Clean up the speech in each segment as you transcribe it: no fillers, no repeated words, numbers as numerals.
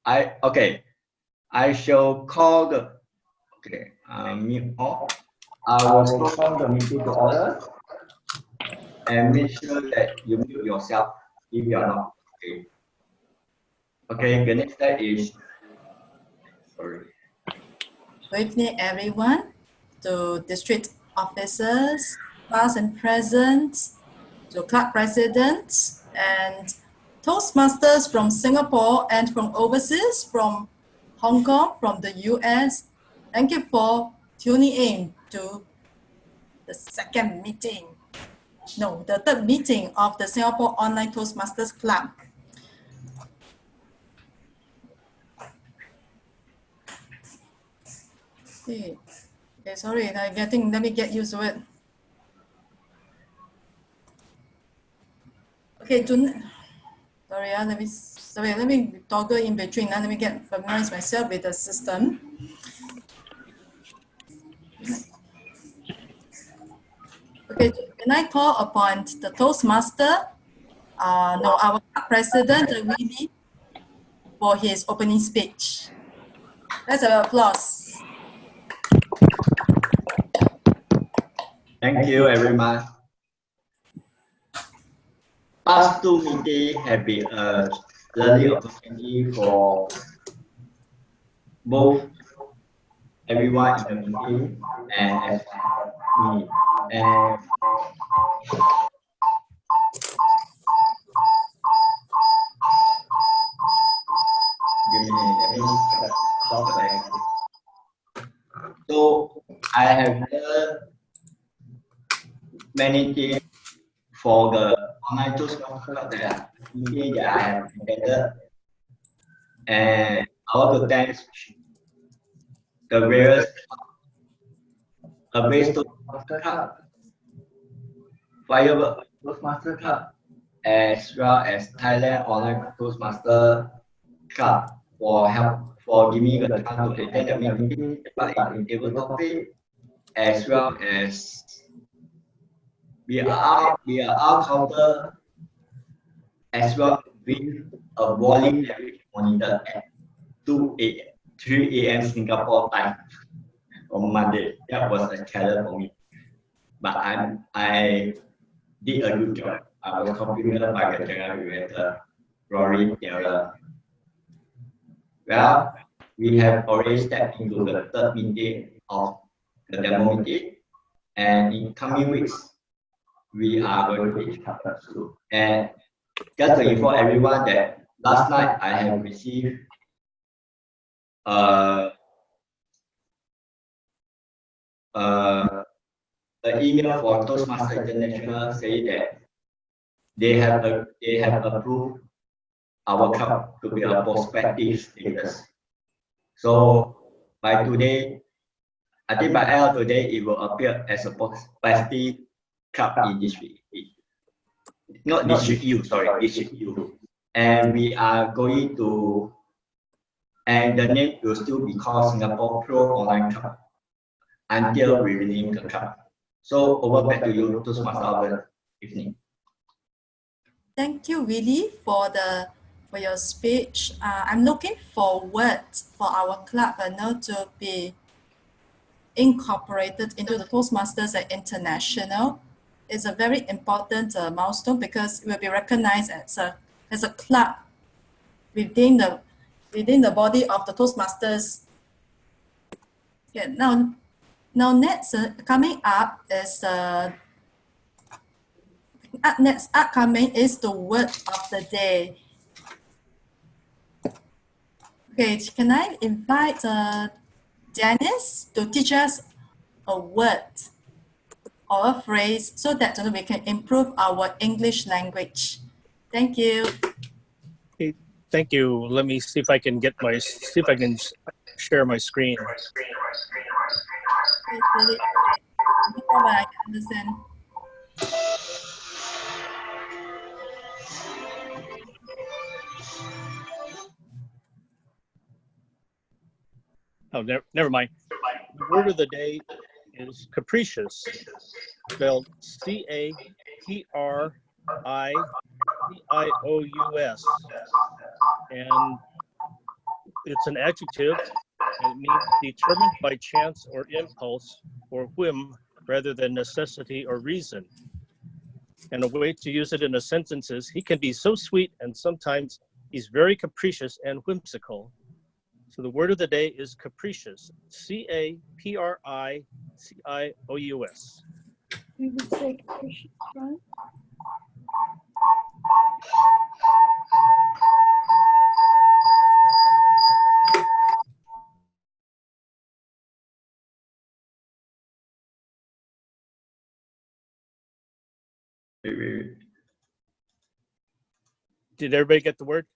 I shall call the meet all. I will call the meeting to order and make sure that you mute yourself if you are not. Okay. The next step is Good evening, everyone. To district officers, past and present, to club presidents and Toastmasters from Singapore and from overseas, from Hong Kong, from the US. Thank you for tuning in to the third meeting of the Singapore Online Toastmasters Club. Okay, sorry, let me get used to it. Okay, let me toggle in between. Let me get familiarize myself with the system. Okay, can I call upon the Toastmaster, our president, Willie, for his opening speech? Let's have applause. Thank you, everyone. Past two meetings have been a learning opportunity for both everyone in the meeting and as me. And so I have learned many things for the online Toastmasters that I have attended, and I want to thank the various Toastmaster Club, Firework Toastmaster Club, as well as Thailand Online Toastmaster Club for giving me the chance to attend the meeting, but in table topic, as well as we are counter as well with a volume average monitor at 3 a.m. Singapore time on Monday. That was a challenge for me, but I did a good job. I was complimented by the general director, Rory Taylor. Well, we have already stepped into the third meeting of the demo meeting, and in coming weeks, we are going to be chapter 2. And just to inform everyone that last night I have received an email from Toastmasters International saying that they have approved our club to be a prospective status. So by today, I think by end of today, it will appear as a prospective club in District E. Not District U, sorry, District U. And we are going to, and the name will still be called Singapore Pro Online Club until we rename the club. So over back to you, Toastmasters. Evening. Thank you, Willie, for your speech. I'm looking forward for our club to be incorporated into the Toastmasters International. It's a very important milestone because it will be recognized as a club within the body of the Toastmasters. Okay, now next coming up is next upcoming is the word of the day. Okay, can I invite Janice to teach us a word or a phrase so that we can improve our English language? Thank you. Okay, thank you. Let me see if I can share my screen. I can understand. Oh, never mind. The word of the day is capricious, spelled C-A-P-R-I-C-I-O-U-S. And it's an adjective, and it means determined by chance or impulse or whim rather than necessity or reason. And a way to use it in a sentence is, he can be so sweet and sometimes he's very capricious and whimsical. So the word of the day is capricious, C-A-P-R-I-C-I-O-U-S. We would say capricious, right? Wait. Did everybody get the word?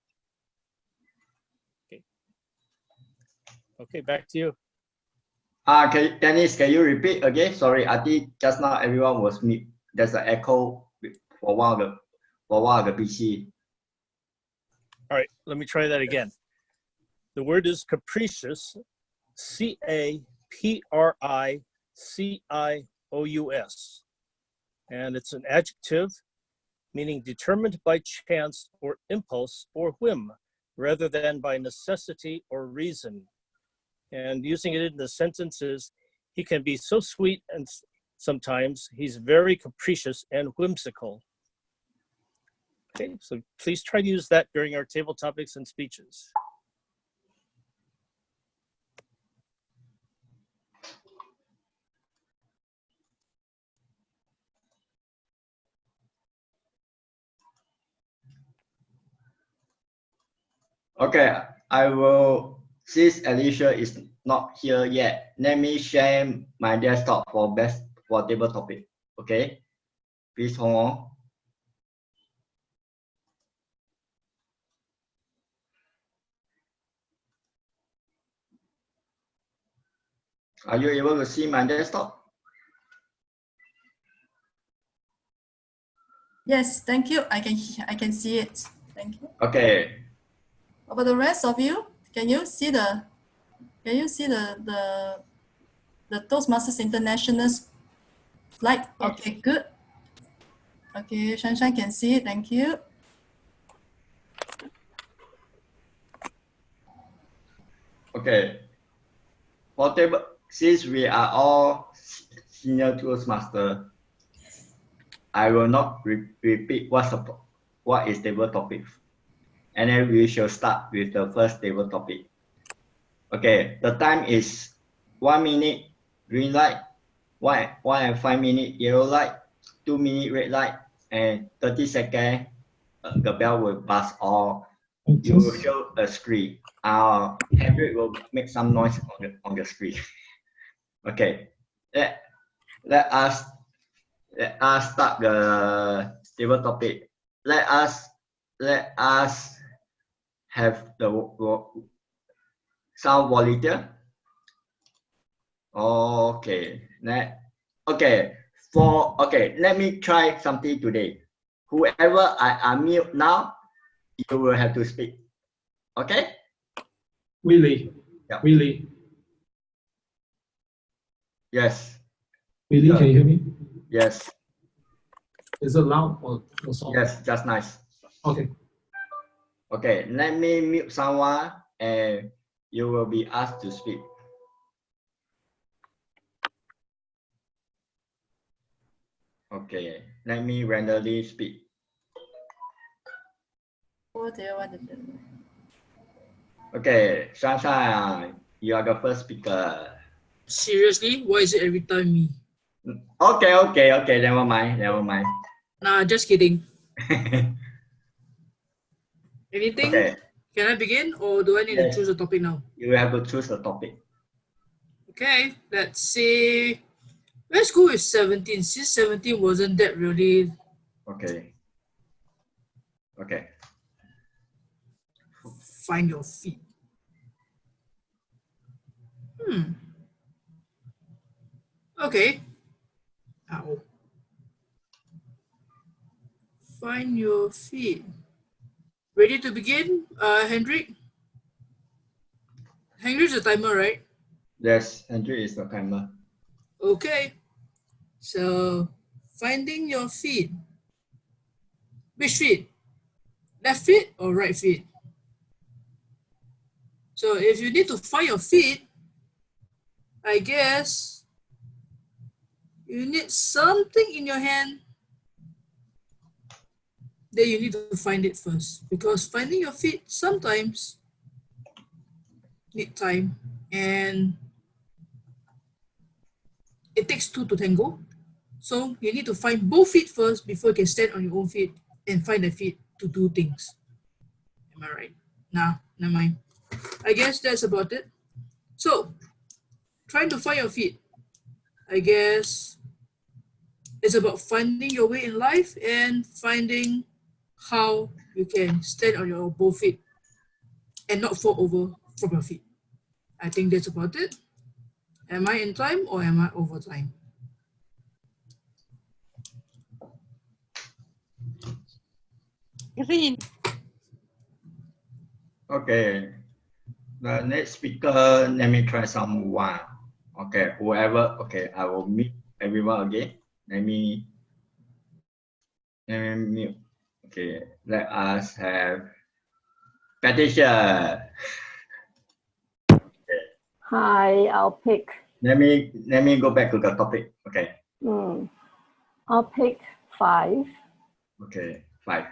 Okay. Okay, back to you. Dennis, can you repeat again? Sorry, I think just now everyone was mute. There's an echo for one of the PC. All right, let me try that again. The word is capricious, C-A-P-R-I-C-I-O-U-S. And it's an adjective meaning determined by chance or impulse or whim, rather than by necessity or reason. And using it in the sentences, he can be so sweet and sometimes he's very capricious and whimsical. Okay, so please try to use that during our table topics and speeches. Okay, I will, since Alicia is not here yet, let me share my desktop for table topic. Okay, please hold on. Are you able to see my desktop? Yes, thank you. I can see it. Thank you. Okay. How about the rest of you? Can you see the Toastmasters International slide? Yes. Okay, good. Okay, Shanshan can see it. Thank you. Okay. For table, since we are all senior Toastmaster, I will not repeat what is table topic. And then we shall start with the first table topic. Okay, the time is 1 minute green light, 1 and 5 minute yellow light, 2 minute red light, and 30 seconds the bell will buzz or you will show a screen. Hendrik will make some noise on the screen. Okay, let us start the table topic. Let us have the sound volunteer. Okay. Let me try something today. Whoever I unmute now, you will have to speak. Okay? Willie. Yeah. Willie. Yes. Willie, can you hear me? Yes. Is it loud or soft? Yes, just nice. Okay. Okay, let me mute someone and you will be asked to speak. Okay, let me randomly speak. What do you want to do? Okay, Shanshan, you are the first speaker. Seriously? Why is it every time me? Okay, never mind. Nah, just kidding. Anything? Okay. Can I begin or do I need to Yes. choose a topic now? You have to choose a topic. Okay, let's see. Let's go with 17. Since 17 wasn't that really. Okay. Find your feet. Okay. Ow. Find your feet. Ready to begin, Hendrik? Hendrik's the timer, right? Yes, Andrew is the timer. Okay. So, finding your feet. Which feet? Left feet or right feet? So if you need to find your feet, I guess you need something in your hand. Then you need to find it first, because finding your feet sometimes need time, and it takes two to tango. So you need to find both feet first before you can stand on your own feet and find the feet to do things. Am I right? Nah, never mind. I guess that's about it. So trying to find your feet, I guess it's about finding your way in life and finding how you can stand on your both feet and not fall over from your feet. I think that's about it. Am I in time or am I over time? Green. Okay. The next speaker, let me try someone. Okay, whoever, okay, I will meet everyone again. Let me mute. Okay, let us have Patricia. Hi, I'll pick. Let me go back to the topic. Okay. I'll pick 5. Okay, 5.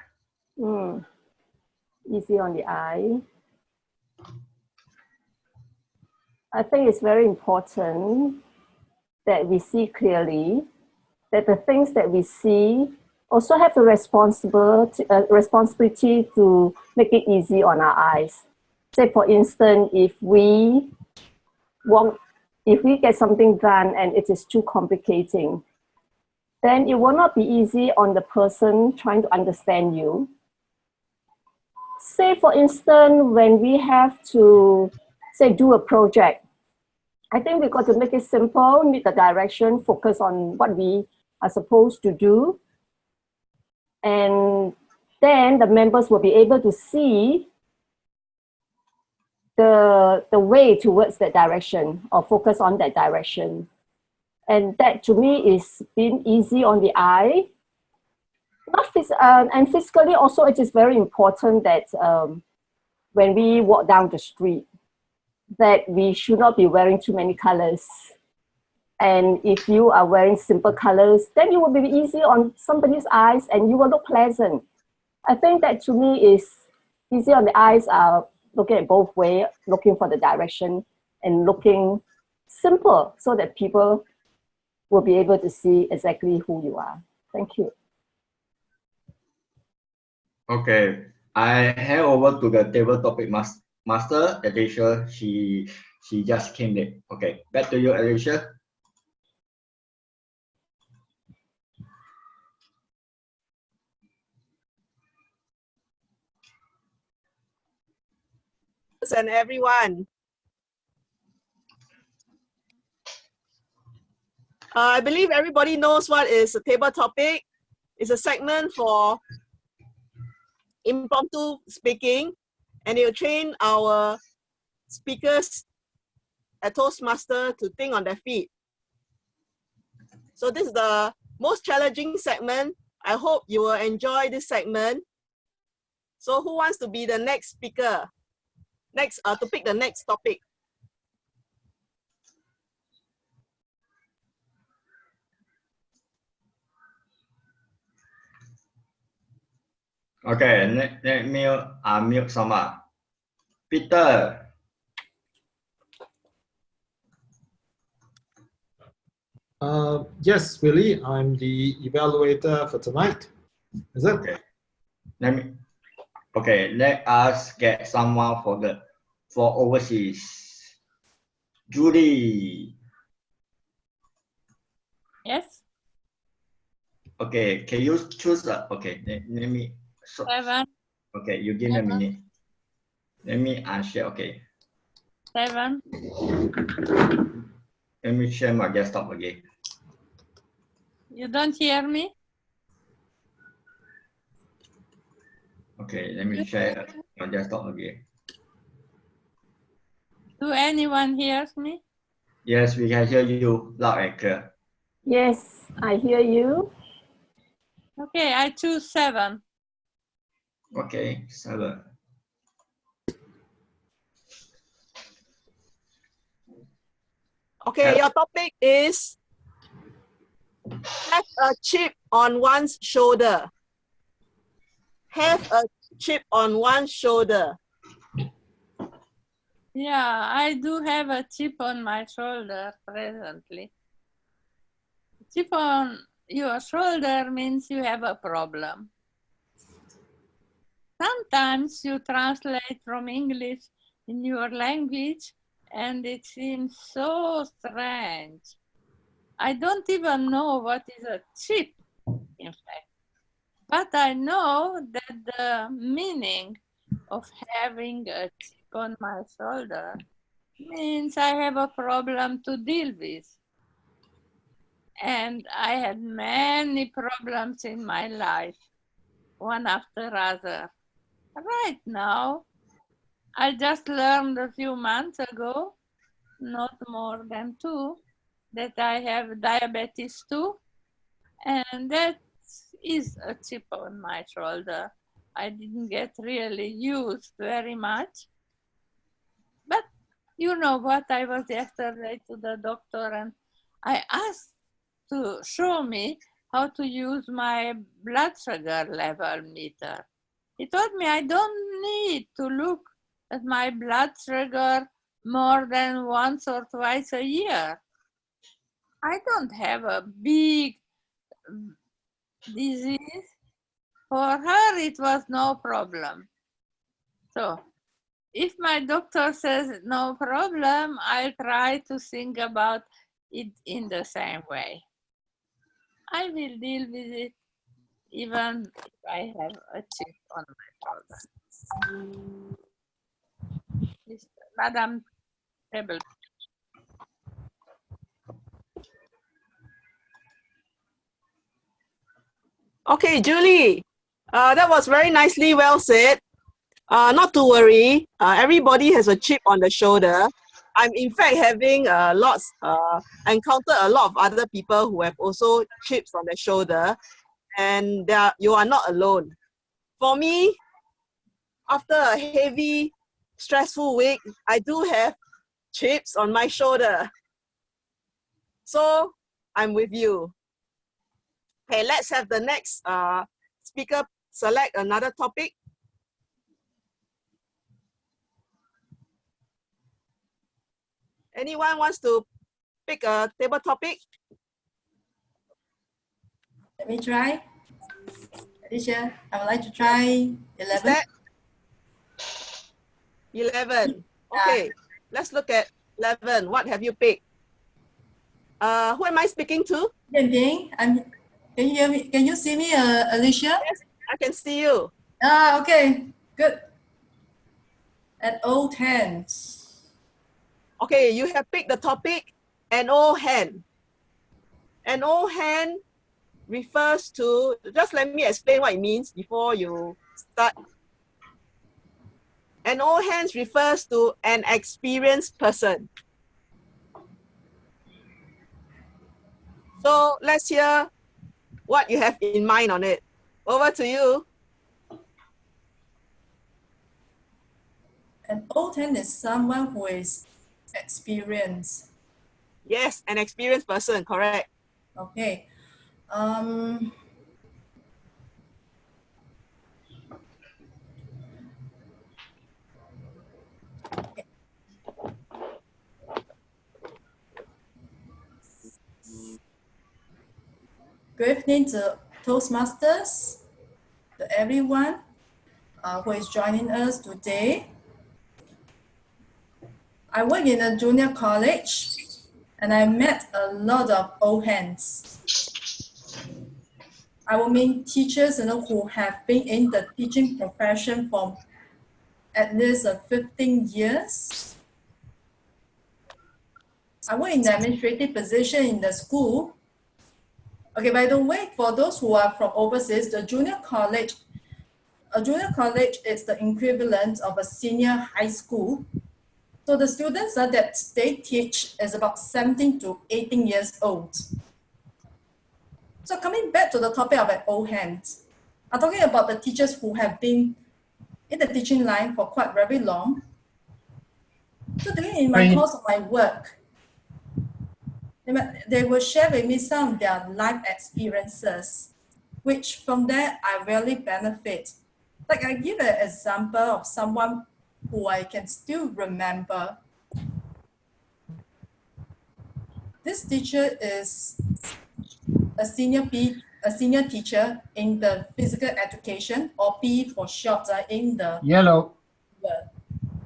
Easy on the eye. I think it's very important that we see clearly, that the things that we see also have the responsibility to make it easy on our eyes. Say for instance, if we get something done and it is too complicating, then it will not be easy on the person trying to understand you. Say for instance, when we have to, say, do a project, I think we've got to make it simple, need the direction, focus on what we are supposed to do. And then the members will be able to see the way towards that direction or focus on that direction. And that to me is being easy on the eye. And physically also, it is very important that when we walk down the street, that we should not be wearing too many colors. And if you are wearing simple colors, then it will be easy on somebody's eyes and you will look pleasant. I think that to me is easy on the eyes, are looking at both ways, looking for the direction and looking simple so that people will be able to see exactly who you are. Thank you. Okay, I hand over to the table topic master, Alicia. She just came in. Okay, back to you, Alicia. And everyone. I believe everybody knows what is a table topic. It's a segment for impromptu speaking, and it will train our speakers at Toastmasters to think on their feet. So this is the most challenging segment. I hope you will enjoy this segment. So who wants to be the next speaker? Next, to pick the next topic. Okay, let me unmute someone. Peter. Yes, Willie, I'm the evaluator for tonight. Is it? Okay. Let us get someone for overseas. Julie. Yes. Okay, can you choose okay, let me 7. Okay, you give me a minute. Let me unshare. Okay. 7. Let me share my desktop again. You don't hear me? Okay, let me share my desktop again. Do anyone hear me? Yes, we can hear you loud and clear. Yes, I hear you. Okay, I choose 7. Okay, 7. Okay, your topic is have a chip on one's shoulder. Have a chip on one's shoulder. Yeah, I do have a chip on my shoulder presently. Chip on your shoulder means you have a problem. Sometimes you translate from English in your language and it seems so strange. I don't even know what is a chip, in fact. But I know that the meaning of having a chip on my shoulder means I have a problem to deal with. And I had many problems in my life, one after other. Right now, I just learned a few months ago, not more than 2, that I have diabetes too, and that is a chip on my shoulder. I didn't get really used very much. But you know what, I was yesterday to the doctor and I asked to show me how to use my blood sugar level meter. He told me I don't need to look at my blood sugar more than once or twice a year. I don't have a big disease. For her, it was no problem. So if my doctor says no problem, I'll try to think about it in the same way. I will deal with it even if I have a chip on my shoulder. Madam Table. Okay, Julie, that was very nicely well said. Not to worry, everybody has a chip on the shoulder. I'm in fact having I encountered a lot of other people who have also chips on their shoulder, and you are not alone. For me, after a heavy, stressful week, I do have chips on my shoulder. So I'm with you. Okay, let's have the next speaker select another topic. Anyone wants to pick a table topic? Let me try. Alicia, I would like to try 11. 11. Okay, let's look at 11. What have you picked? Who am I speaking to? Can you hear me? Can you see me, Alicia? Yes, I can see you. Okay, good. At old hands. Okay, you have picked the topic, an old hand. An old hand refers to, just let me explain what it means before you start. An old hand refers to an experienced person. So let's hear what you have in mind on it. Over to you. An old hand is someone who is experienced. Yes, an experienced person, correct. Okay. Good evening to Toastmasters, to everyone who is joining us today. I work in a junior college and I met a lot of old hands. I will mean teachers who have been in the teaching profession for at least 15 years. I work in the administrative position in the school. Okay, by the way, for those who are from overseas, a junior college is the equivalent of a senior high school. So the students that they teach is about 17 to 18 years old. So coming back to the topic of an old hand, I'm talking about the teachers who have been in the teaching line for quite very long. So during in my course of my work, they will share with me some of their life experiences, which from there I really benefit. Like I give an example of someone who I can still remember. This teacher is a senior teacher in the physical education, or P for short, in the Yellow.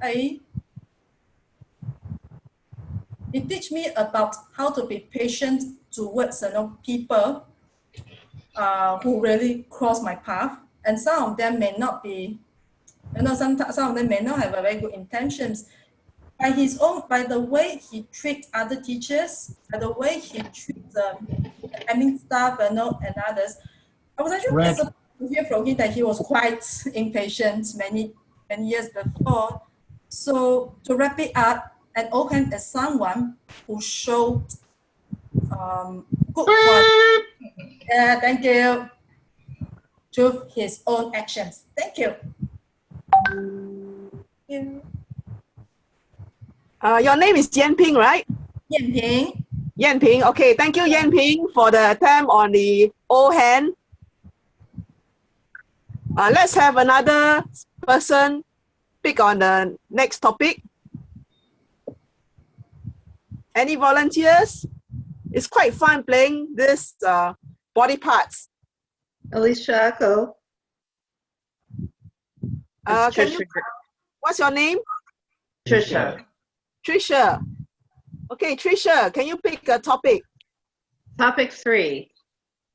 He teach me about how to be patient towards people who really cross my path, and some of them may not be, some of them may not have a very good intentions. By the way he treats other teachers, by the way he treats admin staff and others, I was actually surprised to hear from him that he was quite impatient many years before. So to wrap it up, an Open is someone who showed good quality. Yeah, thank you. To his own actions. Thank you. Your name is Yan Ping, right? Yan Ping. Yan Ping. Okay, thank you, Yan Ping, for the attempt on the O hand. Let's have another person pick on the next topic. Any volunteers? It's quite fun playing this body parts. Alicia, go. What's your name? Trisha. Trisha. Okay, Trisha, can you pick a topic? Topic 3.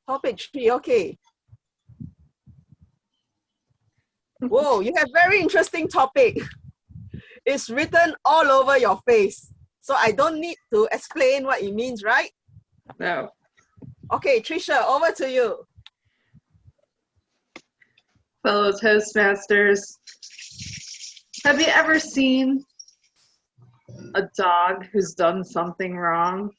Topic 3, okay. Whoa, you have very interesting topic. It's written all over your face. So I don't need to explain what it means, right? No. Okay, Trisha, over to you. Fellow Toastmasters, have you ever seen a dog who's done something wrong?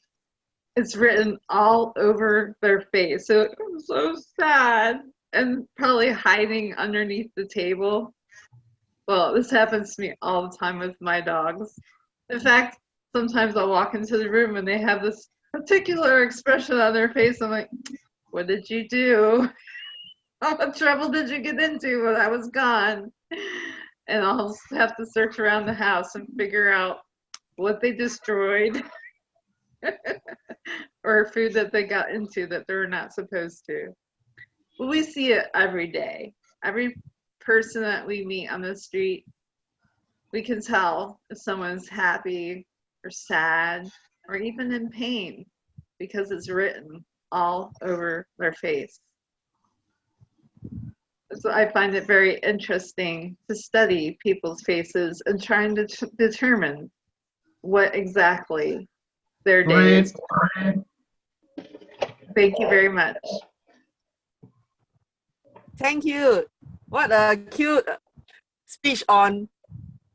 It's written all over their face. So I'm so sad, and probably hiding underneath the table. Well, this happens to me all the time with my dogs. In fact, sometimes I'll walk into the room and they have this particular expression on their face. I'm like, what did you do? What trouble did you get into when I was gone? And I'll have to search around the house and figure out what they destroyed or food that they got into that they were not supposed to. But we see it every day. Every person that we meet on the street, we can tell if someone's happy or sad or even in pain because it's written all over their face. So I find it very interesting to study people's faces and trying to determine what exactly their day is. Thank you very much. Thank you. What a cute speech on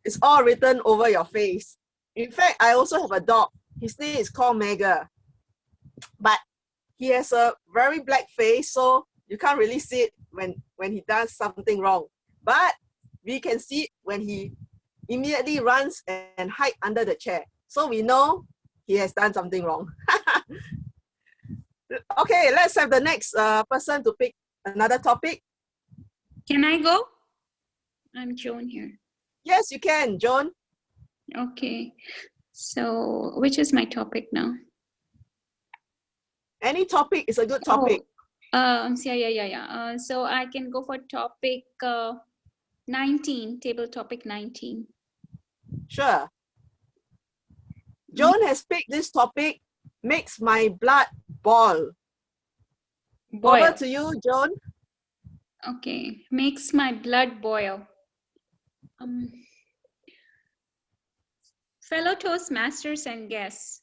it's all written over your face. In fact, I also have a dog. His name is called Mega. But he has a very black face, so you can't really see it when he does something wrong. But we can see it when he immediately runs and hides under the chair. So we know he has done something wrong. Okay, let's have the next person to pick another topic. Can I go? I'm Joan here. Yes, you can, Joan. Okay. So, which is my topic now? Any topic is a good topic. So I can go for topic 19, table topic 19. Sure. Joan has picked this topic, makes my blood boil. Over to you, Joan. Okay, makes my blood boil. Fellow Toastmasters and guests,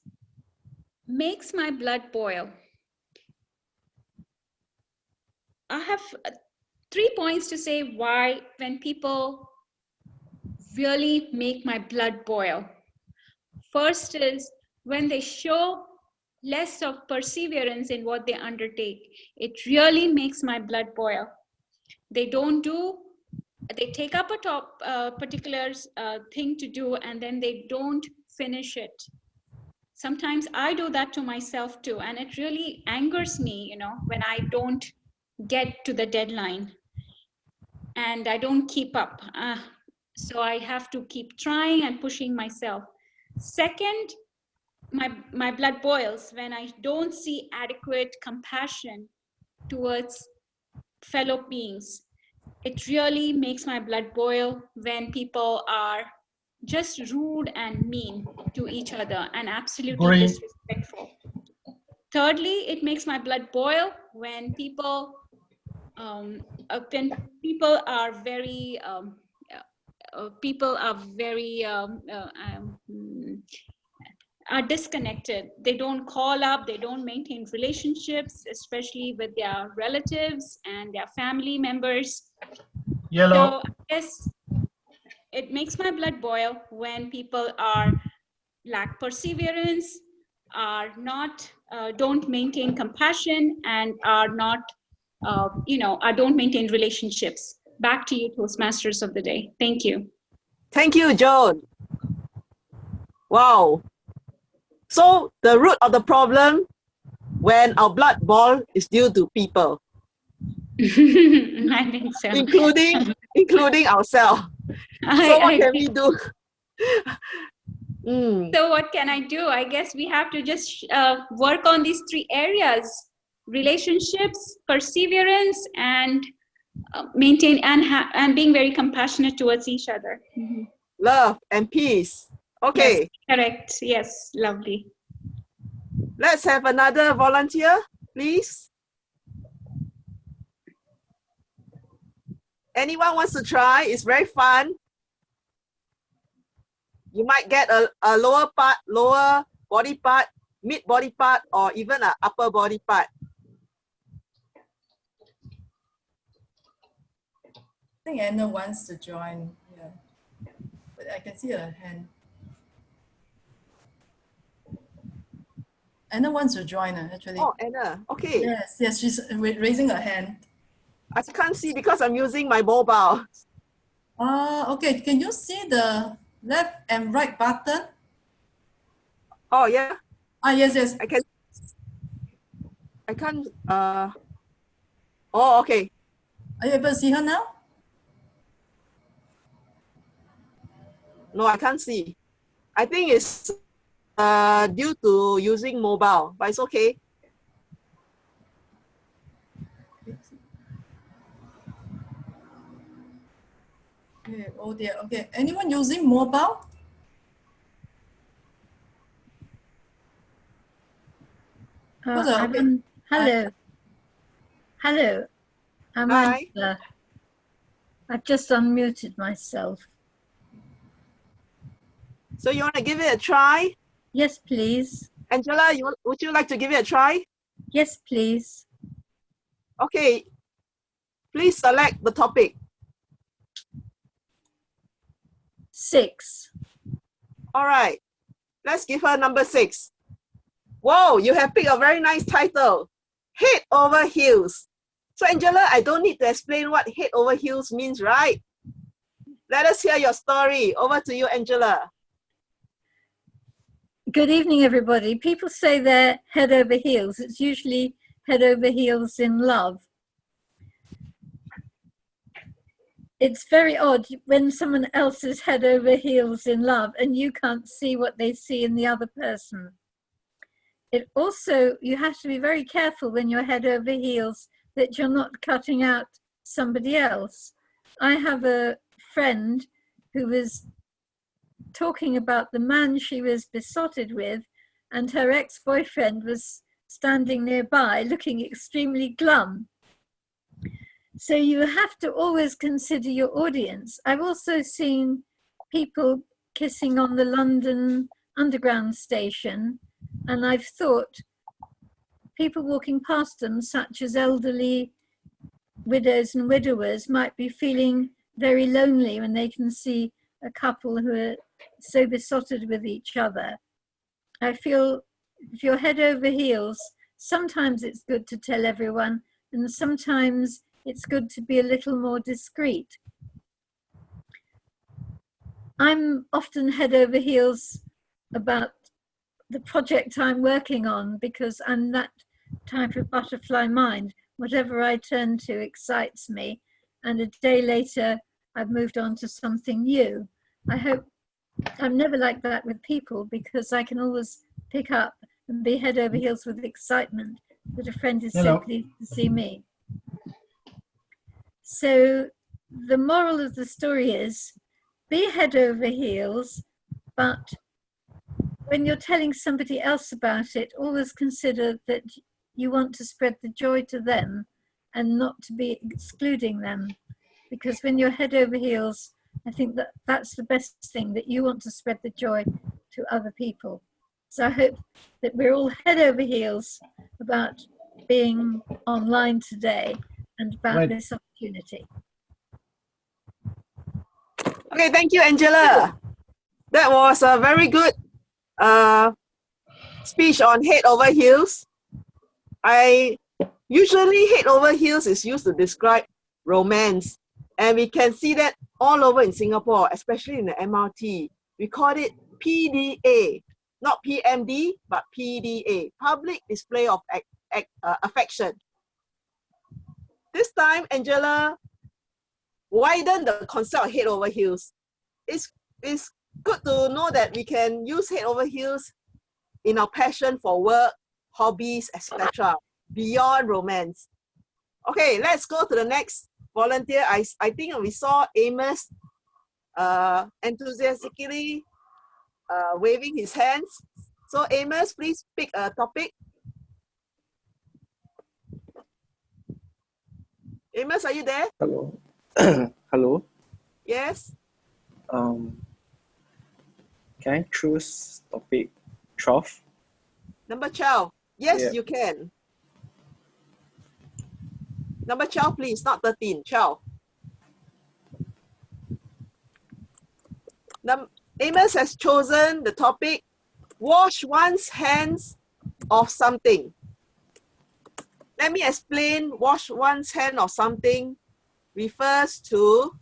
makes my blood boil. I have 3 points to say why when people really make my blood boil. First is when they show less of perseverance in what they undertake. It really makes my blood boil. They take up a particular thing to do and then they don't finish it. Sometimes I do that to myself too, and it really angers me, you know, when I don't get to the deadline and I don't keep up. So I have to keep trying and pushing myself. Second, my blood boils when I don't see adequate compassion towards fellow beings. It really makes my blood boil when people are just rude and mean to each other and absolutely disrespectful. Thirdly, it makes my blood boil when people are very are disconnected. They don't call up, they don't maintain relationships, especially with their relatives and their family members. Yellow. So I guess it makes my blood boil when people lack perseverance, are not don't maintain compassion, and are not don't maintain relationships. Back to you, Toastmasters of the day. Thank you. Thank you, Joan. Wow. So the root of the problem when our blood boil is due to people. I think so. Including ourselves. So what can we do? So what can I do? I guess we have to just work on these 3 areas: relationships, perseverance, and maintain and being very compassionate towards each other. Love and peace. Okay. Yes, correct. Yes, lovely. Let's have another volunteer, please. Anyone wants to try? It's very fun. You might get a lower body part, mid body part, or even an upper body part. I think Anna wants to join. Yeah, but I can see her hand. Anna wants to join, actually. Oh, Anna, okay. Yes, she's raising her hand. I can't see because I'm using my mobile. Okay, can you see the left and right button? Oh, yeah. Yes. I can't, oh, okay. Are you able to see her now? No, I can't see. I think it's due to using mobile, but it's okay. Okay, oh dear. Okay, anyone using mobile? Hello. Hello. Hi. I've just unmuted myself. So you want to give it a try? Yes, please. Angela, would you like to give it a try? Yes, please. Okay. Please select the topic. 6. All right. Let's give her number 6. Whoa, you have picked a very nice title. Head over heels. So Angela, I don't need to explain what head over heels means, right? Let us hear your story. Over to you, Angela. Good evening, everybody. People say they're head over heels. It's usually head over heels in love. It's very odd when someone else is head over heels in love and you can't see what they see in the other person. It also, you have to be very careful when you're head over heels that you're not cutting out somebody else. I have a friend who was talking about the man she was besotted with, and her ex-boyfriend was standing nearby looking extremely glum. So you have to always consider your audience. I've also seen people kissing on the London Underground station, and I've thought people walking past them, such as elderly widows and widowers, might be feeling very lonely when they can see a couple who are so besotted with each other. I feel if you're head over heels, sometimes it's good to tell everyone, and sometimes it's good to be a little more discreet. I'm often head over heels about the project I'm working on, because I'm that type of butterfly mind. Whatever I turn to excites me, and a day later I've moved on to something new. I hope I'm never like that with people, because I can always pick up and be head over heels with excitement that a friend is so pleased to see me. So the moral of the story is, be head over heels, but when you're telling somebody else about it, always consider that you want to spread the joy to them and not to be excluding them. Because when you're head over heels, I think that that's the best thing, that you want to spread the joy to other people. So I hope that we're all head over heels about being online today and about this opportunity. Okay, thank you, Angela. That was a very good speech on head over heels. Usually head over heels is used to describe romance, and we can see that all over in Singapore, especially in the MRT. We call it PDA, not PMD, but PDA, public display of affection. This time, Angela widened the concept of head over heels. It's good to know that we can use head over heels in our passion for work, hobbies, etc., beyond romance. Okay, let's go to the next volunteer. I think we saw Amos enthusiastically waving his hands. So Amos, please pick a topic. Amos, are you there? Hello. Hello. Yes. Can I choose topic 12? Number 12. Yes, Yeah. you can. Number 12, please, not 13, 12. Amos has chosen the topic, wash one's hands of something. Let me explain. Wash one's hand of something refers to,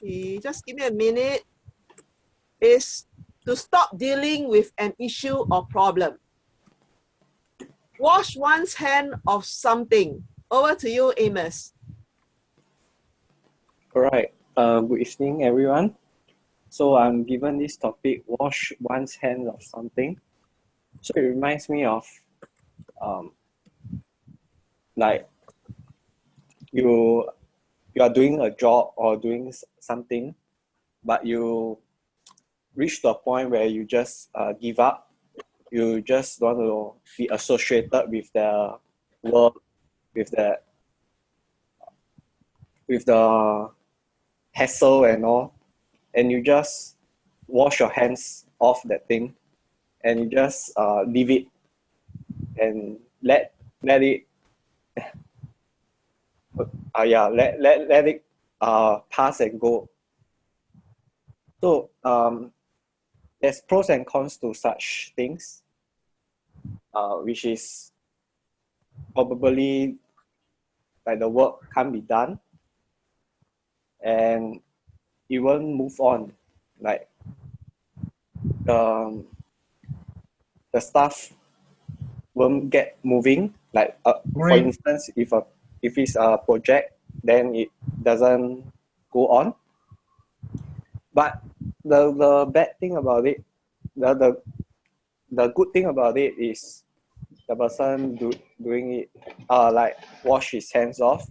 just give me a minute, is to stop dealing with an issue or problem. Wash one's hand of something. Over to you, Amos. All right. Good evening, everyone. So I'm given this topic, wash one's hand of something. So it reminds me of like you are doing a job or doing something, but you reach to a point where you just give up. You just want to be associated with the work, with the hassle and all, and you just wash your hands off that thing, and you just leave it and let it let it pass and go. So there's pros and cons to such things, which is probably like the work can't be done and it won't move on. Like the stuff won't get moving. Like for instance, if it's a project, then it doesn't go on. But the bad thing about it, the good thing about it is the person doing it, like wash his hands off,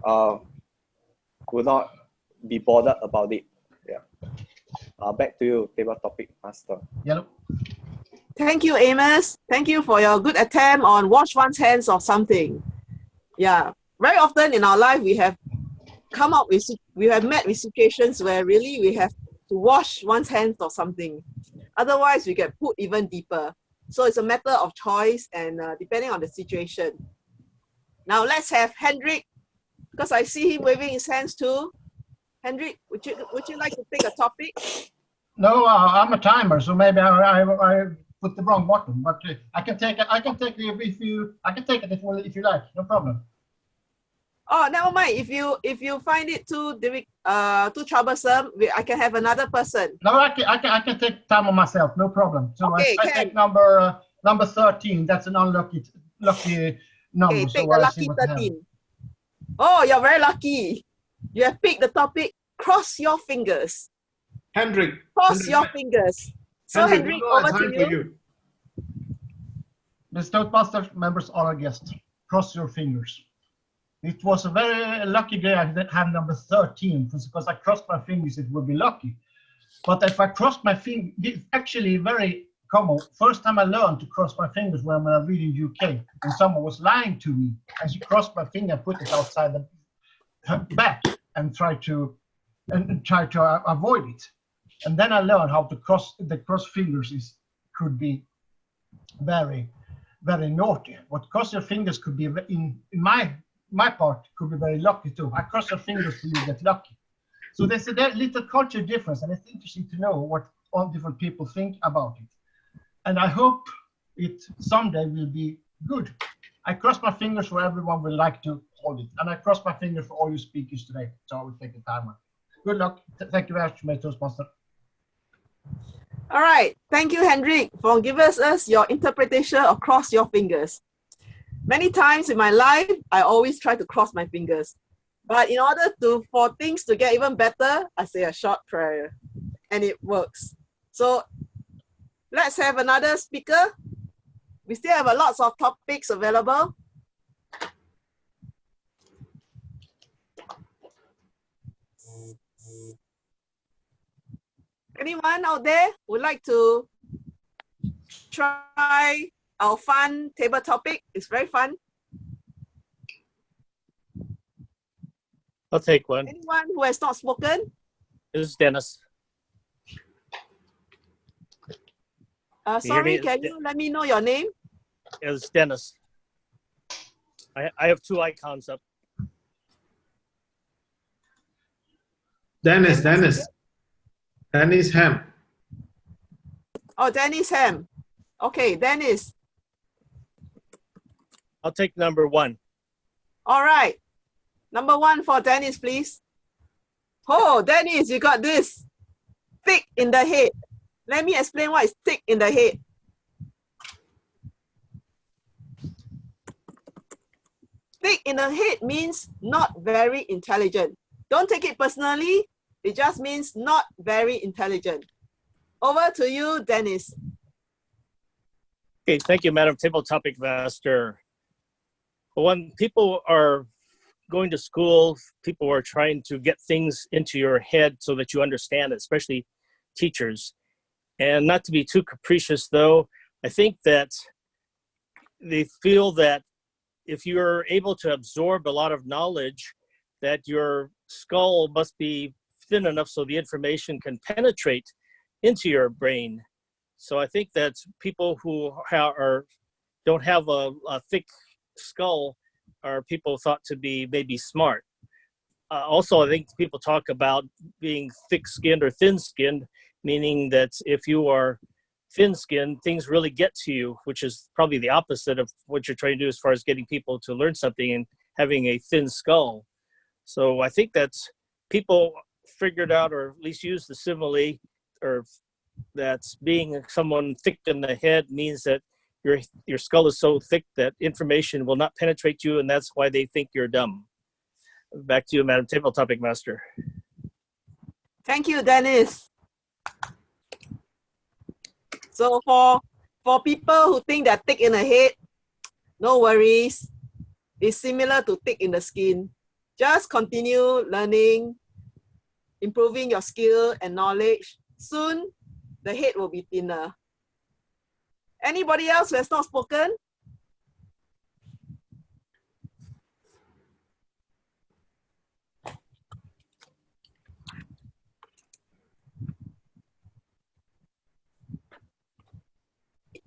will not be bothered about it. Yeah. Back to you, table topic master. Yellow. Thank you, Amos. Thank you for your good attempt on wash one's hands of something. Yeah, very often in our life we have met with situations where really we have to wash one's hands of something. Otherwise, we get put even deeper. So it's a matter of choice and depending on the situation. Now let's have Hendrik, because I see him waving his hands too. Hendrik, would you like to pick a topic? No, I'm a timer, so maybe I put the wrong button. But I can take it. I can take it if you like. No problem. Oh, never mind. If you find it too too troublesome, I can have another person. No, I can take time on myself, no problem. So Okay, I take number 13. That's an lucky number. Okay, take So the I see lucky what happens. 13. Oh, you're very lucky. You have picked the topic. Cross your fingers. Hendrik. Cross your fingers. So Hendrik, over to you. The Toastmasters members, all our guests, cross your fingers. It was a very lucky day I didn't have number 13, because I crossed my fingers, it would be lucky. But if I crossed my fingers, it's actually very common. First time I learned to cross my fingers when I was reading UK, and someone was lying to me. I should cross my finger, put it outside the back, and try to avoid it. And then I learned how to cross fingers could be very, very naughty. What cross your fingers could be in my part could be very lucky too. I cross your fingers till you get lucky. So there's a little culture difference, and it's interesting to know what all different people think about it. And I hope it someday will be good. I cross my fingers for everyone would like to hold it, and I cross my fingers for all you speakers today. So I will take a timer. Good luck. Thank you very much, Toastmaster. All right. Thank you, Hendrik, for giving us your interpretation of cross your fingers. Many times in my life, I always try to cross my fingers. But in order for things to get even better, I say a short prayer, and it works. So let's have another speaker. We still have a lots of topics available. Anyone out there would like to try our fun table topic? It's very fun. I'll take one. Anyone who has not spoken? This is Dennis. Sorry, can you let me know your name? It's Dennis. I have two icons up. Dennis Ham. Oh, Dennis Ham. Okay, Dennis. I'll take number 1. All right. Number 1 for Dennis, please. Oh, Dennis, you got this. Thick in the head. Let me explain what is thick in the head. Thick in the head means not very intelligent. Don't take it personally. It just means not very intelligent. Over to you, Dennis. Okay, thank you, Madam Table Topic Master. When people are going to school, people are trying to get things into your head so that you understand it, especially teachers. And not to be too capricious, though, I think that they feel that if you're able to absorb a lot of knowledge, that your skull must be thin enough so the information can penetrate into your brain. So I think that people who don't have a thick skull are people thought to be maybe smart. Also, I think people talk about being thick-skinned or thin-skinned, meaning that if you are thin-skinned, things really get to you, which is probably the opposite of what you're trying to do as far as getting people to learn something and having a thin skull. So I think that people figured out, or at least used the simile, or that being someone thick in the head means that your skull is so thick that information will not penetrate you, and that's why they think you're dumb. Back to you, Madam Table Topic Master. Thank you, Dennis. So for people who think they're thick in the head, no worries. It's similar to thick in the skin. Just continue learning, improving your skill and knowledge. Soon, the head will be thinner. Anybody else who has not spoken?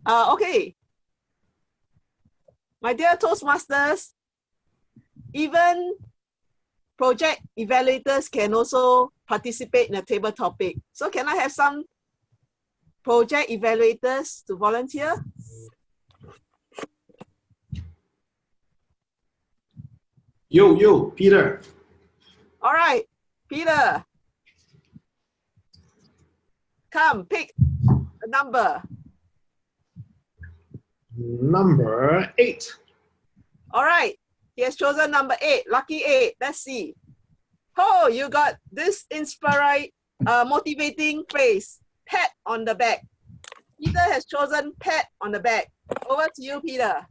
Okay. My dear Toastmasters, even project evaluators can also participate in a table topic. So can I have some project evaluators to volunteer? Yo, Peter. All right, Peter. Come, pick a number. Number 8. All right, he has chosen number 8, lucky 8. Let's see. Oh, you got this inspiring, motivating phrase, pat on the back. Peter has chosen pat on the back. Over to you, Peter.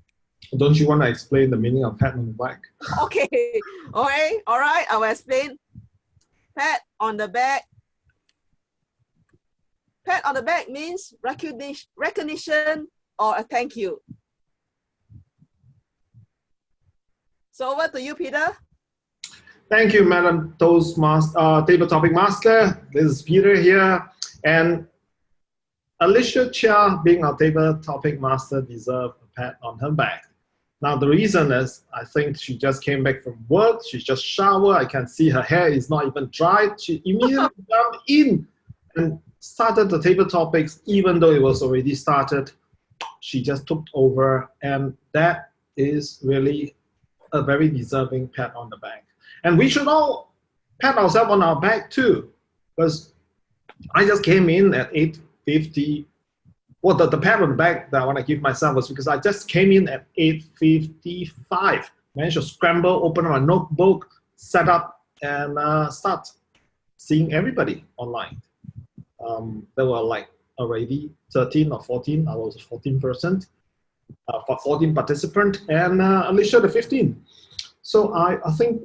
Don't you want to explain the meaning of pat on the back? Okay, okay, all right, I will explain. Pat on the back. Pat on the back means recognition or a thank you. So over to you, Peter. Thank you, Madam Toastmaster, Table Topic Master. This is Peter here. And Alicia Chia, being our Table Topic Master, deserves a pat on her back. Now, the reason is, I think she just came back from work. She just showered. I can see her hair is not even dried. She immediately jumped in and started the table topics, even though it was already started. She just took over, and that is really a very deserving pat on the back. And we should all pat ourselves on our back too, because I just came in at 8:50. Well, the pat on the back that I want to give myself was because I just came in at 8:55. Managed to scramble, open my notebook, set up, and start seeing everybody online. There were like already 13 or 14. I was a 14%, 14 participant, and Alicia the 15. So I think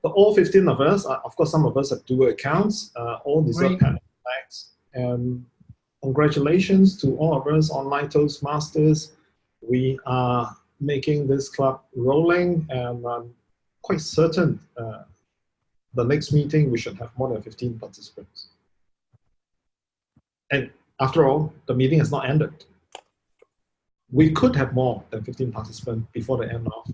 all 15 of us, of course some of us have dual accounts, all deserve pat on the backs. And congratulations to all of us online Toastmasters. We are making this club rolling, and I'm quite certain the next meeting we should have more than 15 participants. And after all, the meeting has not ended. We could have more than 15 participants before the end of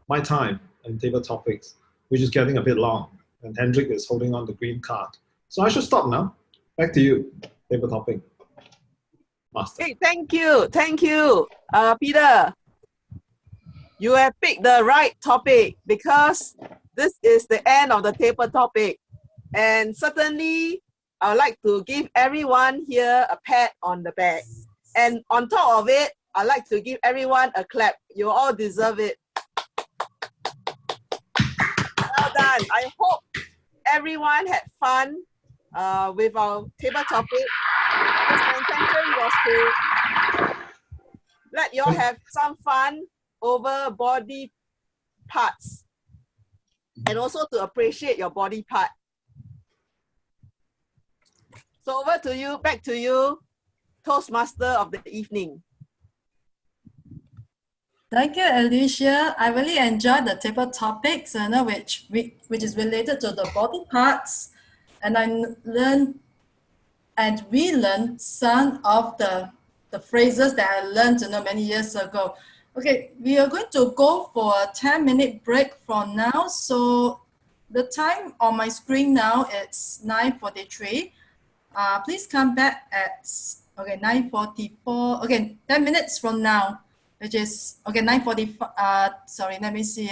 my time in table topics, which is getting a bit long. And Hendrik is holding on the green card. So I should stop now. Back to you, table topic master. Hey, thank you, Peter. You have picked the right topic because this is the end of the table topic. And certainly, I would like to give everyone here a pat on the back. And on top of it, I'd like to give everyone a clap. You all deserve it. Well done. I hope everyone had fun with our table topic. Because my intention was to let you all have some fun over body parts and also to appreciate your body part. So over to you, back to you, Toastmaster of the evening. Thank you, Alicia. I really enjoyed the table topics, which is related to the body parts, and we learned some of the phrases that I learned many years ago. Okay, we are going to go for a 10-minute break from now. So the time on my screen now it's 9:43. Please come back at 9:44. Okay, 10 minutes from now, which is 9:45. Sorry, let me see.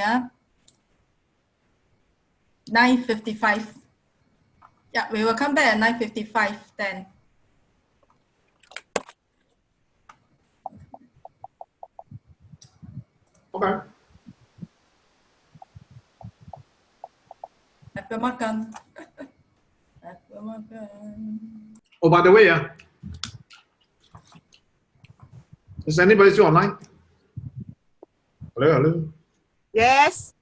9:55. Yeah, we will come back at 9:55 then. Okay. Have makan. Makan. Oh, by the way, is anybody still online? Hello? Yes.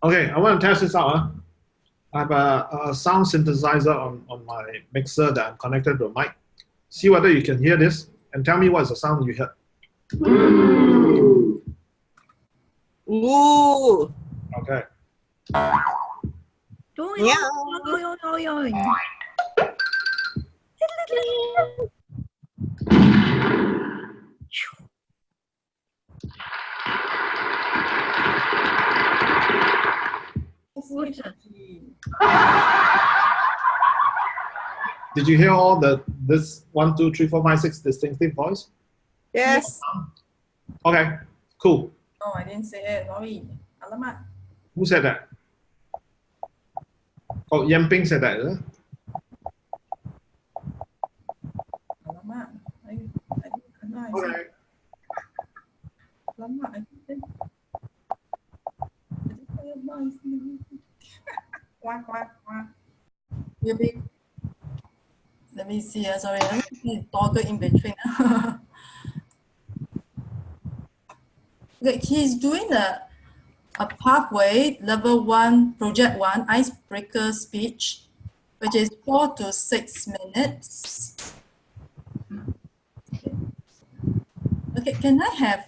Okay, I want to test this out. I have a sound synthesizer on my mixer that I'm connected to a mic. See whether you can hear this and tell me what's the sound you heard. Ooh. Okay. Did you hear all this 1, 2, 3, 4, 5, 6 distinctive voice? Yes. Okay, cool. Oh, I didn't say it. Sorry. Alamak. Who said that? Oh, Yan Ping said that. Alamak, I cannot All see. right. Alamak, I think. Quack, quack, quack. You'll be. Let me see. Sorry, I want to toggle in between. Okay, he's doing a pathway level 1, project 1, icebreaker speech, which is 4 to 6 minutes. Okay, can I have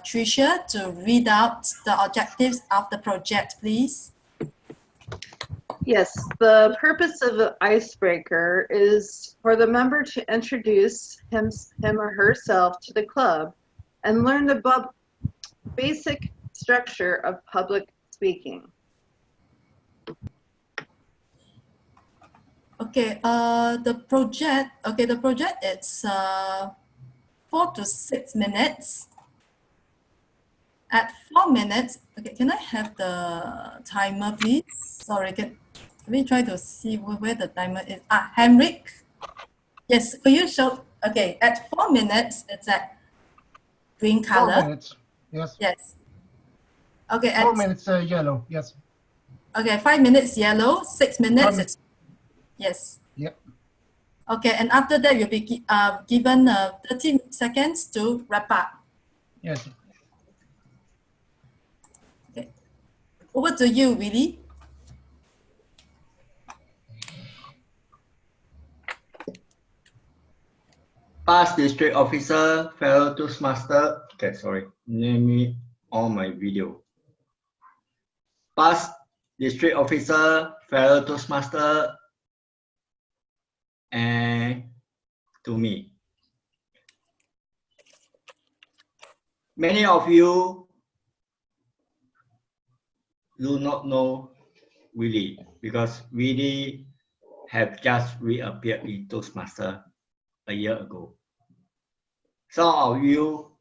Tricia to read out the objectives of the project, please? Yes, the purpose of the icebreaker is for the member to introduce him or herself to the club and learn the basic structure of public speaking. Okay, the project it's 4 to 6 minutes. At 4 minutes, okay, can I have the timer, please? Sorry, let me try to see where the timer is. Henrik. Yes, could you show? Okay, at 4 minutes, it's at green color. 4 minutes. Yes. Yes. Okay. 4 minutes yellow. Yes. Okay, 5 minutes yellow. 6 minutes. It's yes. Yep. Okay, and after that, you'll be given 30 seconds to wrap up. Yes. Okay. Over to you, Willie. Past district officer, fellow Toastmaster. Okay, sorry. Name me on my video. Past district officer, fellow Toastmaster, and to me. Many of you do not know Willie because Willie have just reappeared in Toastmaster a year ago. Some of you,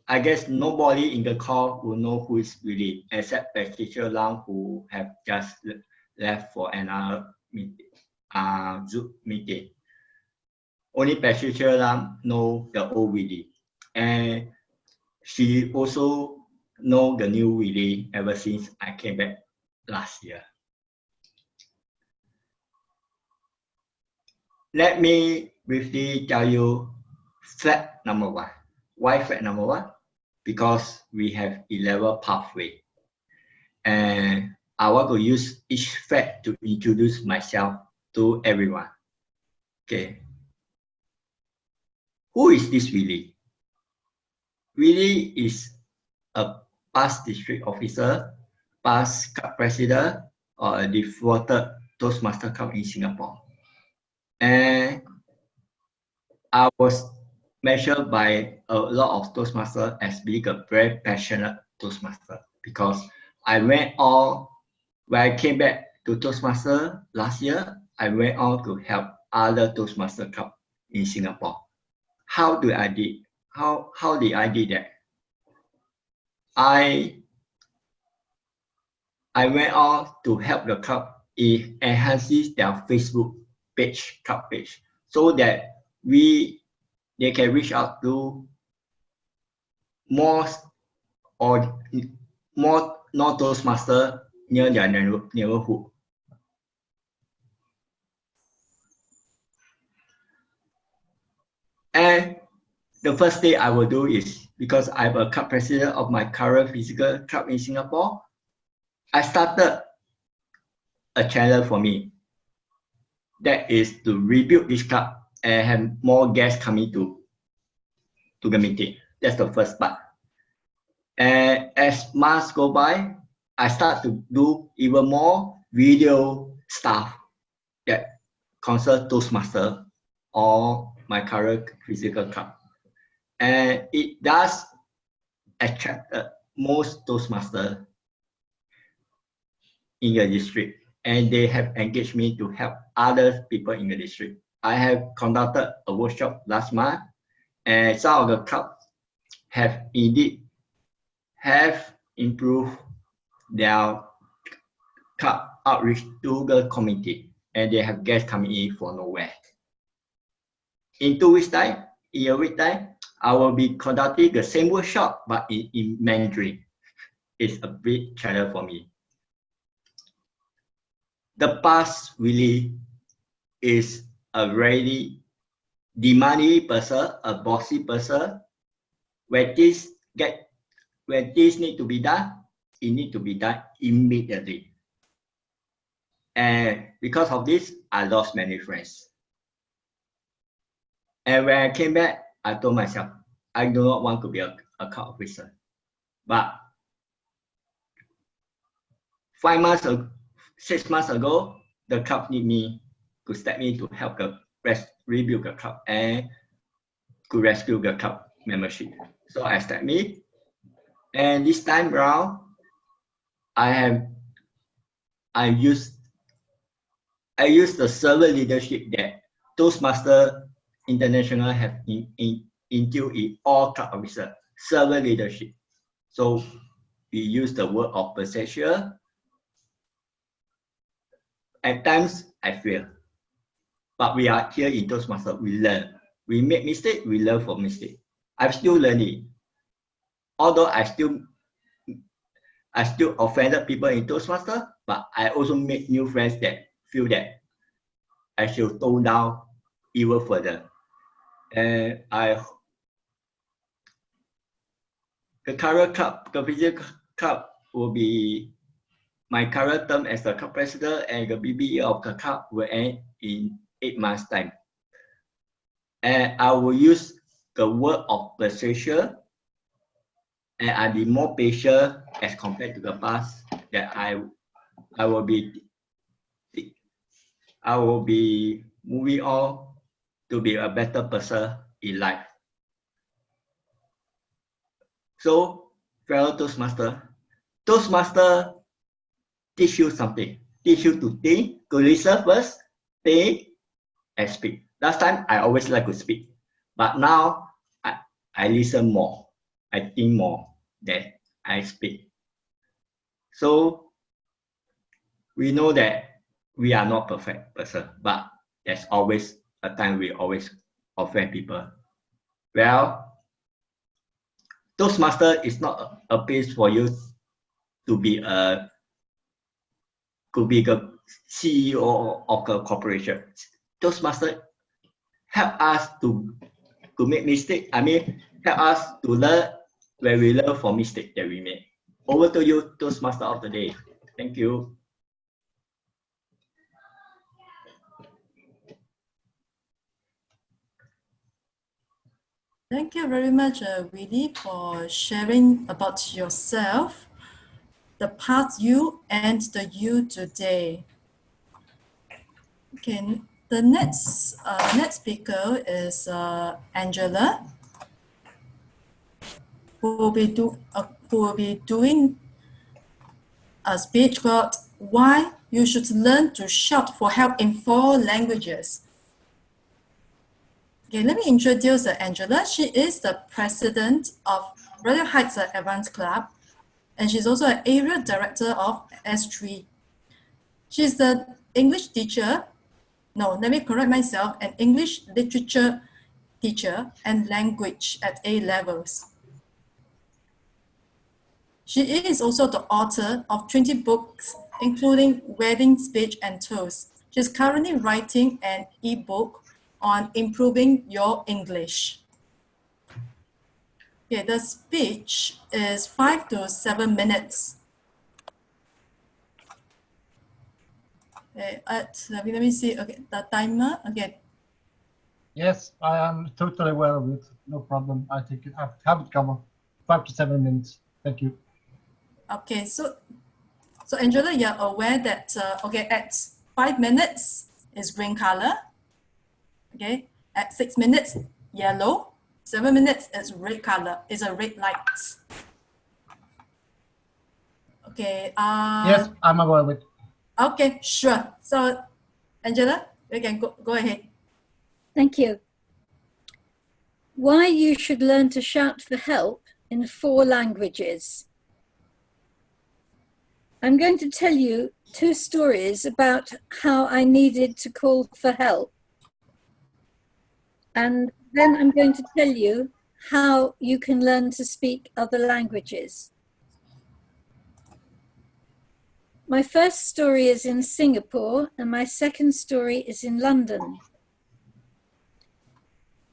I guess nobody in the call will know who is Willie except Patricia Lam, who have just left for another meeting, Zoom meeting. Only Patricia Lam know the old Willie, and she also know the new Willie ever since I came back last year. Let me briefly tell you fact number 1. Why fact number 1? Because we have 11 pathway. And I want to use each fact to introduce myself to everyone. Okay. Who is this Willie? Willie is a past district officer, past club president, or a defaulted Toastmaster Club in Singapore. And I was measured by a lot of Toastmasters as being a very passionate Toastmaster because I went on, when I came back to Toastmaster last year, I went on to help other Toastmaster Club in Singapore. How did I do that? I went on to help the club enhances their Facebook page, club page, so that they can reach out to more non-Toastmaster near their neighborhood. And the first thing I will do is, because I'm a club president of my current physical club in Singapore, I started a channel for me. That is to rebuild this club and have more guests coming to the meeting. That's the first part. And as months go by, I start to do even more video stuff that concern Toastmaster or my current physical club. And it does attract most Toastmasters in the district, and they have engaged me to help other people in the district. I have conducted a workshop last month, and some of the clubs have indeed improved their club outreach to the community, and they have guests coming in from nowhere. In 2 weeks' time, in a week time, I will be conducting the same workshop but in Mandarin. It's a big challenge for me. The past really is a very demanding person, a bossy person. When this need to be done, it need to be done immediately. And because of this, I lost many friends. And when I came back, I told myself, I do not want to be a club officer. But 6 months ago, the club need me to step in to help rebuild the club and to rescue the club membership. So I stepped in, and this time around, I use the servant leadership that Toastmasters International have instilled in all club officers, servant leadership. So we use the word of persuasion. At times, I fail. But we are here in Toastmasters, we learn. We make mistakes, we learn from mistakes. I'm still learning. Although I still offended people in Toastmasters, but I also make new friends that feel that I should tone down even further. And the current club, the physical club, will be my current term as the club president, and the BBE of the club will end in 8 months' time. And I will use the word of persuasion, and I'll be more patient as compared to the past. That I will be moving on to be a better person in life. So, fellow Toastmaster teach you something. Teach you to think, to listen first, think, and speak. Last time, I always like to speak. But now, I listen more. I think more than I speak. So, we know that we are not perfect person, but there's always a time we always offend people. Well, Toastmaster is not a place for you to be the CEO of the corporation. Toastmaster help us to make mistakes. I mean, help us to learn when we learn from mistakes that we make. Over to you, Toastmaster of the day. Thank you. Thank you very much, Willie, for sharing about yourself, the past you and the you today. Okay, the next speaker is Angela, who will be doing a speech called "Why You Should Learn to Shout for Help in 4 Languages." Okay, let me introduce Angela. She is the president of Radio Heights Advanced Club, and she's also an area director of S3. She's the English teacher, no, let me correct myself, an English literature teacher and language at A levels. She is also the author of 20 books, including Wedding Speech and Toast. She's currently writing an e-book on improving your English. Okay, the speech is 5 to 7 minutes. Okay, let me see. Okay, the timer. Okay. Yes, I am totally aware of it. No problem. I think I have it covered. 5 to 7 minutes. Thank you. Okay, so Angela, you're aware that okay, at 5 minutes is green color. Okay, at 6 minutes, yellow. 7 minutes is red color. It's a red light. Okay. Yes, I'm aware of it. Okay, sure. So, Angela, you can go ahead. Thank you. Why you should learn to shout for help in 4 languages. I'm going to tell you 2 stories about how I needed to call for help. And then I'm going to tell you how you can learn to speak other languages. My first story is in Singapore, and my second story is in London.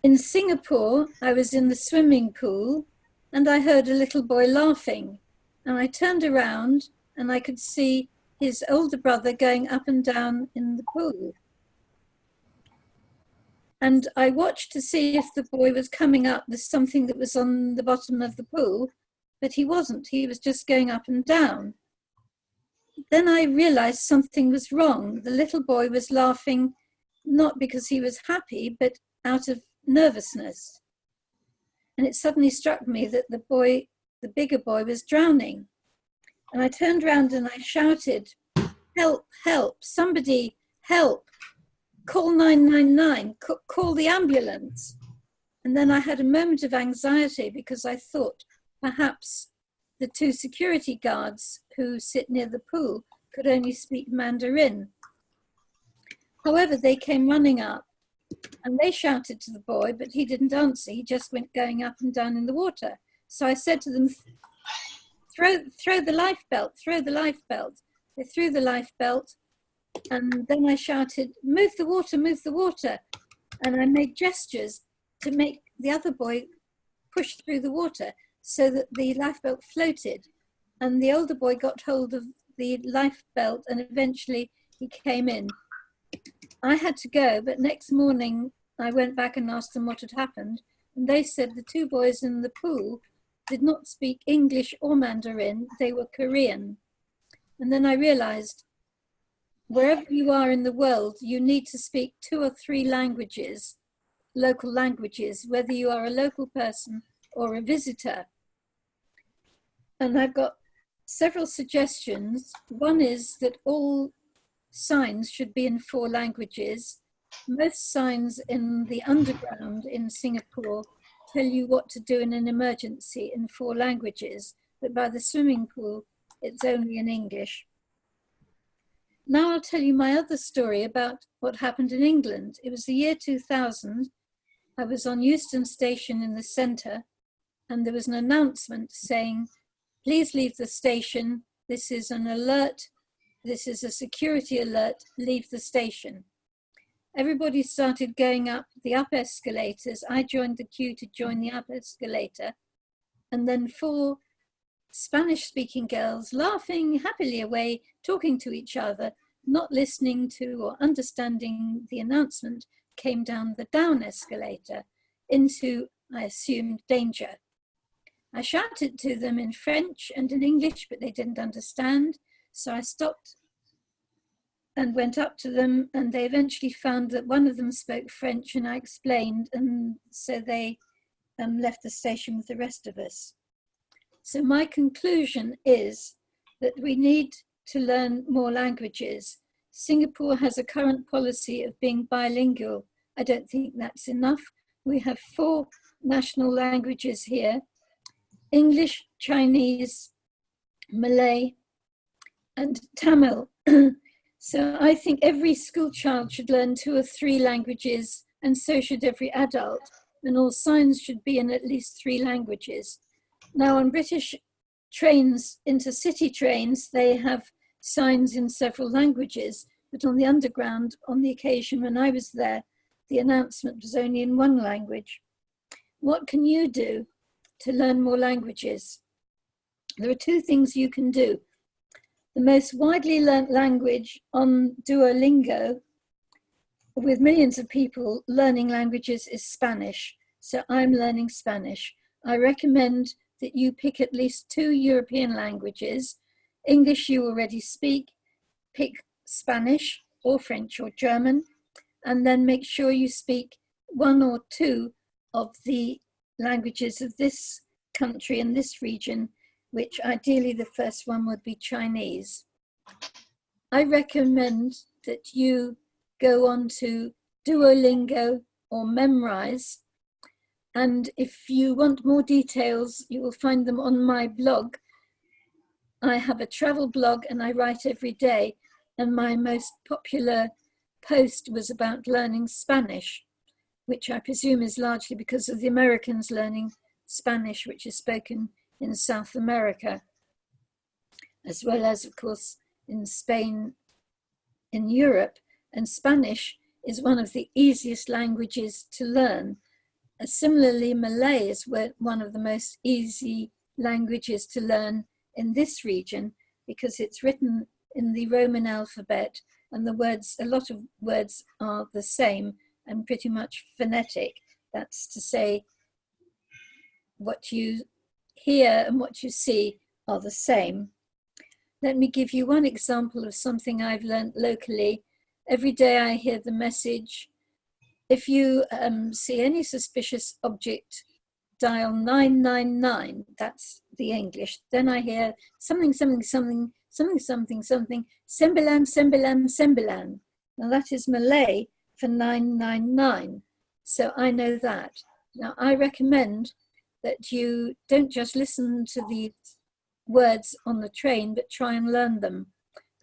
In Singapore, I was in the swimming pool, and I heard a little boy laughing, and I turned around and I could see his older brother going up and down in the pool. And I watched to see if the boy was coming up with something that was on the bottom of the pool, but he wasn't. He was just going up and down. Then I realized something was wrong. The little boy was laughing, not because he was happy, but out of nervousness. And it suddenly struck me that the bigger boy was drowning. And I turned around and I shouted, "Help, help, somebody help. Call 999, call the ambulance." And then I had a moment of anxiety because I thought perhaps the 2 security guards who sit near the pool could only speak Mandarin. However, they came running up and they shouted to the boy, but he didn't answer. He just went going up and down in the water. So I said to them, throw the life belt, throw the life belt. They threw the life belt. And then I shouted, move the water, move the water. And I made gestures to make the other boy push through the water so that the lifebelt floated. And the older boy got hold of the lifebelt and eventually he came in. I had to go, but next morning I went back and asked them what had happened. And they said the 2 boys in the pool did not speak English or Mandarin, they were Korean. And then I realized wherever you are in the world, you need to speak 2 or 3 languages, local languages, whether you are a local person or a visitor. And I've got several suggestions. One is that all signs should be in 4 languages. Most signs in the underground in Singapore tell you what to do in an emergency in 4 languages, but by the swimming pool, it's only in English. Now I'll tell you my other story about what happened in England. It was the year 2000. I was on Euston Station in the centre, and there was an announcement saying, please leave the station. This is an alert. This is a security alert. Leave the station. Everybody started going up the up escalators. I joined the queue to join the up escalator. And then 4 Spanish-speaking girls laughing happily away, talking to each other, not listening to or understanding the announcement, came down the down escalator into, I assumed, danger. I shouted to them in French and in English, but they didn't understand. So I stopped and went up to them, and they eventually found that one of them spoke French, and I explained, and so they left the station with the rest of us. So my conclusion is that we need to learn more languages. Singapore has a current policy of being bilingual. I don't think that's enough. We have 4 national languages here: English, Chinese, Malay, and Tamil. So I think every school child should learn 2 or 3 languages, and so should every adult, and all signs should be in at least 3 languages. Now on British trains, intercity trains, they have signs in several languages, but on the underground, on the occasion when I was there, the announcement was only in 1 language. What can you do to learn more languages? There are 2 things you can do. The most widely learnt language on Duolingo, with millions of people learning languages, is Spanish. So I'm learning Spanish. I recommend that you pick at least 2 European languages. English you already speak, pick Spanish or French or German, and then make sure you speak 1 or 2 of the languages of this country and this region, which ideally the first one would be Chinese. I recommend that you go on to Duolingo or Memrise. And if you want more details, you will find them on my blog. I have a travel blog and I write every day. And my most popular post was about learning Spanish, which I presume is largely because of the Americans learning Spanish, which is spoken in South America, as well as, of course, in Spain, in Europe. And Spanish is one of the easiest languages to learn. Similarly, Malay is one of the most easy languages to learn in this region because it's written in the Roman alphabet, and the words, a lot of words are the same and pretty much phonetic. That's to say, what you hear and what you see are the same. Let me give you one example of something I've learned locally. Every day I hear the message, if you see any suspicious object, dial 999, that's the English. Then I hear something, something, something, something, something, something, sembilan, sembilan, sembilan. Now that is Malay for 999. So I know that. Now I recommend that you don't just listen to the words on the train, but try and learn them.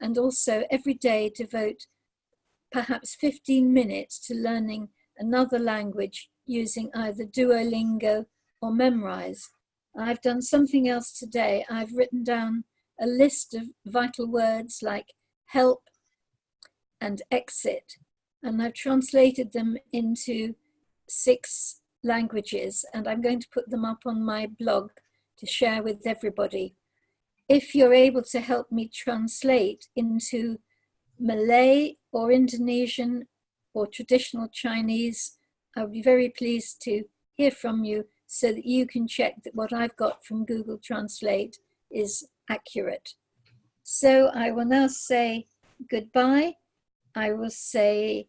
And also every day devote perhaps 15 minutes to learning another language using either Duolingo or Memrise. I've done something else today. I've written down a list of vital words like help and exit, and I've translated them into 6 languages, and I'm going to put them up on my blog to share with everybody. If you're able to help me translate into Malay or Indonesian or traditional Chinese, I would be very pleased to hear from you so that you can check that what I've got from Google Translate is accurate. So I will now say goodbye. I will say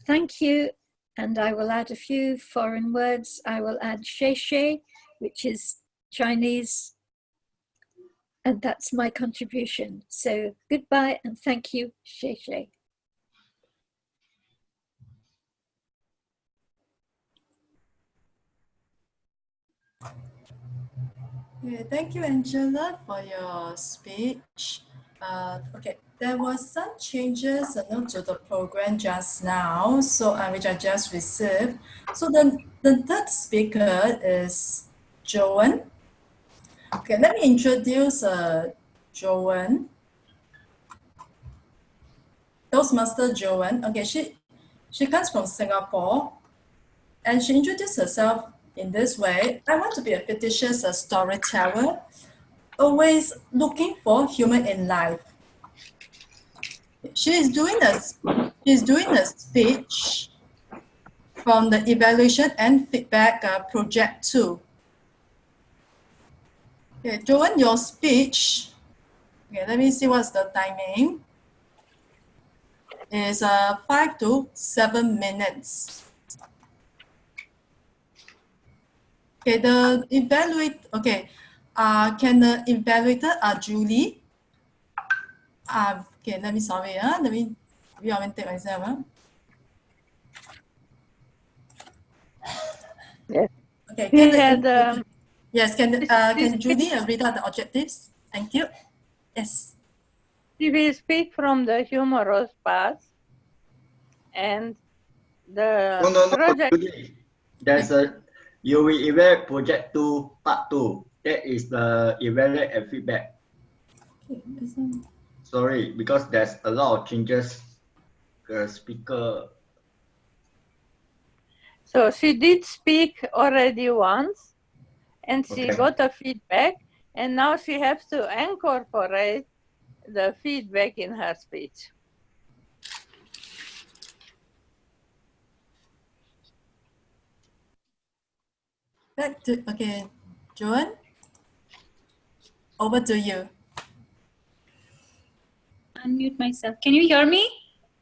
thank you, and I will add a few foreign words. I will add xie xie, which is Chinese, and that's my contribution. So goodbye and thank you, xie xie. Okay, thank you, Angela, for your speech. Okay, there was some changes to the program just now, so which I just received. So the third speaker is Joan. Okay, let me introduce Joan. Toastmaster Joan. Okay, she comes from Singapore, and she introduced herself in this way. I want to be a fictitious storyteller, always looking for humor in life. She's doing a speech from the Evaluation and Feedback Project 2. Okay, Joan, your speech. Okay, let me see what's the timing. Is 5 to 7 minutes. Okay, the can the evaluator Julie? Okay, let me take myself. Yes. Okay, Yes, can Julie read out the objectives? Thank you. Yes. She will speak from the humorous part, and the project. Julie, there's you will evaluate project 2 part 2. That is the evaluate and feedback. Sorry, because there's a lot of changes. The speaker. So she did speak already once, and she got a feedback, and now she has to incorporate the feedback in her speech. Okay, Joan, over to you. Unmute myself. Can you hear me?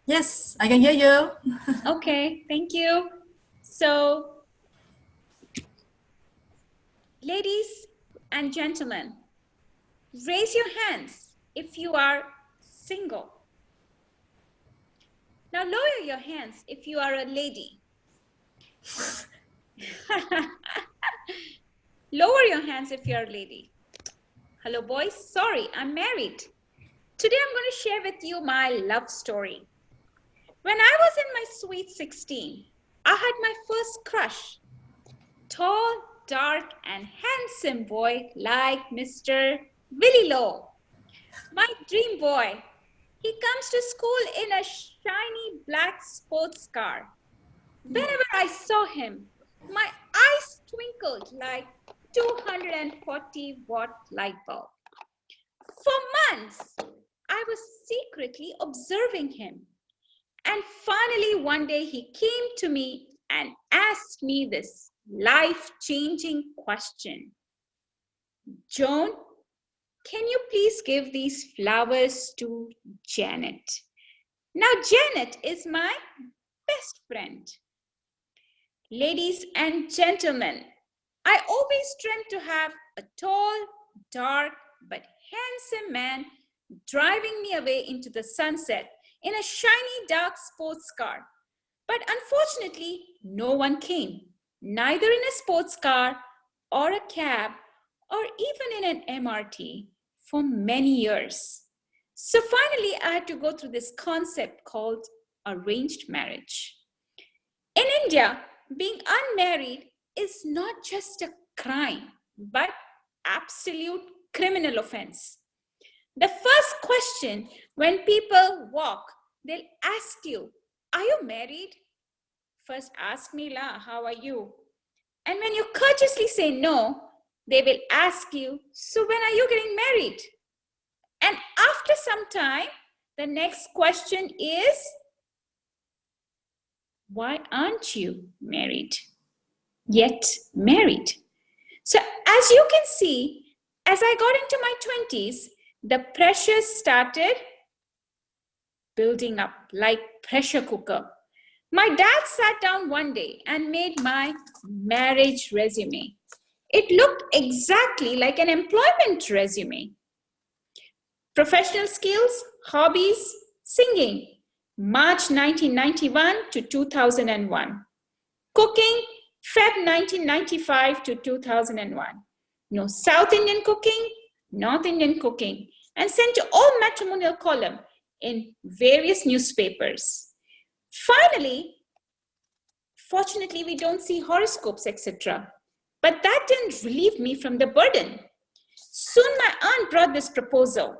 Yes, I can hear you. Okay, thank you. So, ladies and gentlemen, raise your hands if you are single. Now lower your hands if you are a lady. Lower your hands if you're a lady. Hello, boys. Sorry, I'm married. Today I'm going to share with you my love story. When I was in my sweet 16, I had my first crush. Tall, dark, and handsome boy like Mr. Willie Lowe. My dream boy. He comes to school in a shiny black sports car. Whenever I saw him, my eyes twinkled like 240-watt light bulb. For months, I was secretly observing him. And finally, one day he came to me and asked me this life-changing question. Joan, can you please give these flowers to Janet? Now, Janet is my best friend. Ladies and gentlemen, I always dreamt to have a tall, dark, but handsome man driving me away into the sunset in a shiny dark sports car. But unfortunately, no one came, neither in a sports car or a cab or even in an MRT for many years. So finally, I had to go through this concept called arranged marriage. In India, being unmarried is not just a crime, but absolute criminal offense. The first question when people walk, they'll ask you, are you married? First ask me, la, how are you? And when you courteously say no, they will ask you, so when are you getting married? And after some time, the next question is, why aren't you married? Yet married. So as you can see, as I got into my 20s, the pressure started building up like pressure cooker. My dad sat down one day and made my marriage resume. It looked exactly like an employment resume. Professional skills, hobbies, singing, March 1991 to 2001. Cooking, Feb 1995 to 2001. No South Indian cooking, North Indian cooking, and sent to all matrimonial column in various newspapers. Finally, fortunately, we don't see horoscopes, etc. But that didn't relieve me from the burden. Soon my aunt brought this proposal.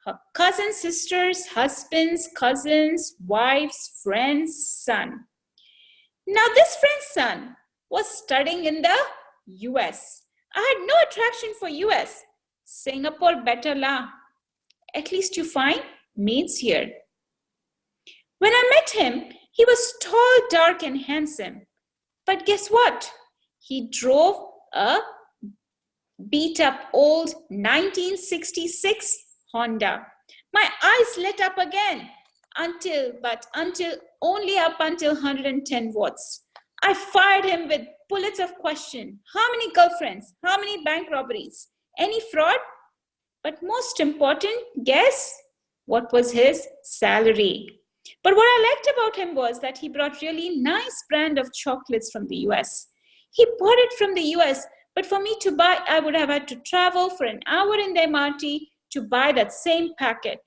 Her cousins, sisters, husbands, cousins, wives, friends, son. Now this friend's son was studying in the US. I had no attraction for US. Singapore better la. At least you find maids here. When I met him, he was tall, dark, and handsome. But guess what? He drove a beat-up old 1966 Honda. My eyes lit up again until only up until 110 watts. I fired him with bullets of question. How many girlfriends? How many bank robberies? Any fraud? But most important, guess what was his salary? But what I liked about him was that he brought really nice brand of chocolates from the US. He bought it from the US, but for me to buy, I would have had to travel for an hour in the MRT to buy that same packet.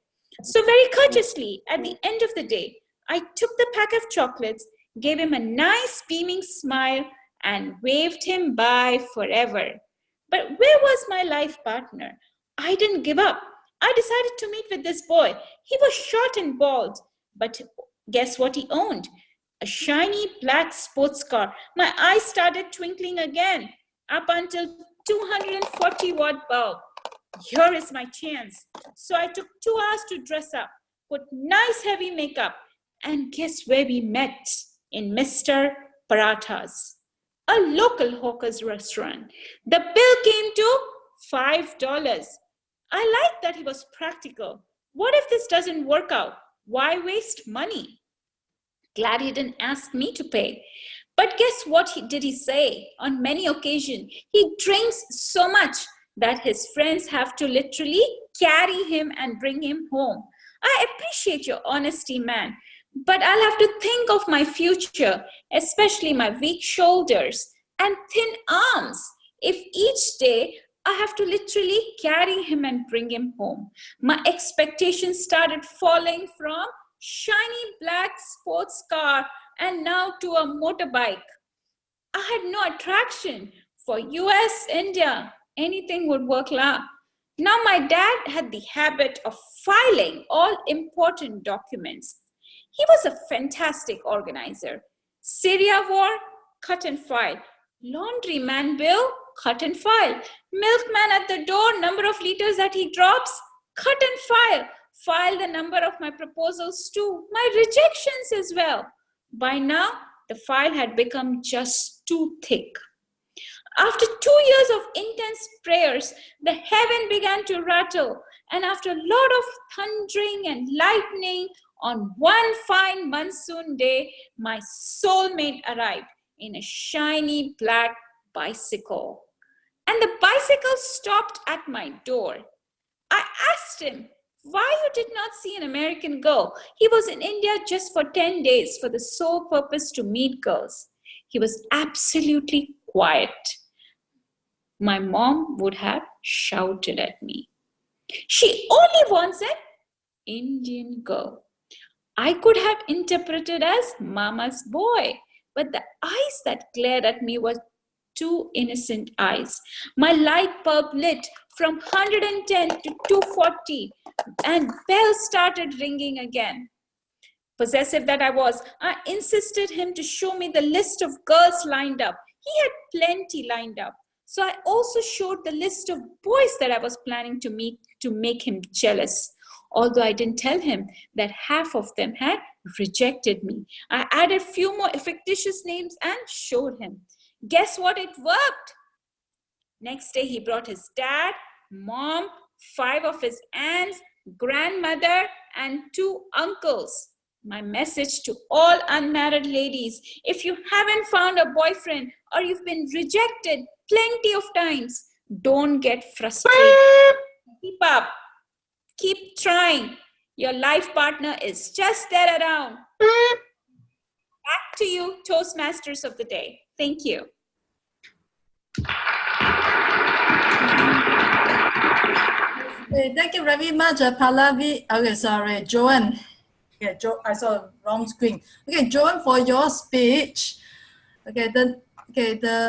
So very courteously, at the end of the day, I took the pack of chocolates, gave him a nice beaming smile, and waved him bye forever. But where was my life partner? I didn't give up. I decided to meet with this boy. He was short and bald, but guess what he owned? A shiny black sports car. My eyes started twinkling again, up until 240-watt bulb. Here is my chance. So I took 2 hours to dress up, put nice heavy makeup, and guess where we met? In Mr. Paratha's, a local hawker's restaurant. The bill came to $5. I liked that he was practical. What if this doesn't work out? Why waste money? Glad he didn't ask me to pay. But guess what did he say? On many occasions, he drinks so much that his friends have to literally carry him and bring him home. I appreciate your honesty, man, but I'll have to think of my future, especially my weak shoulders and thin arms, if each day I have to literally carry him and bring him home. My expectations started falling from shiny black sports car and now to a motorbike. I had no attraction for US, India. Anything would work now. Now my dad had the habit of filing all important documents. He was a fantastic organizer. Syria war, cut and file. Laundryman bill, cut and file. Milkman at the door, number of liters that he drops, cut and file. File the number of my proposals too, my rejections as well. By now, the file had become just too thick. After 2 years of intense prayers, the heaven began to rattle. And after a lot of thundering and lightning, on one fine monsoon day, my soulmate arrived in a shiny black bicycle. And the bicycle stopped at my door. I asked him why you did not see an American girl. He was in India just for 10 days for the sole purpose to meet girls. He was absolutely quiet. My mom would have shouted at me. She only wants an Indian girl. I could have interpreted as Mama's boy, but the eyes that glared at me were two innocent eyes. My light bulb lit from 110 to 240 and bells started ringing again. Possessive that I was, I insisted him to show me the list of girls lined up. He had plenty lined up. So I also showed the list of boys that I was planning to meet to make him jealous. Although I didn't tell him that half of them had rejected me. I added a few more fictitious names and showed him. Guess what? It worked. Next day, he brought his dad, mom, 5 of his aunts, grandmother, and 2 uncles. My message to all unmarried ladies, if you haven't found a boyfriend or you've been rejected plenty of times, don't get frustrated. Keep up. Keep trying. Your life partner is just there around. Back to you, Toastmasters of the day. Thank you. Okay, thank you very much, Pallavi. Okay, sorry, Joanne. Okay, I saw wrong screen. Okay, Joanne, for your speech. Okay,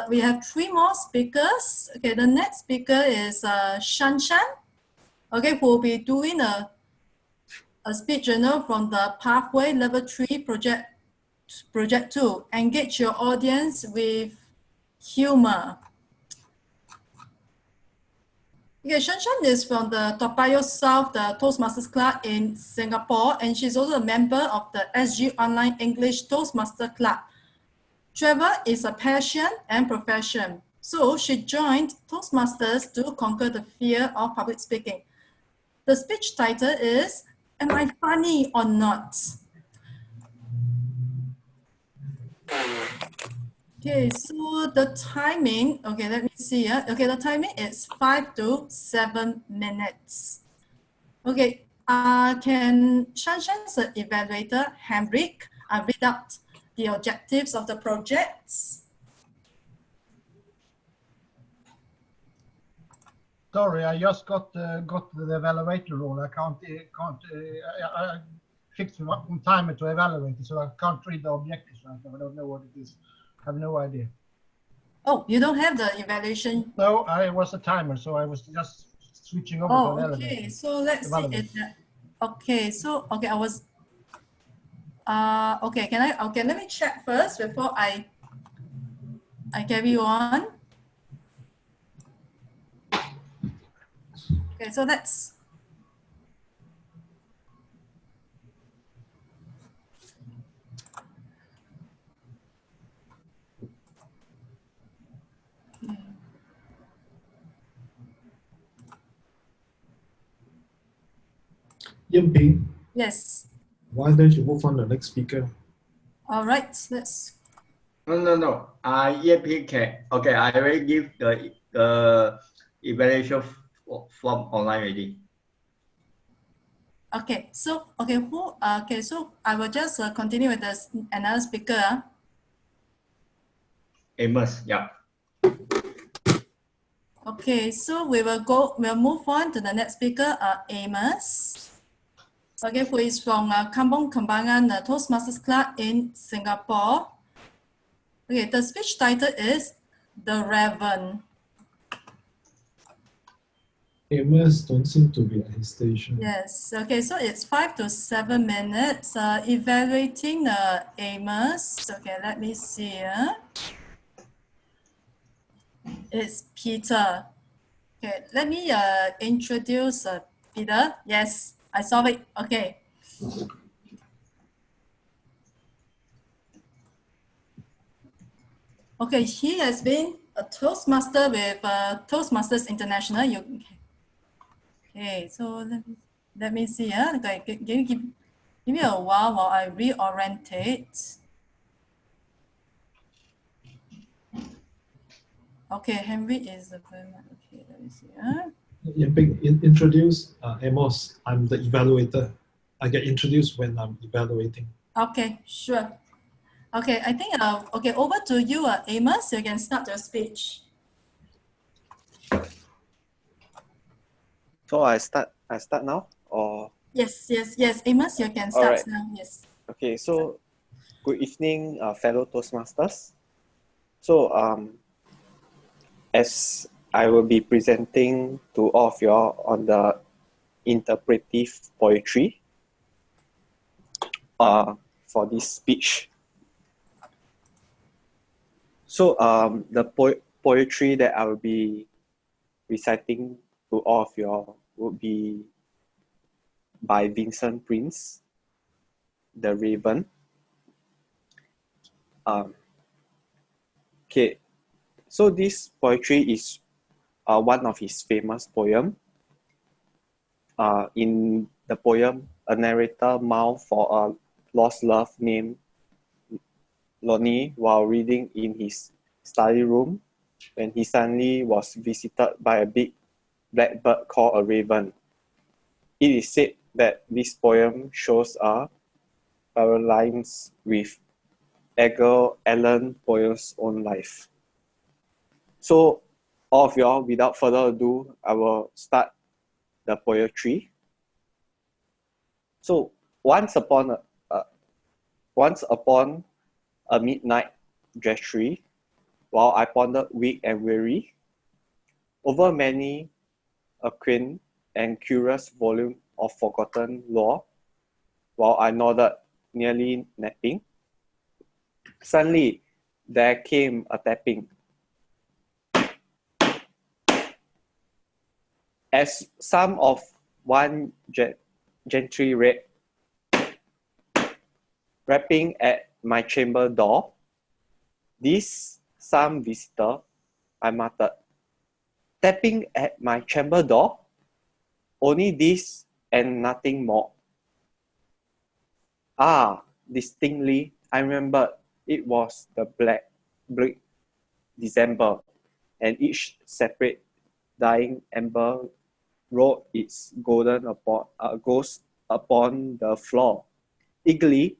we have 3 more speakers. Okay, the next speaker is Shan Shan. Okay, who will be doing a speech journal from the Pathway Level 3 Project 2. Engage your audience with humor. Okay, Shan Shan is from the Toa Payoh South, the Toastmasters Club in Singapore, and she's also a member of the SG Online English Toastmaster Club. Travel is a passion and profession, so she joined Toastmasters to conquer the fear of public speaking. The speech title is, Am I Funny or Not? Okay, so the timing, okay, let me see. Okay, the timing is 5 to 7 minutes. Okay, can Shanshan's evaluator, Henrik, read out the objectives of the projects? Sorry, I just got the evaluator role. I fixed one timer to evaluate it, so I can't read the objectives right now. I don't know what it is. I have no idea. Oh, you don't have the evaluation? No, I was a timer, so I was just switching over to an elevator. Okay, so let's see it. Okay, so I was. Okay, let me check first before I carry you on. Okay, so let's. Yimping. Yes. Why don't you move on to the next speaker? All right, let's. No. Okay, I already give the evaluation form online already. Okay, so so I will just continue with another speaker. Amos, yeah. Okay, so we'll move on to the next speaker, Amos. Okay, who is from Kampong Kembangan Toastmasters Club in Singapore. Okay, the speech title is The Raven. Amos don't seem to be at his station. Yes, okay, so it's 5 to 7 minutes. Evaluating Amos. Okay, let me see. It's Peter. Okay, let me introduce Peter. Yes, I saw it. Okay. Okay, he has been a Toastmaster with Toastmasters International. Okay, so let me see. Okay, give me a while I reorientate. Okay, Henry is the okay. Let me see. Introduce Amos. I'm the evaluator. I get introduced when I'm evaluating. Okay, sure. Okay, I think okay, over to you, Amos. You can start your speech. So I start now, or? Yes, Amos, you can start now. Yes. Okay, so good evening, fellow Toastmasters. So as I will be presenting to all of you all on the interpretive poetry for this speech. So the poetry that I will be reciting to all of you all would be by Vincent Prince, The Raven. Okay, so this poetry is one of his famous poems. In the poem, a narrator mourns for a lost love named Lonnie while reading in his study room when he suddenly was visited by a big black bird called a raven. It is said that this poem shows a parallels with Edgar Allan Poe's own life. So all of y'all, without further ado, I will start the poetry. So once upon a midnight drudgery, while I pondered weak and weary over many a quaint and curious volume of forgotten lore, while I nodded, nearly napping, suddenly there came a tapping. As some of one gentry read, rapping at my chamber door, this some visitor, I muttered, tapping at my chamber door, only this and nothing more. Ah, distinctly, I remembered it was the bleak December, and each separate dying ember rolled its golden ghost upon the floor. Eagerly,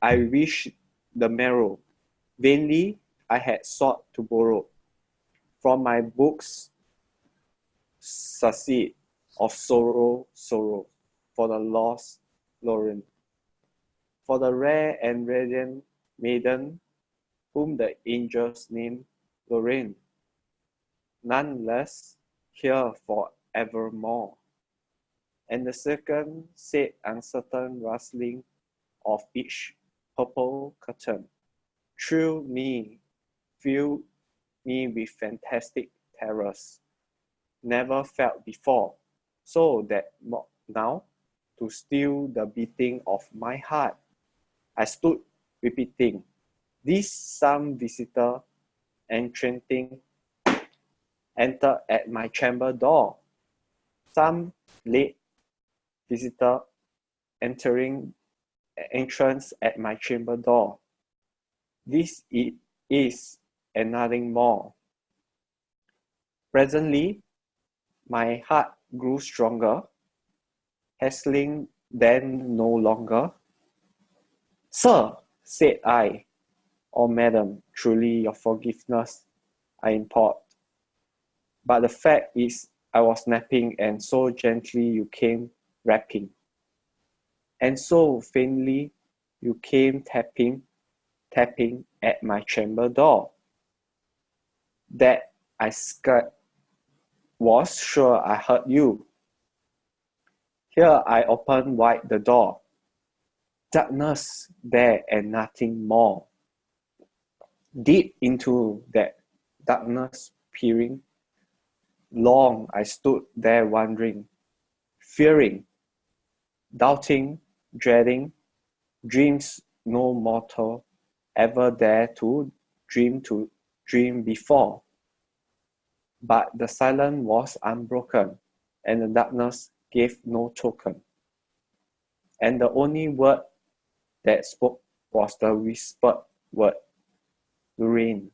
I wished the marrow. Vainly, I had sought to borrow from my books succeed of sorrow, for the lost Lauren, for the rare and radiant maiden whom the angels named Lorraine, none less here for evermore. And the second said uncertain rustling of each purple curtain, thrill me, fill me with fantastic terrors, never felt before, so that now, to still the beating of my heart, I stood repeating, this some visitor enchanting entered at my chamber door. Some late visitor entering entrance at my chamber door. This it is and nothing more. Presently, my heart grew stronger, hassling then no longer. Sir, said I, or madam, truly your forgiveness I implored. But the fact is, I was napping, and so gently you came rapping. And so faintly you came tapping at my chamber door. That I was sure I heard you. Here I opened wide the door. Darkness there and nothing more. Deep into that darkness peering, long I stood there wondering, fearing, doubting, dreading, dreams no mortal ever dare to dream before. But the silence was unbroken, and the darkness gave no token. And the only word that spoke was the whispered word, Lorraine.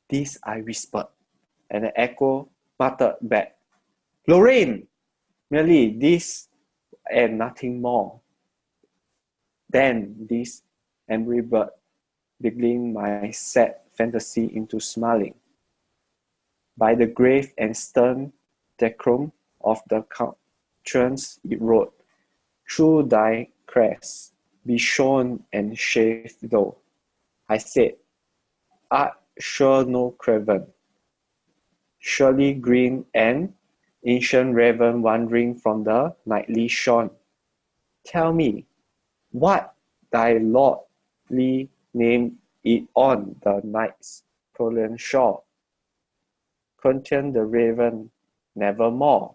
This I whispered, and the echo muttered back, Lorraine! Merely this and nothing more. Then this angry bird beguiling my sad fantasy into smiling. By the grave and stern decorum of the countenance it wrote, through thy crest be shorn and shaved though. I said, art sure no craven, surely green and ancient raven wandering from the nightly shone. Tell me, what thy lordly name it on the night's Pearlian shore? Content the raven nevermore.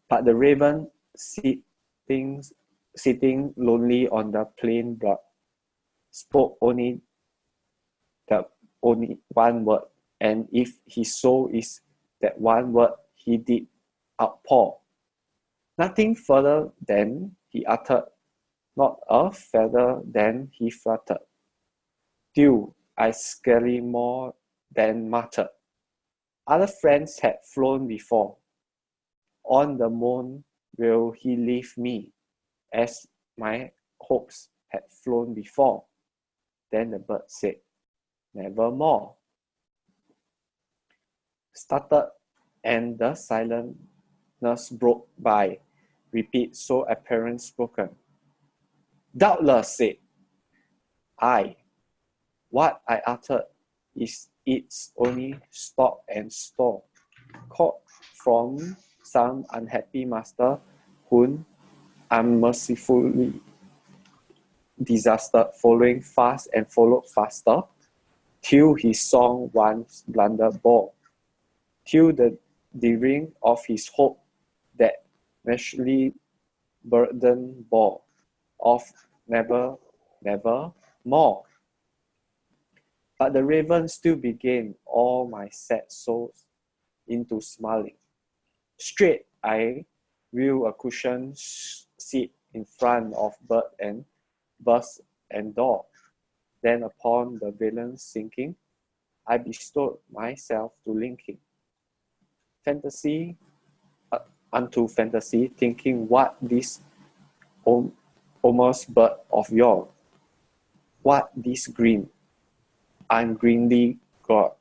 But the raven sitting lonely on the plain broad, spoke only one word, and if his soul is that one word, he did outpour. Nothing further than he uttered, not a feather than he fluttered. Still, I scarcely more than muttered. Other friends had flown before. On the moon will he leave me, as my hopes had flown before. Then the bird said, nevermore. Started, and the silence broke by, repeat so apparent spoken. Doubtless, said I, what I uttered is its only stock and store, caught from some unhappy master whom unmercifully disaster following fast and followed faster, till his song once blunder bore, till the ring of his hope that meshly burden bore, of never more. But the raven still began all my sad souls into smiling. Straight I wheel a cushioned seat in front of bird and bus and door. Then upon the villain sinking, I bestowed myself to linking. Fantasy unto fantasy, thinking what this almost bird of yours, what this green, ungreenly god,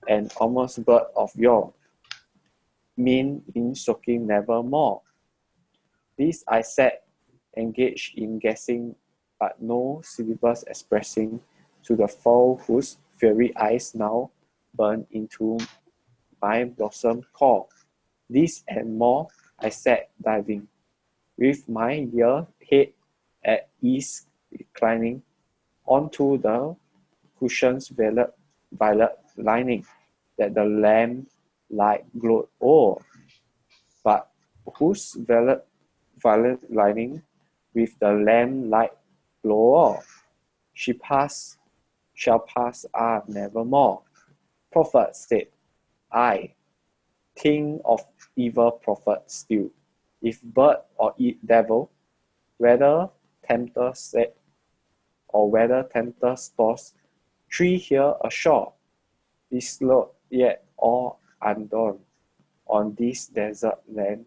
and almost bird of yours, mean in soaking nevermore. This I sat engaged in guessing, but no syllables expressing to the fowl whose fiery eyes now burn into my blossom core. This and more I sat diving, with my head at ease reclining onto the cushion's violet lining that the lamp light glowed o'er, but whose violet lining with the lamp light glow shall pass nevermore. Prophet, said I, think of evil prophet still, if bird or devil, whether tempter said, or whether tempter stores, tree here ashore, desolate yet all undone, on this desert land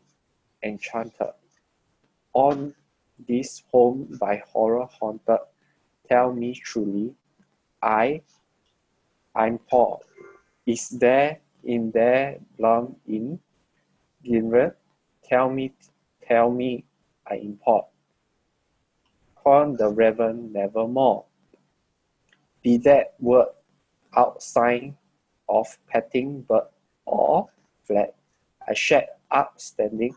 enchanted, on this home by horror haunted. Tell me truly, I'm poor. Is there in there blum in Gaillery, tell me, I import. Corn the raven nevermore. Be that word outside of petting bird or flat, I shed up standing.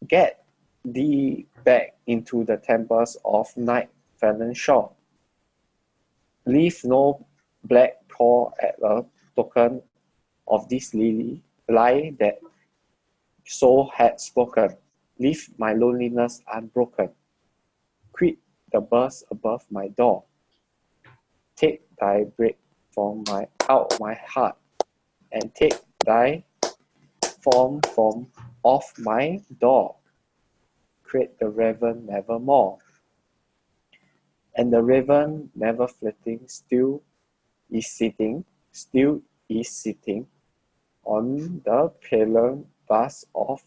Get thee back into the temples of night fallen shore. Leave no black paw at a token of this lie that soul had spoken. Leave my loneliness unbroken. Quit the birds above my door. Take thy break from out my heart, and take thy form from off my door. Create the raven nevermore. And the raven never flitting still is sitting on the pillar vast of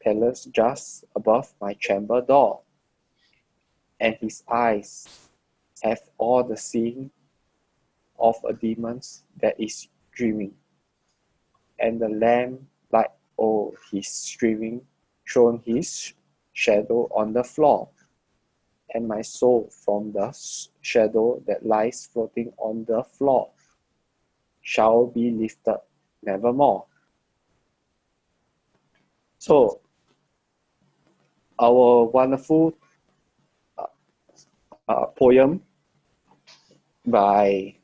palace just above my chamber door. And his eyes have all the seeing of a demon that is dreaming. And the lamp light, oh, he's streaming, shown his shadow on the floor. And my soul from the shadow that lies floating on the floor shall be lifted nevermore. So, our wonderful poem by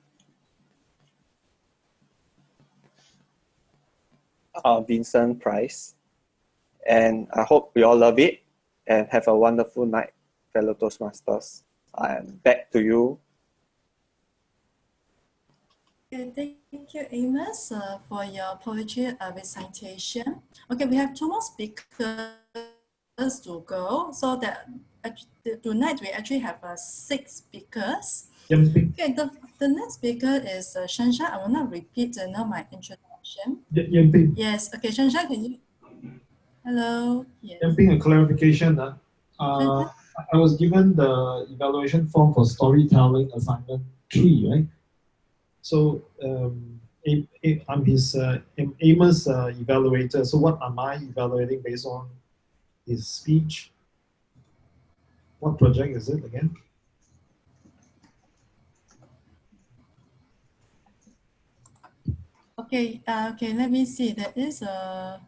Vincent Price, and I hope we all love it and have a wonderful night, fellow Toastmasters. And back to you. Okay, thank you, Amos, for your poetry recitation. Okay, we have 2 more speakers to go, so that tonight we actually have 6 speakers. Okay, the next speaker is Shanshan. I will not repeat my introduction. Yes, okay, Shanshan, can you? Hello. Yes. A clarification. I was given the evaluation form for storytelling assignment 3, right? So I'm his Amos evaluator. So what am I evaluating based on his speech? What project is it again? Okay, okay, let me see. There is a...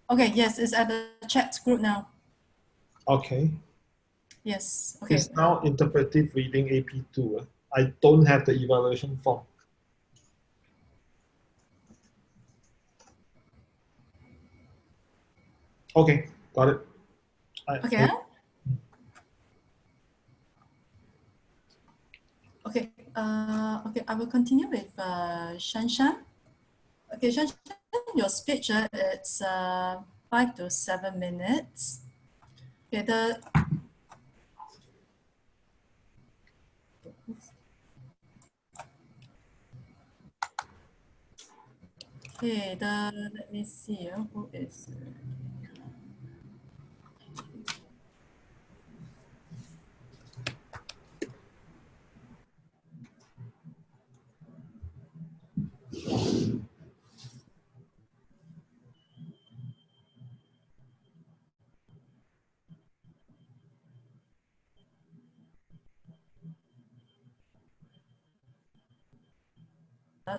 Okay, yes, it's at the chat group now. Okay. Yes, okay. It's now interpretive reading AP2. I don't have the evaluation form. Okay, got it. Okay. Okay, okay, I will continue with Shanshan. Okay, Shanshan, your speech, it's 5 to 7 minutes. Okay, let me see, who is...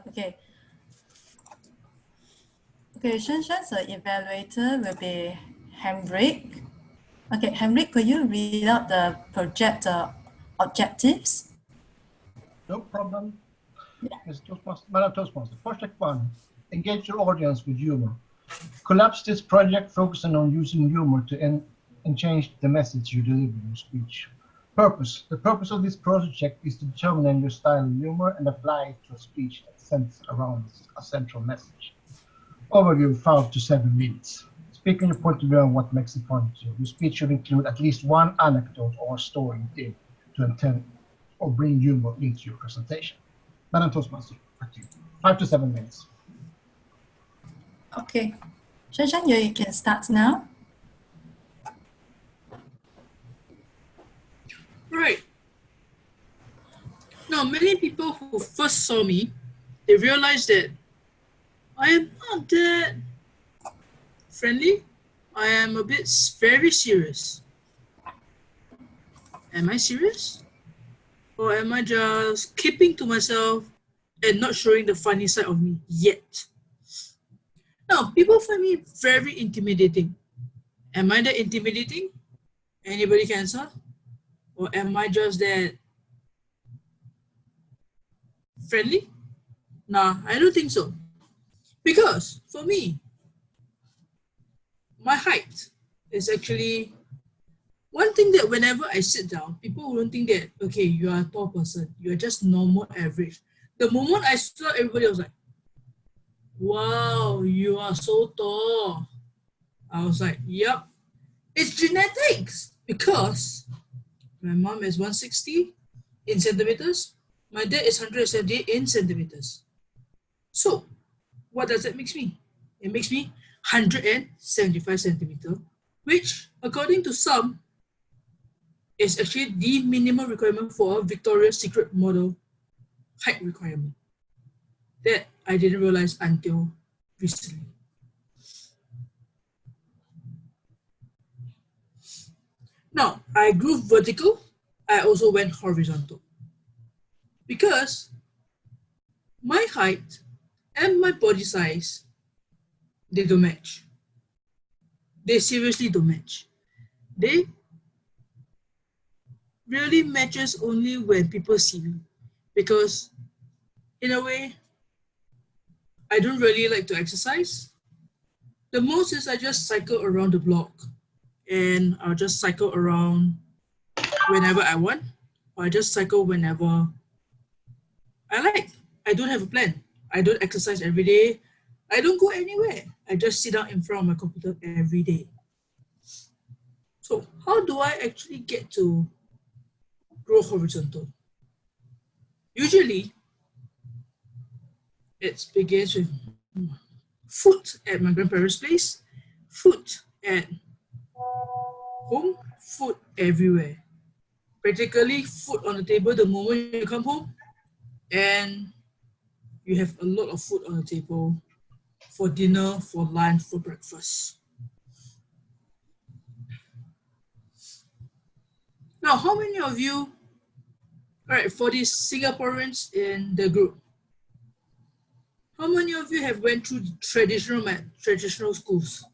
Okay. Okay, Shanshan's evaluator will be Henrik. Okay, Henrik, could you read out the project objectives? No problem. It's Madam Toastmaster. Project 1, engage your audience with humor. Collapse this project focusing on using humor to and change the message you deliver in your speech. Purpose. The purpose of this project is to determine your style of humor and apply it to a speech that centers around a central message. Overview 5 to 7 minutes. Speak on your point of view on what makes the point to you. Your speech should include at least one anecdote or story theme to intend or bring humor into your presentation. Madam Toastmaster, 5 to 7 minutes. Okay. Shanshan, you can start now. Right. Now, many people who first saw me, they realized that I am not that friendly. I am a bit very serious. Am I serious? Or am I just keeping to myself and not showing the funny side of me yet? Now, people find me very intimidating. Am I that intimidating? Anybody can answer? Or am I just that friendly? Nah, I don't think so. Because for me, my height is actually one thing that whenever I sit down, people won't think that, okay, you are a tall person. You are just normal average. The moment I saw everybody was like, wow, you are so tall. I was like, yep, it's genetics. Because my mom is 160 in centimeters. My dad is 178 in centimeters. So what does that make me? It makes me 175 centimeter, which according to some is actually the minimum requirement for a Victoria's Secret model height requirement. That I didn't realize until recently. Now, I grew vertical, I also went horizontal. Because my height and my body size, they don't match. They seriously don't match. They really matches only when people see me. Because in a way, I don't really like to exercise. The most is I just cycle around the block and I'll just cycle around whenever I want, or I just cycle whenever I like. I don't have a plan. I don't exercise every day. I don't go anywhere. I just sit down in front of my computer every day. So how do I actually get to grow horizontal? Usually, it begins with food at my grandparents' place, food at home, food everywhere. Practically food on the table the moment you come home, and you have a lot of food on the table for dinner, for lunch, for breakfast. Now, how many of you, all right, for these Singaporeans in the group, how many of you have went through the traditional schools,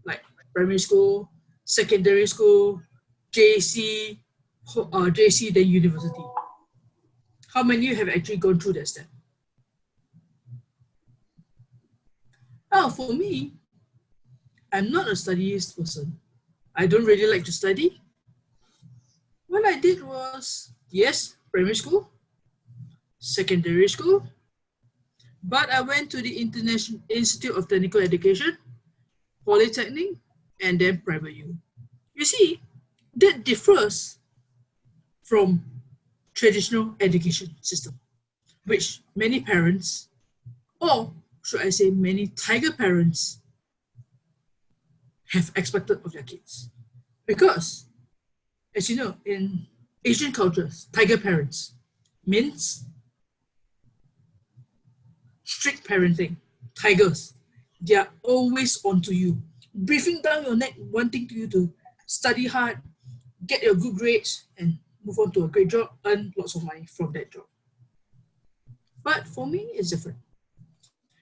like primary school, secondary school, JC, JC, then university? How many of you have actually gone through that step? Now, for me, I'm not a studious person. I don't really like to study. What I did was, yes, primary school, secondary school, but I went to the International Institute of Technical Education, Polytechnic, and then private U. You see, that differs from traditional education system, which many parents, or should I say many tiger parents, have expected of their kids. Because, as you know, in Asian cultures, tiger parents means strict parenting. Tigers, they are always onto you, breathing down your neck, wanting you to study hard, get your good grades, and move on to a great job, earn lots of money from that job. But for me, it's different.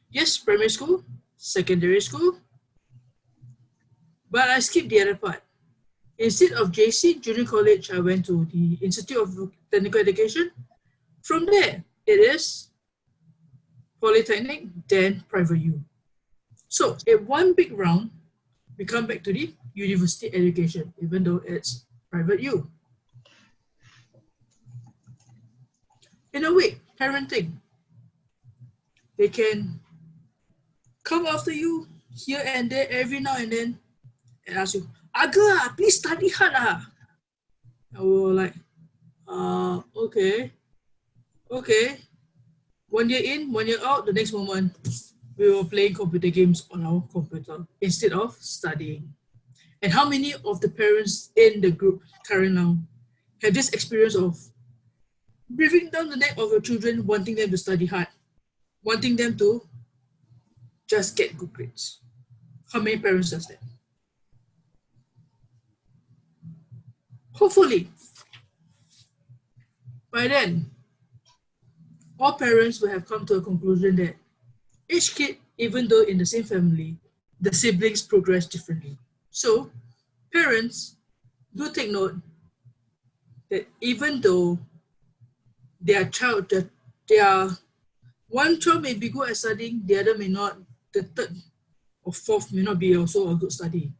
Yes, primary school, secondary school, but I skipped the other part. Instead of JC, junior college, I went to the Institute of Technical Education. From there, it is Polytechnic, then private U. So in one big round, we come back to the university education, even though it's private U. In a way, parenting, they can come after you here and there every now and then and ask you, Aga, please study hard. And we were like, okay. 1 year in, 1 year out, the next moment, we were playing computer games on our computer instead of studying. And how many of the parents in the group current now have this experience of breathing down the neck of your children, wanting them to study hard, wanting them to just get good grades? How many parents does that? Hopefully, by then, all parents will have come to a conclusion that each kid, even though in the same family, the siblings progress differently. So, parents, do take note that even though their one child may be good at studying, the other may not, the third or fourth may not be also a good study.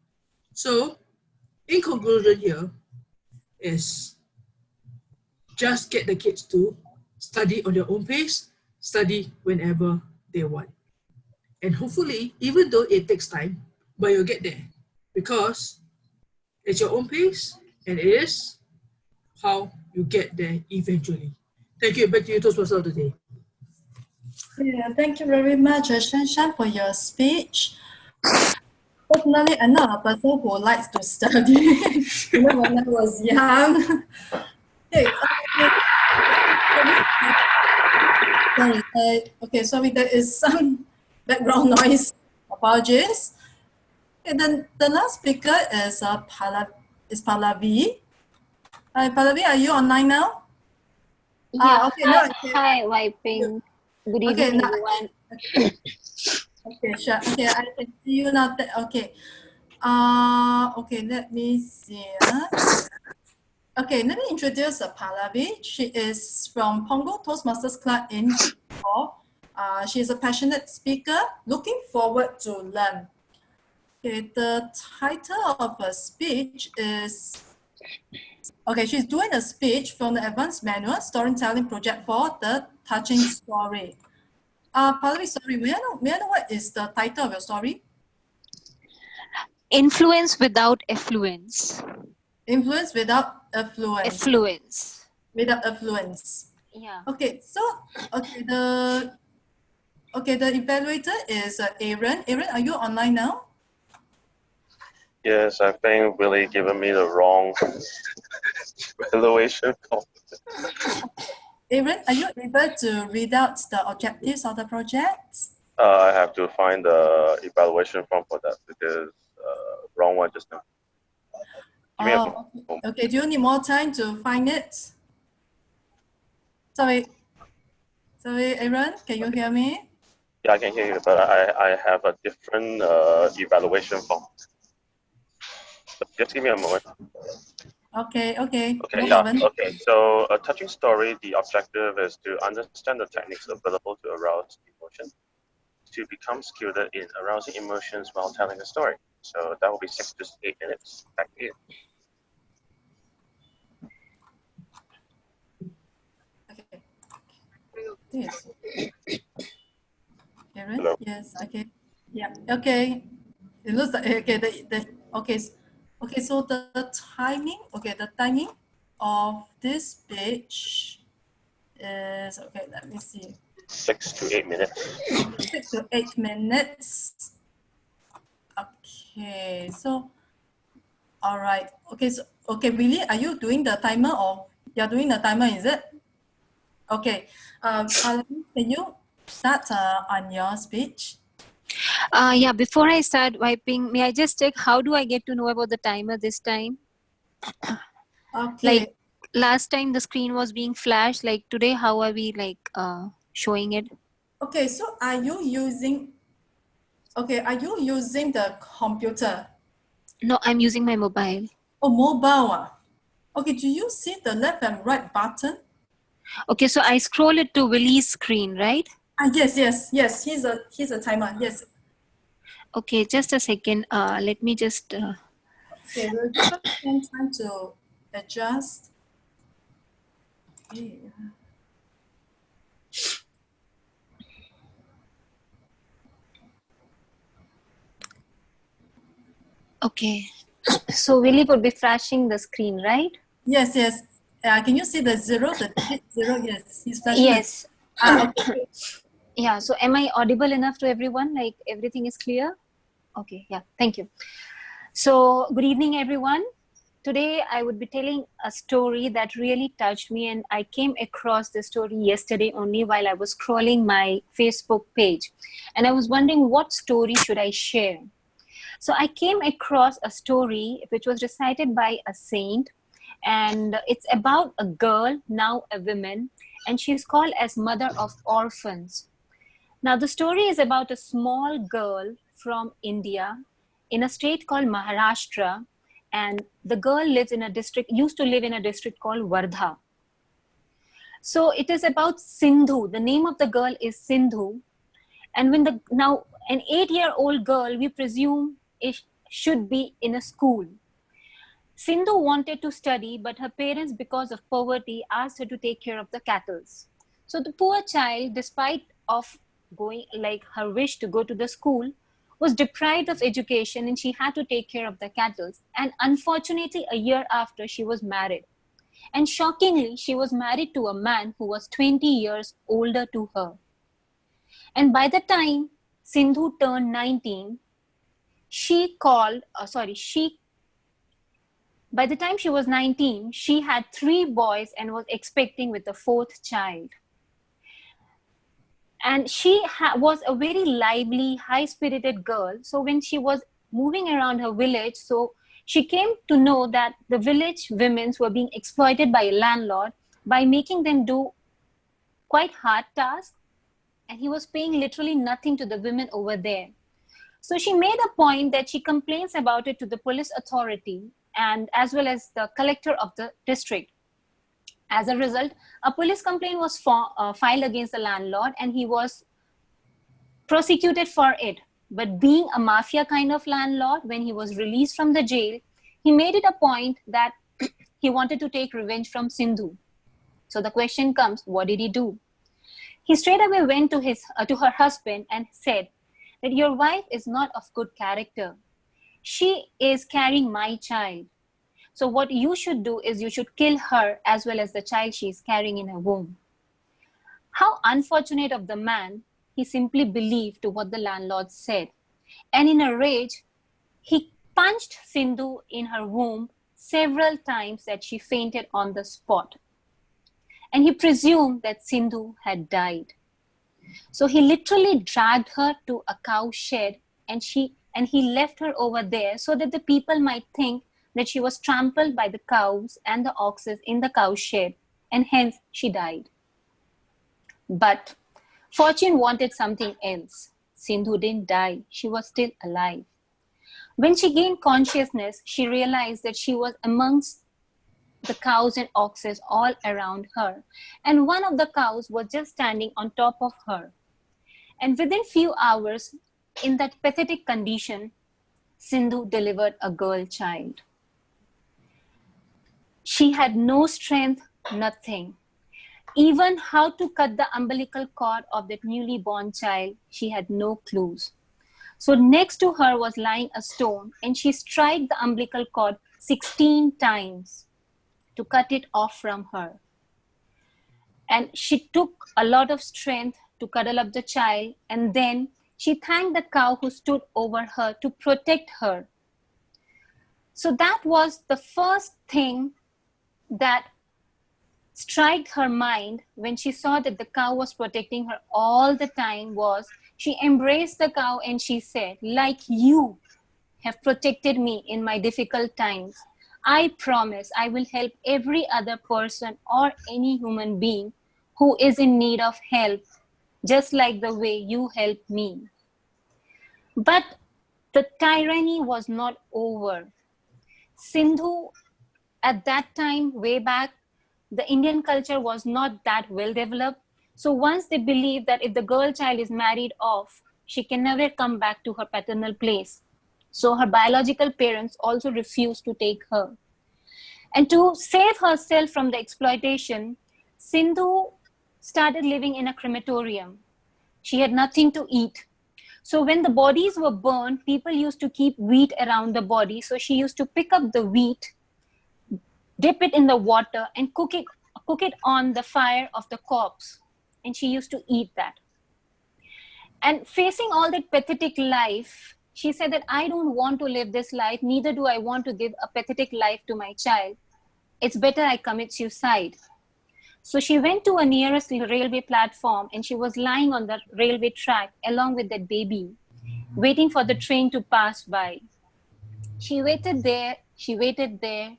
So, in conclusion here is just get the kids to study on their own pace, study whenever they want. And hopefully, even though it takes time, but you'll get there because it's your own pace and it is how you get there eventually. Thank you. Back to you, Toastmaster of the day. Yeah, thank you very much, Shan, for your speech. Personally, I'm not a person who likes to study. When I was young. Sorry, there is some background noise. Apologies. Okay, then the last speaker is Pallavi. Hi, Pallavi, are you online now? Yeah. Hi, Wiping. Good evening, everyone. Okay, sure. Okay, I can see you now. Okay. Okay, let me see. Okay, let me introduce Pallavi. She is from Pongo Toastmasters Club in Singapore. She is a passionate speaker, looking forward to learn. Okay, the title of her speech is, okay, she's doing a speech from the Advanced Manual Storytelling Project for the Touching Story. Pallavi, sorry, may I know what is the title of your story? Influence without affluence. Influence without affluence. Affluence. Without affluence. Yeah. Okay, so the evaluator is Aaron. Aaron, are you online now? Yes, I think Willie given me the wrong evaluation. Aaron, are you able to read out the objectives of the project? I have to find the evaluation form for that because wrong one just now. Okay. Do you need more time to find it? Sorry, Aaron, can you hear me? Yeah, I can hear you, but I have a different evaluation form. Just give me a moment. Okay. Okay, No yeah. problem. Okay, so a touching story, the objective is to understand the techniques available to arouse emotion, to become skilled in arousing emotions while telling a story. So that will be 6 to 8 minutes. Back to you. Okay. Yes. Aaron? Hello? Yes, okay. Yeah, okay. It looks like, okay, okay, so the timing of this speech is, okay, let me see. 6 to 8 minutes. 6 to 8 minutes. Okay, so, all right. Okay, so, okay, Willie, are you doing the timer or you're doing the timer, is it? Okay, can you start on your speech? Yeah, before I start wiping, may I just check how do I get to know about the timer this time? Okay. Like last time the screen was being flashed, like today, how are we like showing it? Okay, so are you using the computer? No, I'm using my mobile. Oh, mobile. Okay, do you see the left and right button? Okay, so I scroll it to Willie's screen, right? Yes. Here's a timer. Yes. Okay, just a second. Let me just. Okay, we'll give us some time to adjust. Okay. Okay, so Willie would be flashing the screen, right? Yes. Can you see the digit 0? Yes, he's flashing. Yes. Okay. Yeah, so am I audible enough to everyone? Like everything is clear? Okay, yeah, thank you. So good evening, everyone. today I would be telling a story that really touched me, and I came across the story yesterday only while I was scrolling my Facebook page, and I was wondering what story should I share. So I came across a story which was recited by a saint, and it's about a girl, now a woman, and she's called as Mother of Orphans. Now the story is about a small girl from India in a state called Maharashtra, and the girl lives in a district, used to live in a district called Wardha. So it is about Sindhu. The name of the girl is Sindhu. And when now an 8-year-old girl, we presume it should be in a school. Sindhu wanted to study, but her parents, because of poverty, asked her to take care of the cattle. So the poor child, despite of going, like her wish to go to the school, was deprived of education, and she had to take care of the cattle. And unfortunately, a year after, she was married. And shockingly, she was married to a man who was 20 years older to her. And by the time Sindhu turned 19, by the time she was 19, she had 3 boys and was expecting with a 4th child. And she was a very lively, high-spirited girl. So when she was moving around her village, so she came to know that the village women were being exploited by a landlord by making them do quite hard tasks, and he was paying literally nothing to the women over there. So she made a point that she complains about it to the police authority and as well as the collector of the district. As a result, a police complaint was filed against the landlord, and he was prosecuted for it. But being a mafia kind of landlord, when he was released from the jail, he made it a point that he wanted to take revenge from Sindhu. So the question comes, what did he do? He straight away went to her husband and said that your wife is not of good character. She is carrying my child. So what you should do is you should kill her as well as the child she is carrying in her womb. How unfortunate of the man, he simply believed to what the landlord said. And in a rage, he punched Sindhu in her womb several times that she fainted on the spot. And he presumed that Sindhu had died. So he literally dragged her to a cow shed, and he left her over there so that the people might think that she was trampled by the cows and the oxes in the cow shed, and hence she died. But fortune wanted something else. Sindhu didn't die. She was still alive. When she gained consciousness, she realized that she was amongst the cows and oxes all around her. And one of the cows was just standing on top of her. And within few hours, in that pathetic condition, Sindhu delivered a girl child. She had no strength, nothing. Even how to cut the umbilical cord of that newly born child, she had no clues. So next to her was lying a stone, and she struck the umbilical cord 16 times to cut it off from her. And she took a lot of strength to cuddle up the child, and then she thanked the cow who stood over her to protect her. So that was the first thing that struck her mind when she saw that the cow was protecting her all the time. Was she embraced the cow and she said, like you have protected me in my difficult times, I promise I will help every other person or any human being who is in need of help, just like the way you helped me. But the tyranny was not over. Sindhu, at that time, way back, the Indian culture was not that well developed. So once they believed that if the girl child is married off, she can never come back to her paternal place. So her biological parents also refused to take her. And to save herself from the exploitation, Sindhu started living in a crematorium. She had nothing to eat. So when the bodies were burned, people used to keep wheat around the body. So she used to pick up the wheat, dip it in the water, and cook it on the fire of the corpse. And she used to eat that. And facing all that pathetic life, She said that I don't want to live this life, neither do I want to give a pathetic life to my child. It's better I commit suicide. So she went to a nearest railway platform and she was lying on the railway track along with that baby, waiting for the train to pass by. She waited there, she waited there.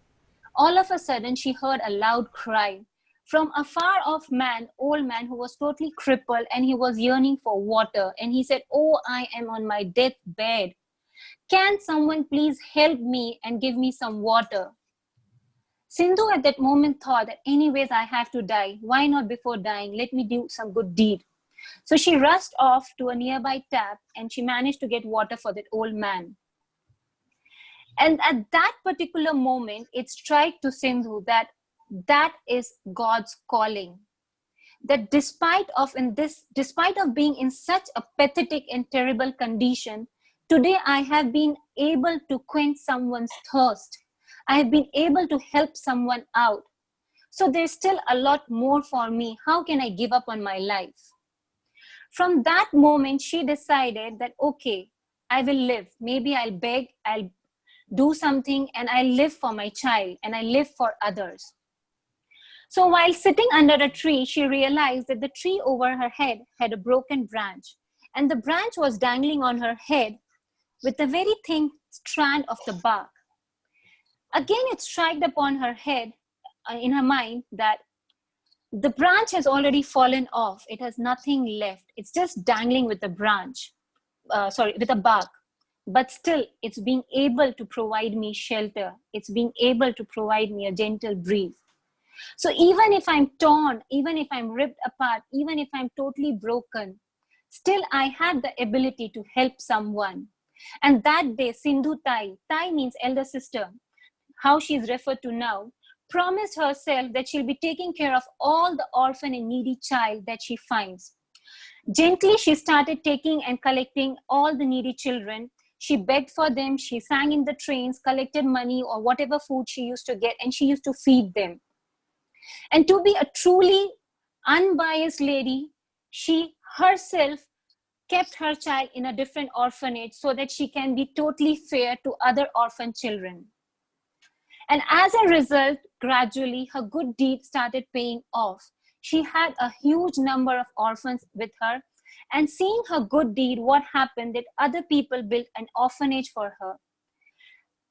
All of a sudden, she heard a loud cry from a far off man, old man who was totally crippled, and he was yearning for water. And he said, "Oh, I am on my deathbed. Can someone please help me and give me some water?" Sindhu at that moment thought that anyways, I have to die. Why not before dying? Let me do some good deed. So she rushed off to a nearby tap and she managed to get water for that old man. And at that particular moment, it struck to Sindhu that that is God's calling. That despite of being in such a pathetic and terrible condition, today I have been able to quench someone's thirst. I have been able to help someone out. So there's still a lot more for me. How can I give up on my life? From that moment, she decided that, okay, I will live. Maybe I'll beg, I'll do something, and I live for my child and I live for others. So while sitting under a tree, she realized that the tree over her head had a broken branch, and the branch was dangling on her head with a very thin strand of the bark. Again, it struck upon her head, in her mind, that the branch has already fallen off. It has nothing left. It's just dangling with a branch, with a bark. But still, it's being able to provide me shelter. It's being able to provide me a gentle breeze. So even if I'm torn, even if I'm ripped apart, even if I'm totally broken, still I have the ability to help someone. And that day, Sindhu Tai means elder sister, how she's referred to now, promised herself that she'll be taking care of all the orphan and needy child that she finds. Gently, she started taking and collecting all the needy children. She begged for them, she sang in the trains, collected money or whatever food she used to get, and she used to feed them. And to be a truly unbiased lady, she herself kept her child in a different orphanage so that she can be totally fair to other orphan children. And as a result, gradually, her good deed started paying off. She had a huge number of orphans with her. And seeing her good deed, what happened that other people built an orphanage for her.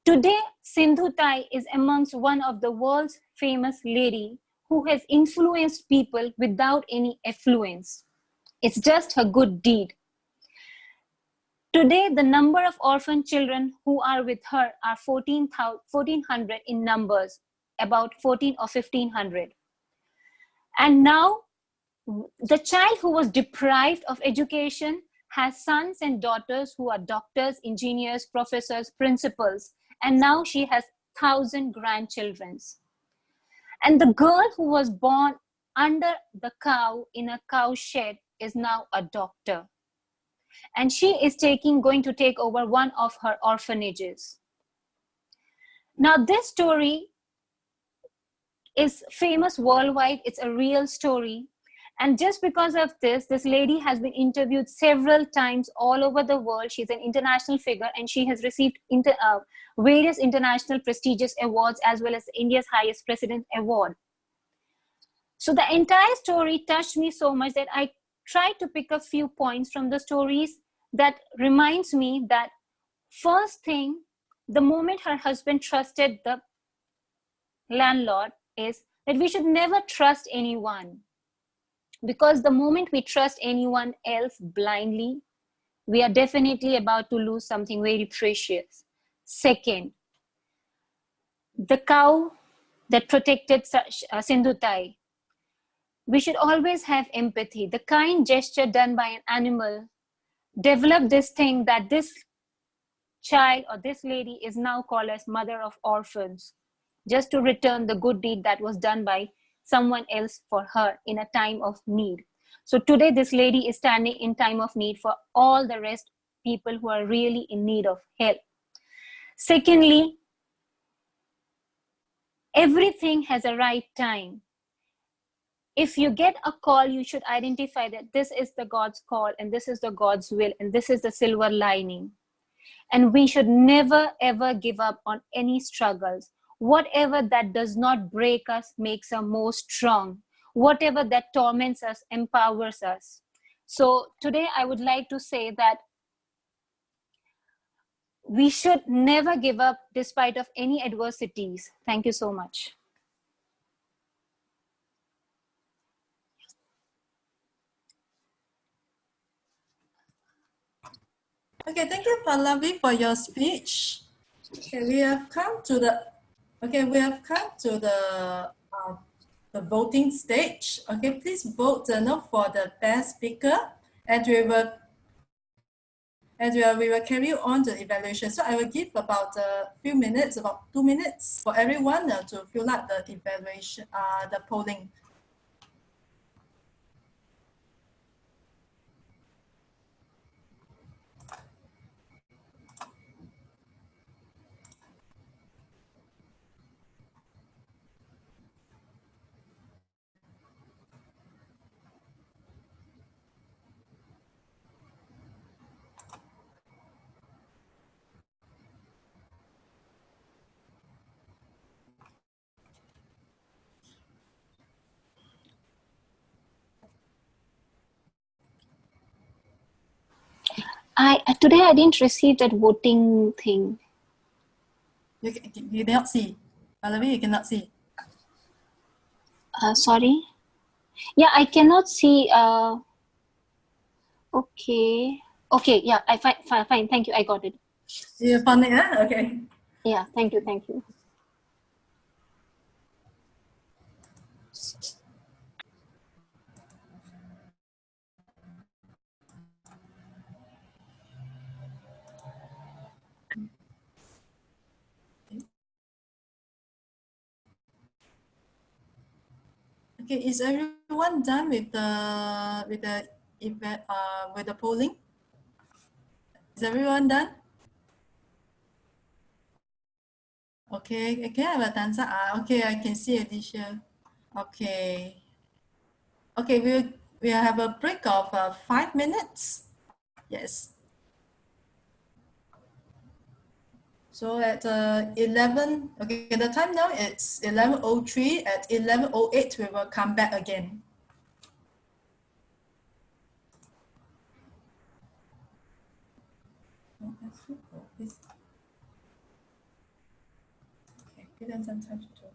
Today, Sindhu Tai is amongst one of the world's famous lady who has influenced people without any affluence. It's just her good deed. Today, the number of orphan children who are with her are 1,400 in numbers, about 14 or 1,500. And now, the child who was deprived of education has sons and daughters who are doctors, engineers, professors, principals, and now she has 1,000 grandchildren. And the girl who was born under the cow in a cow shed is now a doctor. And she is going to take over one of her orphanages. Now this story is famous worldwide. It's a real story. And just because of this lady has been interviewed several times all over the world. She's an international figure and she has received various international prestigious awards as well as India's highest president award. So the entire story touched me so much that I tried to pick a few points from the stories that reminds me that first thing, the moment her husband trusted the landlord is that we should never trust anyone. Because the moment we trust anyone else blindly, we are definitely about to lose something very precious. Second, the cow that protected Sindhu Tai. We should always have empathy. The kind gesture done by an animal developed this thing that this child or this lady is now called as mother of orphans, just to return the good deed that was done by someone else for her in a time of need. So today this lady is standing in time of need for all the rest people who are really in need of help. Secondly, everything has a right time. If you get a call, you should identify that this is the God's call and this is the God's will and this is the silver lining. And we should never ever give up on any struggles. Whatever that does not break us makes us more strong. Whatever that torments us empowers us. So today I would like to say that we should never give up despite of any adversities. Thank you so much. Okay, thank you, Pallavi, for your speech. Okay, we have come to the voting stage. Okay, please vote for the best speaker, and we will carry on the evaluation. So I will give about a few minutes, about 2 minutes, for everyone to fill out the evaluation, the polling. Today I didn't receive that voting thing. You cannot see. Pallavi, you cannot see. Sorry. Yeah, I cannot see. Okay. Okay. Yeah, fine. Thank you. I got it. You found it, huh? Okay. Yeah. Thank you. Thank you. Okay, is everyone done with the event with the polling? Is everyone done? Okay, can I have a thumbs up? Okay, I can see Alicia. Okay. Okay, we'll have a break of 5 minutes. Yes. So at 11, okay, the time now it's 11:03. At 11:08, we will come back again. Okay, give them some time to talk.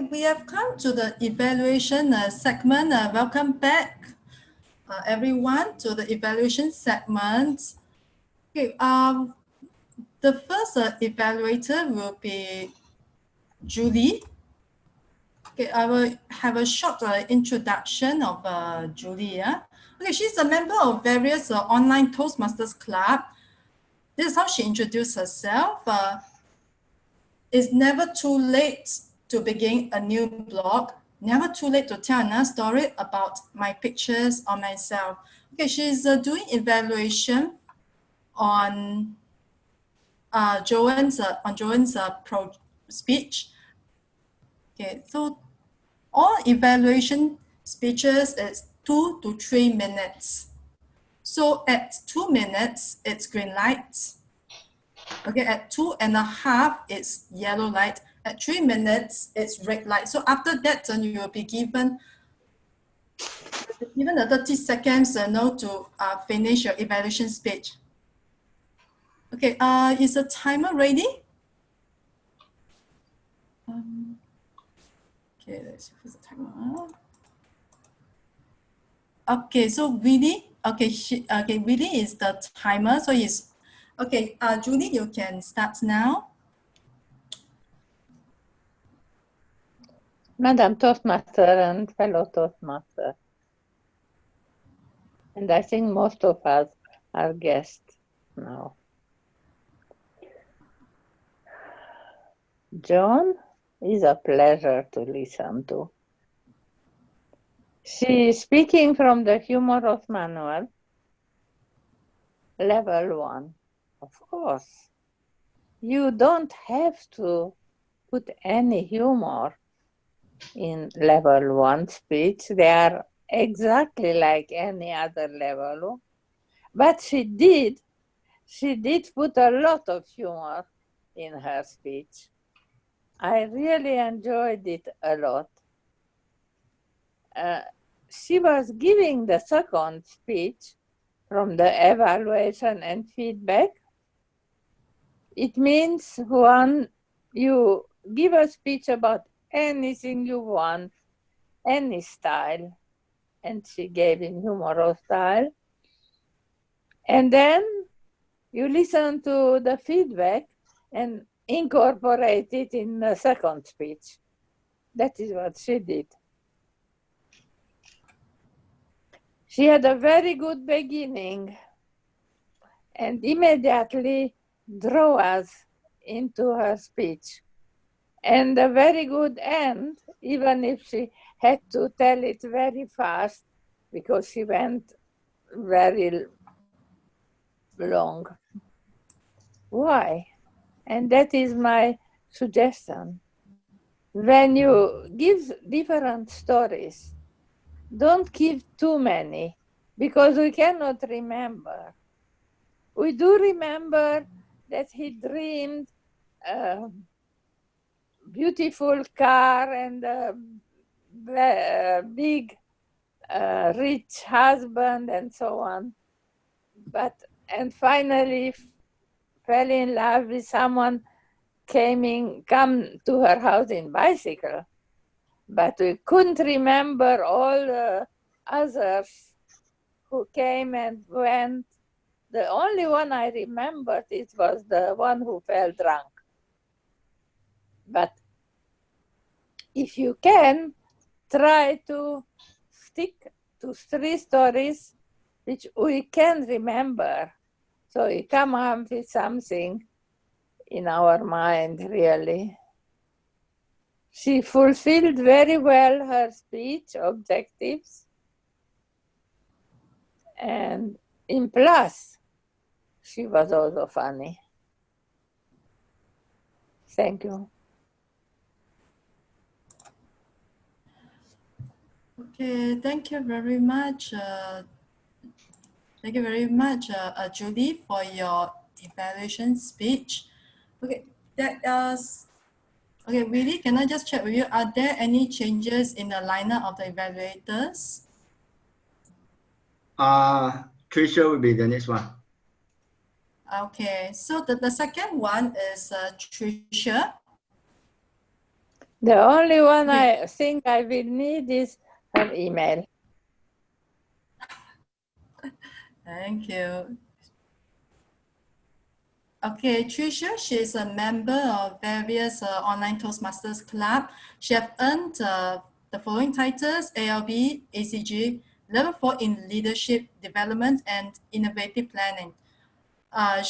We have come to the evaluation segment. Welcome back, everyone, to the evaluation segment. Okay, the first evaluator will be Julie. Okay, I will have a short introduction of Julie. Yeah? Okay, she's a member of various online Toastmasters club. This is how she introduced herself. It's never too late to begin a new blog. Never too late to tell another story about my pictures or myself. Okay, she's doing evaluation on Joanne's speech. Okay, so all evaluation speeches is 2 to 3 minutes. So at 2 minutes, it's green light. Okay, at 2.5, it's yellow light. At 3 minutes, it's red light. So after that, you will be given the 30 seconds to finish your evaluation speech. Okay, is the timer ready? Okay, let's see who's the timer. Okay, so Willie, Willie is the timer. So he's, okay, Julie, you can start now. Madam Toastmaster and fellow Toastmaster, And I think most of us are guests now. John is a pleasure to listen to. She is speaking from the Humorous Manual, Level 1. Of course, you don't have to put any humor in Level 1 speech. They are exactly like any other level. But she did put a lot of humor in her speech. I really enjoyed it a lot. She was giving the second speech from the evaluation and feedback. It means when you give a speech about anything you want, any style, and she gave in humorous style, and then you listen to the feedback and incorporate it in the second speech. That is what she did. She had a very good beginning and immediately drew us into her speech. And a very good end, even if she had to tell it very fast because she went very long. Why? And that is my suggestion. When you give different stories, don't give too many because we cannot remember. We do remember that he dreamed a beautiful car and a big rich husband and so on. And finally fell in love with someone come to her house in bicycle. But we couldn't remember all the others who came and went. The only one I remembered it was the one who fell drunk. But if you can, try to stick to 3 stories which we can remember. So we come up with something in our mind, really. She fulfilled very well her speech objectives. And in plus, she was also funny. Thank you. Okay, thank you very much. Thank you very much, Julie, for your evaluation speech. Okay, okay, Willie, can I just check with you? Are there any changes in the lineup of the evaluators? Tricia will be the next one. Okay, so the second one is Tricia. The only one I think I will need is her email. Thank you. Okay, Tricia, she is a member of various online Toastmasters club. She has earned the following titles: ALB, ACG, Level 4 in Leadership Development and Innovative Planning. I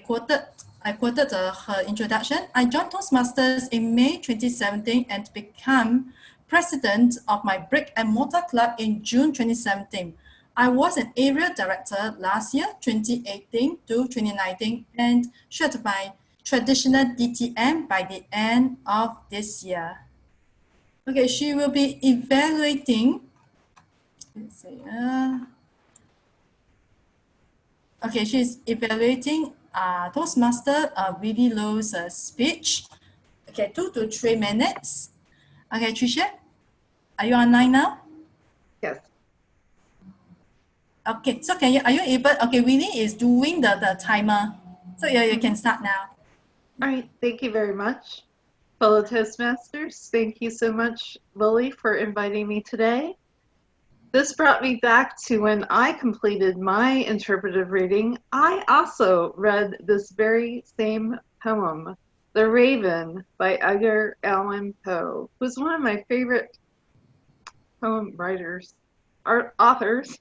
quoted her introduction. I joined Toastmasters in May 2017 and became president of my brick and mortar club in June 2017. I was an area director last year, 2018 to 2019, and shared my traditional DTM by the end of this year. Okay, she will be evaluating. Let's see. Okay, she's evaluating Toastmaster Willie Lowe's speech. Okay, 2 to 3 minutes. Okay, Tricia, are you online now? Yes. Okay, so are you able, okay, Willie is doing the timer. So you can start now. All right, thank you very much. Fellow Toastmasters, thank you so much, Lily, for inviting me today. This brought me back to when I completed my interpretive reading. I also read this very same poem, The Raven by Edgar Allan Poe, who's one of my favorite poem writers. authors.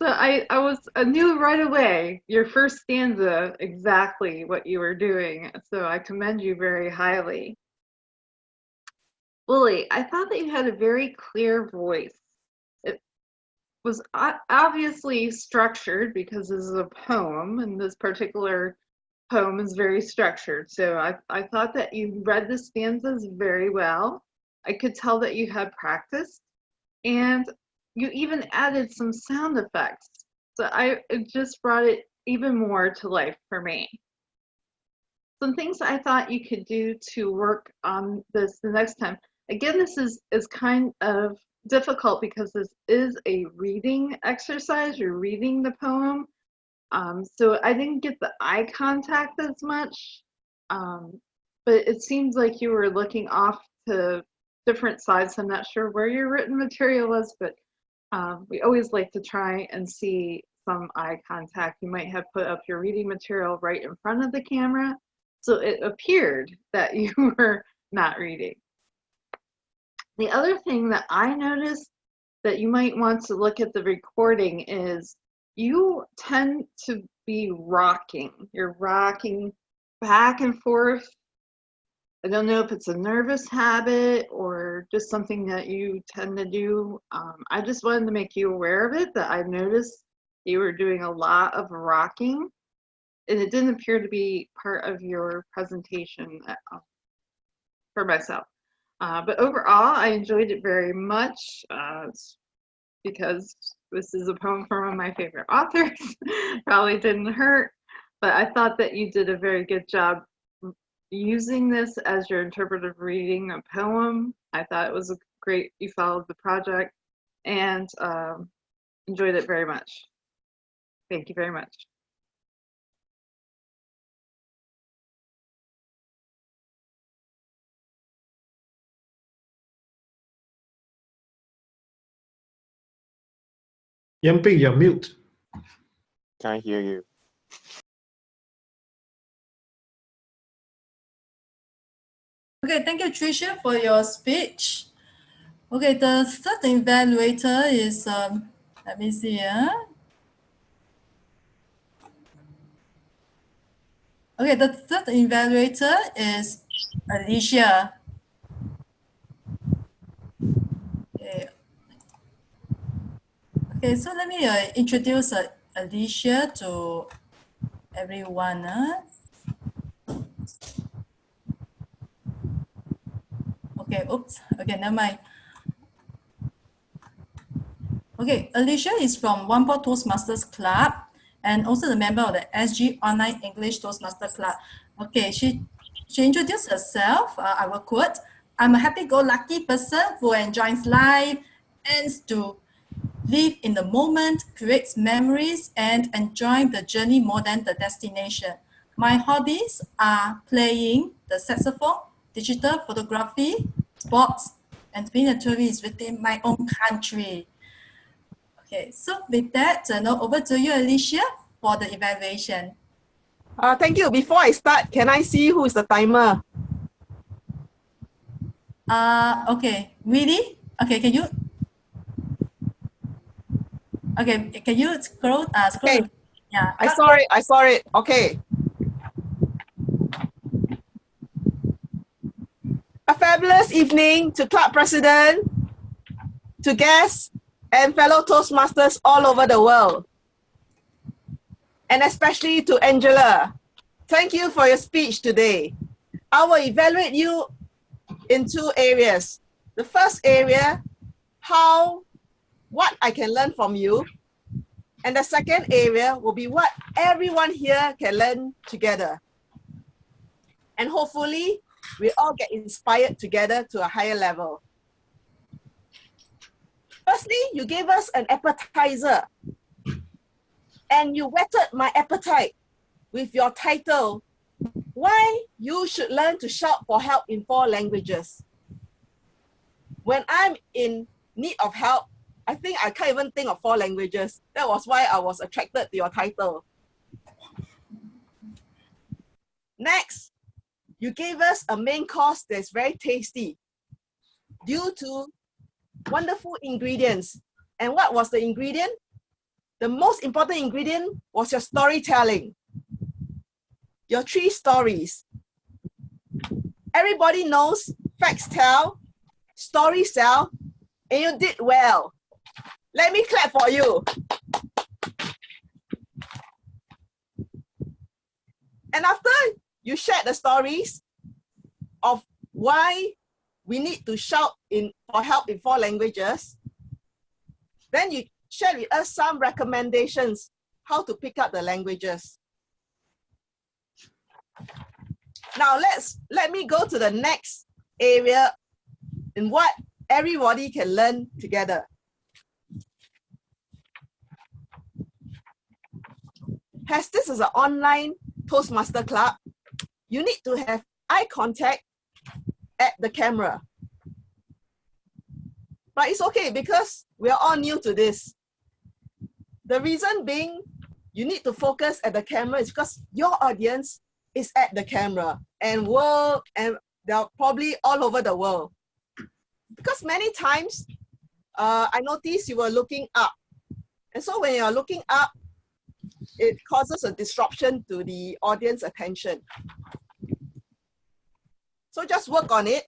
So I knew right away your first stanza exactly what you were doing. So I commend you very highly. Lily, I thought that you had a very clear voice. It was obviously structured because this is a poem, and this particular poem is very structured. So I thought that you read the stanzas very well. I could tell that you had practiced, and you even added some sound effects. So it just brought it even more to life for me. Some things I thought you could do to work on this the next time. Again, this is kind of difficult because this is a reading exercise. You're reading the poem. So I didn't get the eye contact as much, but it seems like you were looking off to different sides. I'm not sure where your written material was, but we always like to try and see some eye contact. You might have put up your reading material right in front of the camera, so it appeared that you were not reading. The other thing that I noticed that you might want to look at the recording is you tend to be rocking. You're rocking back and forth. I don't know if it's a nervous habit or just something that you tend to do. I just wanted to make you aware of it, that I noticed you were doing a lot of rocking, and it didn't appear to be part of your presentation for myself. But overall, I enjoyed it very much because this is a poem from one of my favorite authors. Probably didn't hurt, but I thought that you did a very good job using this as your interpretive reading a poem. I thought it was great. You followed the project and enjoyed it very much. Thank you very much. Yamping, you're mute. Can't hear you. Okay, thank you, Tricia, for your speech. Okay, the third evaluator is, let me see. Okay, the third evaluator is Alicia. Okay, so let me introduce Alicia to everyone. Okay, oops. Okay, never mind. Okay, Alicia is from Whampoa Toastmasters Club and also the member of the SG Online English Toastmaster Club. Okay, she introduced herself. I will quote, "I'm a happy-go-lucky person who enjoys life, aims to live in the moment, creates memories, and enjoy the journey more than the destination. My hobbies are playing the saxophone, digital photography, sports, and being a tourist within my own country." Okay, so with that, now over to you, Alicia, for the evaluation. Thank you. Before I start, can I see who is the timer? Okay, really? Okay, can you? Okay, can you scroll? Okay. Yeah. I saw it. Okay. A fabulous evening to club president, to guests, and fellow Toastmasters all over the world. And especially to Angela. Thank you for your speech today. I will evaluate you in two areas. The first area, what I can learn from you. And the second area will be what everyone here can learn together. And hopefully, we all get inspired together to a higher level. Firstly, you gave us an appetizer. And you whetted my appetite with your title, "Why You Should Learn to Shout for Help in 4 Languages." When I'm in need of help, I think I can't even think of 4 languages. That was why I was attracted to your title. Next, you gave us a main course that's very tasty due to wonderful ingredients And what was the ingredient? The most important ingredient was your storytelling. Your 3 stories. Everybody knows facts tell, stories tell, and you did well. Let me clap for you. And after you shared the stories of why we need to shout for help in 4 languages, then you shared with us some recommendations how to pick up the languages. Now let me go to the next area in what everybody can learn together. As this is an online Toastmaster club, you need to have eye contact at the camera. But it's okay because we are all new to this. The reason being you need to focus at the camera is because your audience is at the camera and they're probably all over the world. Because many times I noticed you were looking up. And so when you're looking up, it causes a disruption to the audience attention. So just work on it.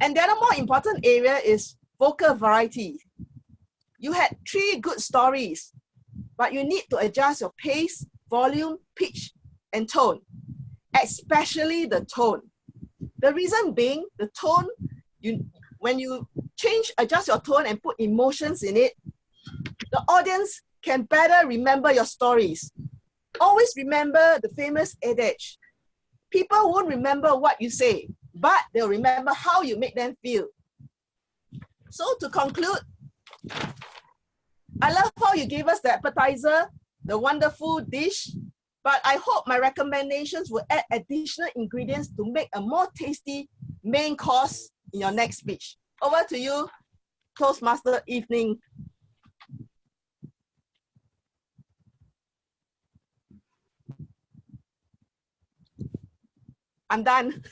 And the other more important area is vocal variety. You had 3 good stories, but you need to adjust your pace, volume, pitch, and tone, especially the tone. The reason being, the tone, when you adjust your tone and put emotions in it, the audience can better remember your stories. Always remember the famous adage. People won't remember what you say, but they'll remember how you make them feel. So to conclude, I love how you gave us the appetizer, the wonderful dish, but I hope my recommendations will add additional ingredients to make a more tasty main course in your next speech. Over to you, Toastmaster Evening. I'm done.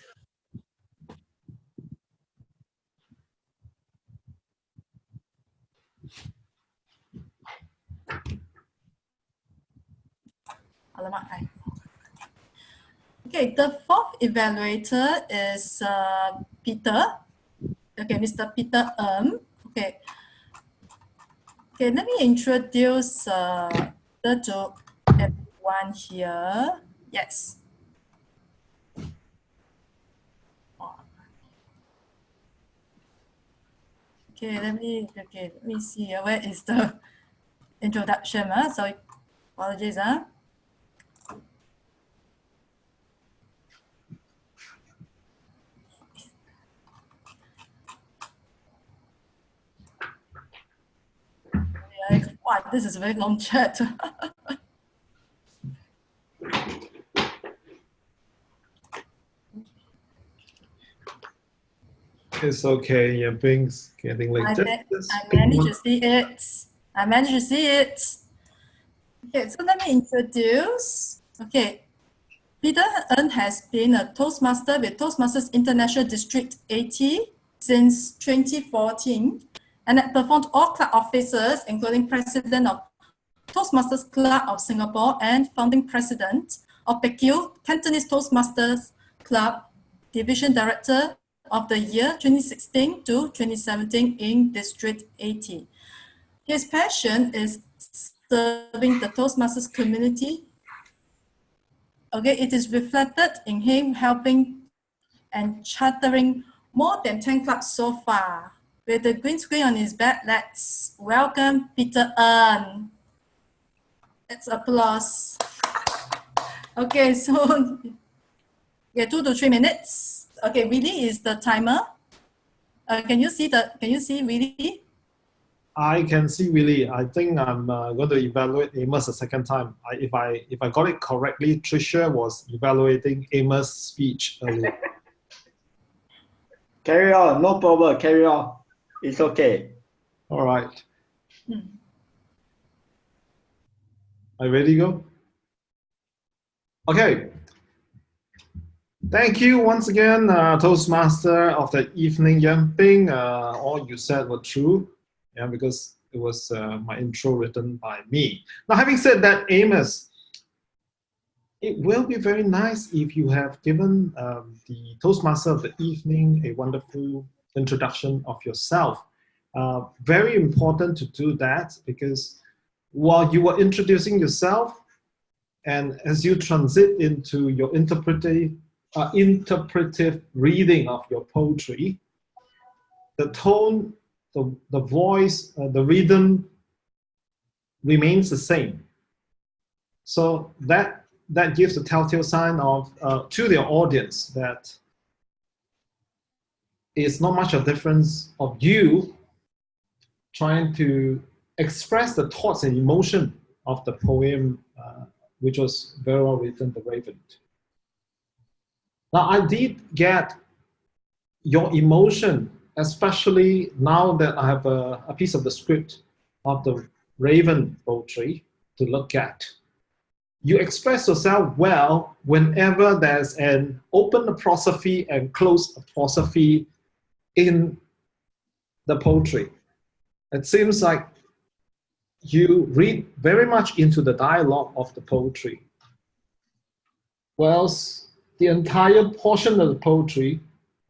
Okay, the 4th evaluator is Peter. Okay, Mr. Peter Okay. Okay, let me introduce to everyone here. Yes. Okay, let me see here. Where is the introduction? Sorry, apologies. Wow, this is a very long chat. It's okay. Your thing's getting late. I managed to see it. I managed to see it. Okay, so let me introduce. Okay, Peter Ng has been a Toastmaster with Toastmasters International District 80 since 2014 and had performed all club officers, including President of Toastmasters Club of Singapore and founding President of PECU, Cantonese Toastmasters Club, Division Director of the year 2016 to 2017 in District 80. His passion is serving the Toastmasters community. Okay, it is reflected in him helping and chartering more than 10 clubs so far. With the green screen on his back, let's welcome Peter Ng. Let's applause. Okay, so 2 to 3 minutes. Okay, Willie is the timer. Can you see Willie? I can see Willie. I think I'm going to evaluate Amos a second time. If I got it correctly, Tricia was evaluating Amos' speech earlier. Carry on, no problem. Carry on. It's okay. All right. Are you ready to go? Okay. Thank you once again, Toastmaster of the evening, Yan Ping. All you said were true. Yeah, because it was my intro written by me. Now, having said that, Amos, it will be very nice if you have given the Toastmaster of the evening a wonderful introduction of yourself. Very important to do that, because while you are introducing yourself, and as you transit into your interpretive reading of your poetry, the tone, the voice, the rhythm remains the same. So that gives a telltale sign of to their audience that it's not much a difference of you trying to express the thoughts and emotion of the poem, which was very well written, The Raven. Now, I did get your emotion, especially now that I have a piece of the script of the Raven poetry to look at. You express yourself well whenever there's an open apostrophe and closed apostrophe in the poetry. It seems like you read very much into the dialogue of the poetry. Whereas the entire portion of the poetry,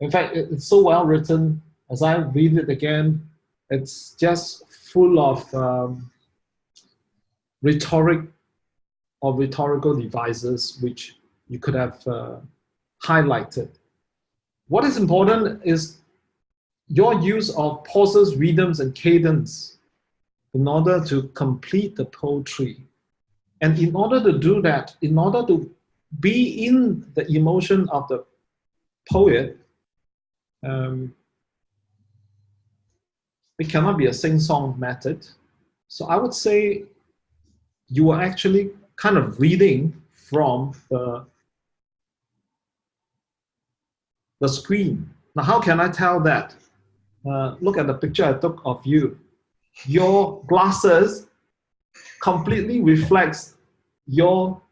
in fact, it's so well written, as I read it again, it's just full of rhetorical devices which you could have highlighted. What is important is your use of pauses, rhythms, and cadence in order to complete the poetry. And in order to do that, in order to be in the emotion of the poet, it cannot be a sing-song method. So I would say you are actually kind of reading from the screen. Now, how can I tell that? Look at the picture I took of you. Your glasses completely reflects your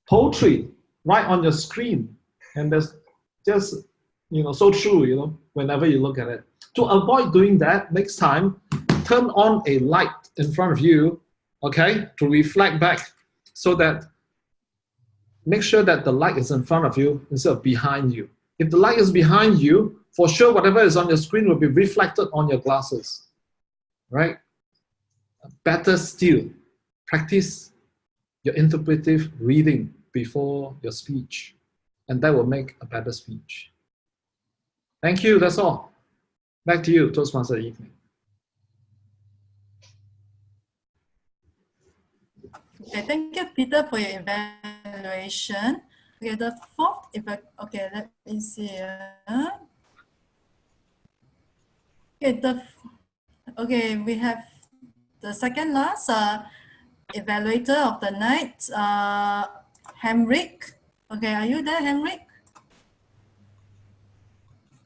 poetry right on your screen. And that's just, so true, whenever you look at it. To avoid doing that, next time, turn on a light in front of you, okay, to reflect back, so that make sure that the light is in front of you instead of behind you. If the light is behind you, for sure whatever is on your screen will be reflected on your glasses, right? Better still, practice your interpretive reading before your speech, and that will make a better speech. Thank you, that's all. Back to you, Toastmaster Evening. Okay, thank you, Peter, for your evaluation. Okay, the fourth, okay, let me see. Okay, we have the second last evaluator of the night, Henrik. Okay, are you there, Henrik?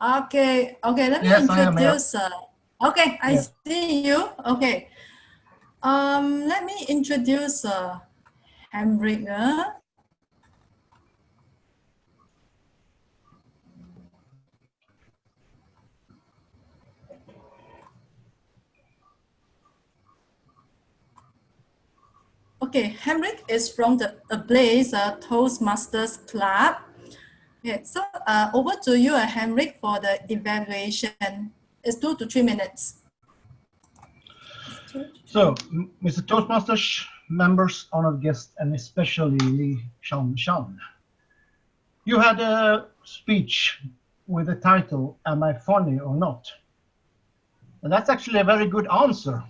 Okay, let me introduce. Okay, I see you. Okay, let me introduce Henrik. Okay, Henrik is from the Ablaze Toastmasters Club. Okay, so over to you, Henrik, for the evaluation. It's 2 to 3 minutes. So, Mr. Toastmasters, members, honored guests, and especially Li Shan. You had a speech with the title, Am I Funny or Not? And that's actually a very good answer,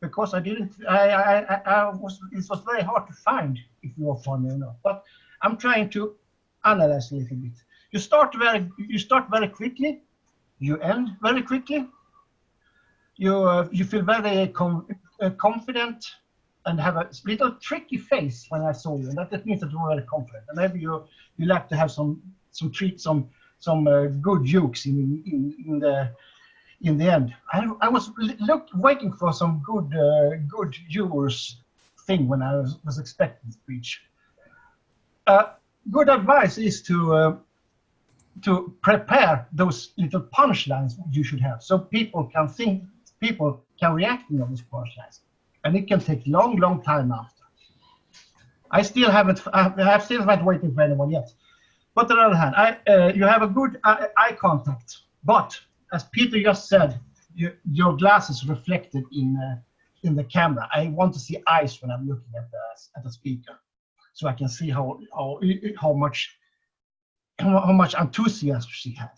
because it was very hard to find if you were funny or not. But I'm trying to analyze a little bit. You start very quickly, you end very quickly. You feel very confident and have a little tricky face when I saw you, and that means that you're very confident. And maybe you like to have some good jokes in the end. I was waiting for some good humorous thing when I was expecting the speech. Good advice is to prepare those little punchlines you should have, so people can think people can react on this podcast, and it can take long time after. I still haven't waiting for anyone yet. But on the other hand, you have a good eye contact, but as Peter just said, your glass is reflected in the camera. I want to see eyes when I'm looking at the speaker, so I can see how much enthusiasm she had.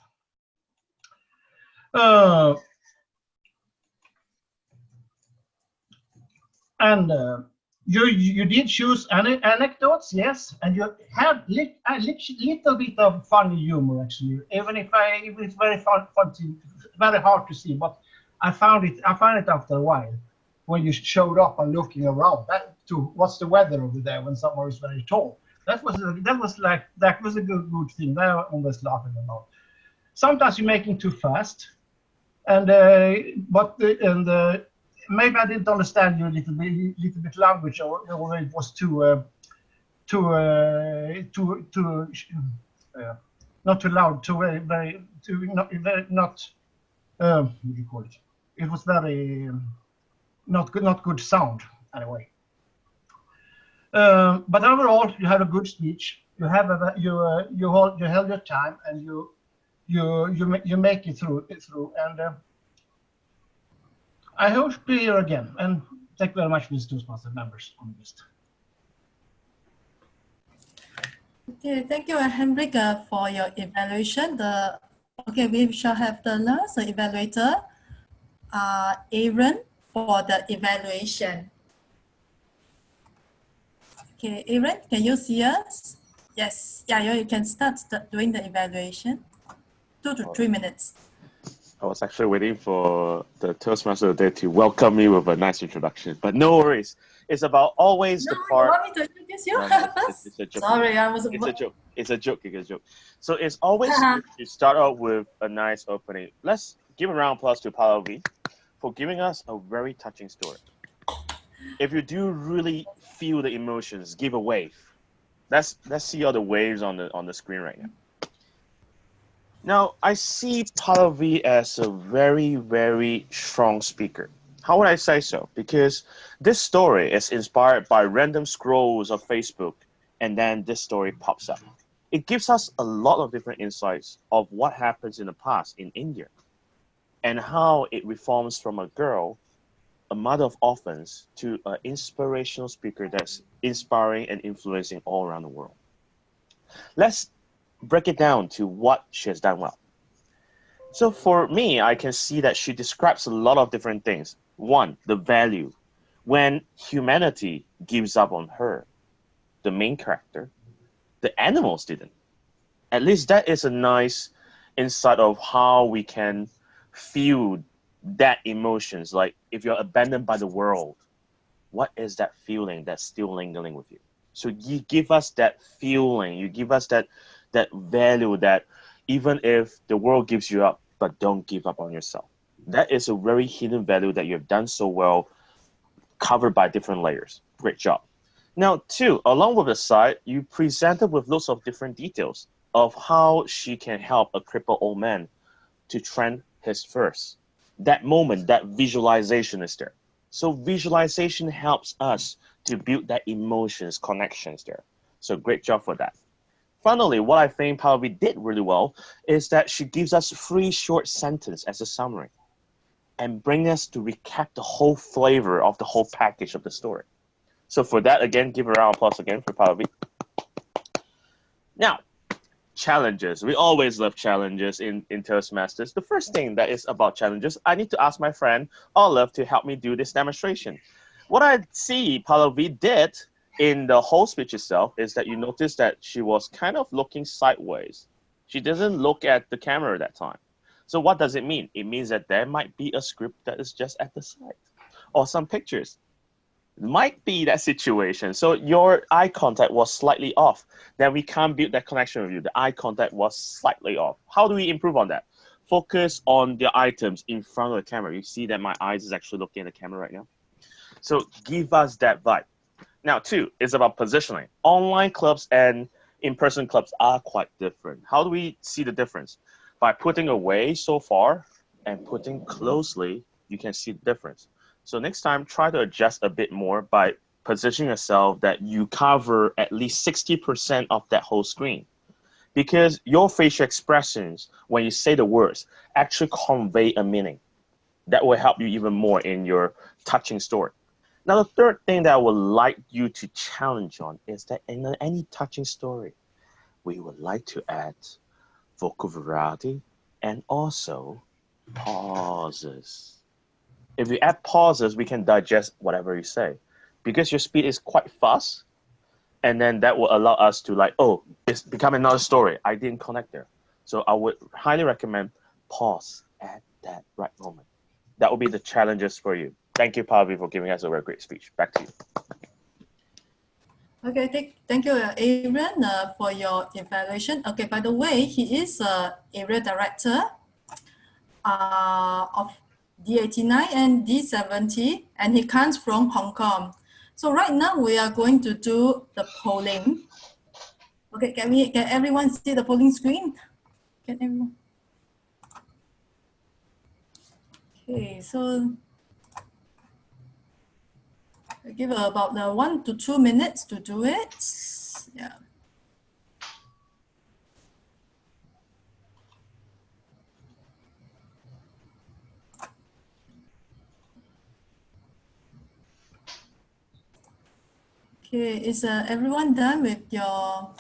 You did choose anecdotes, yes, and you have a little bit of funny humor actually. Even if it's very very hard to see, but I found it after a while when you showed up and looking around. What's the weather over there when someone is very tall? That was a good thing. That I always laughing about. Sometimes you're making too fast, and maybe I didn't understand you a little bit language, or it was too not too loud, not what do you call it? It was very not good sound anyway. But overall, you had a good speech. You held your time, and you make it through. And I hope to be here again. And thank you very much, Mr. Toastmasters members on this. Okay, thank you, Henrik, for your evaluation. We shall have the last evaluator, Aaron, for the evaluation. Okay, Aaron, can you see us? Yes. Yeah, you can start doing the evaluation. 2 to 3 minutes. I was actually waiting for the Toastmaster today to welcome me with a nice introduction, but no worries. It's about always the part. You want me to introduce you? It's a joke. Sorry, It's a joke. So it's always good to start out with a nice opening. Let's give a round of applause to Pallavi for giving us a very touching story. If you do really feel the emotions, give a wave. Let's see all the waves on the screen right now. Now, I see Pallavi as a very, very strong speaker. How would I say so? Because this story is inspired by random scrolls of Facebook, and then this story pops up. It gives us a lot of different insights of what happens in the past in India, and how it reforms from a girl, a mother of orphans, to an inspirational speaker that's inspiring and influencing all around the world. Let's break it down to what she has done well. So for me, I can see that she describes a lot of different things. One, the value. When humanity gives up on her, the main character, the animals didn't. At least that is a nice insight of how we can feel that emotions. Like if you're abandoned by the world, what is that feeling that's still lingering with you? So you give us that feeling, you give us that value, that even if the world gives you up, but don't give up on yourself. That is a very hidden value that you have done so well, covered by different layers. Great job. Now, two, along with the side, you presented with lots of different details of how she can help a crippled old man to train his first. That moment, that visualization is there. So visualization helps us to build that emotions, connections there. So great job for that. Finally, what I think Pallavi did really well is that she gives us 3 short sentences as a summary and bring us to recap the whole flavor of the whole package of the story. So for that, again, give a round of applause again for Pallavi. Now, challenges. We always love challenges in Toastmasters. The first thing that is about challenges, I need to ask my friend Olive to help me do this demonstration. What I see Pallavi did in the whole speech itself is that you notice that she was kind of looking sideways. She doesn't look at the camera at that time. So what does it mean? It means that there might be a script that is just at the side, or some pictures. It might be that situation. So your eye contact was slightly off. Then we can't build that connection with you. The eye contact was slightly off. How do we improve on that? Focus on the items in front of the camera. You see that my eyes is actually looking at the camera right now. So give us that vibe. Now, 2 is about positioning. Online clubs and in-person clubs are quite different. How do we see the difference? By putting away so far and putting closely you can see the difference. So next time, try to adjust a bit more by positioning yourself that you cover at least 60% of that whole screen. Because your facial expressions, when you say the words, actually convey a meaning. That will help you even more in your touching story. Now, the third thing that I would like you to challenge on is that in any touching story, we would like to add vocal variety and also pauses. If we add pauses, we can digest whatever you say. Because your speed is quite fast, and then that will allow us to like, oh, it's become another story. I didn't connect there. So I would highly recommend pause at that right moment. That will be the challenges for you. Thank you, Pavi, for giving us a very great speech. Back to you. Okay, thank you, Aaron, for your evaluation. Okay, by the way, he is area director of D89 and D70, and he comes from Hong Kong. So right now we are going to do the polling. Okay, can everyone see the polling screen? Can everyone? Okay, so I give about 1 to 2 minutes to do it. Yeah. Okay, is everyone done with your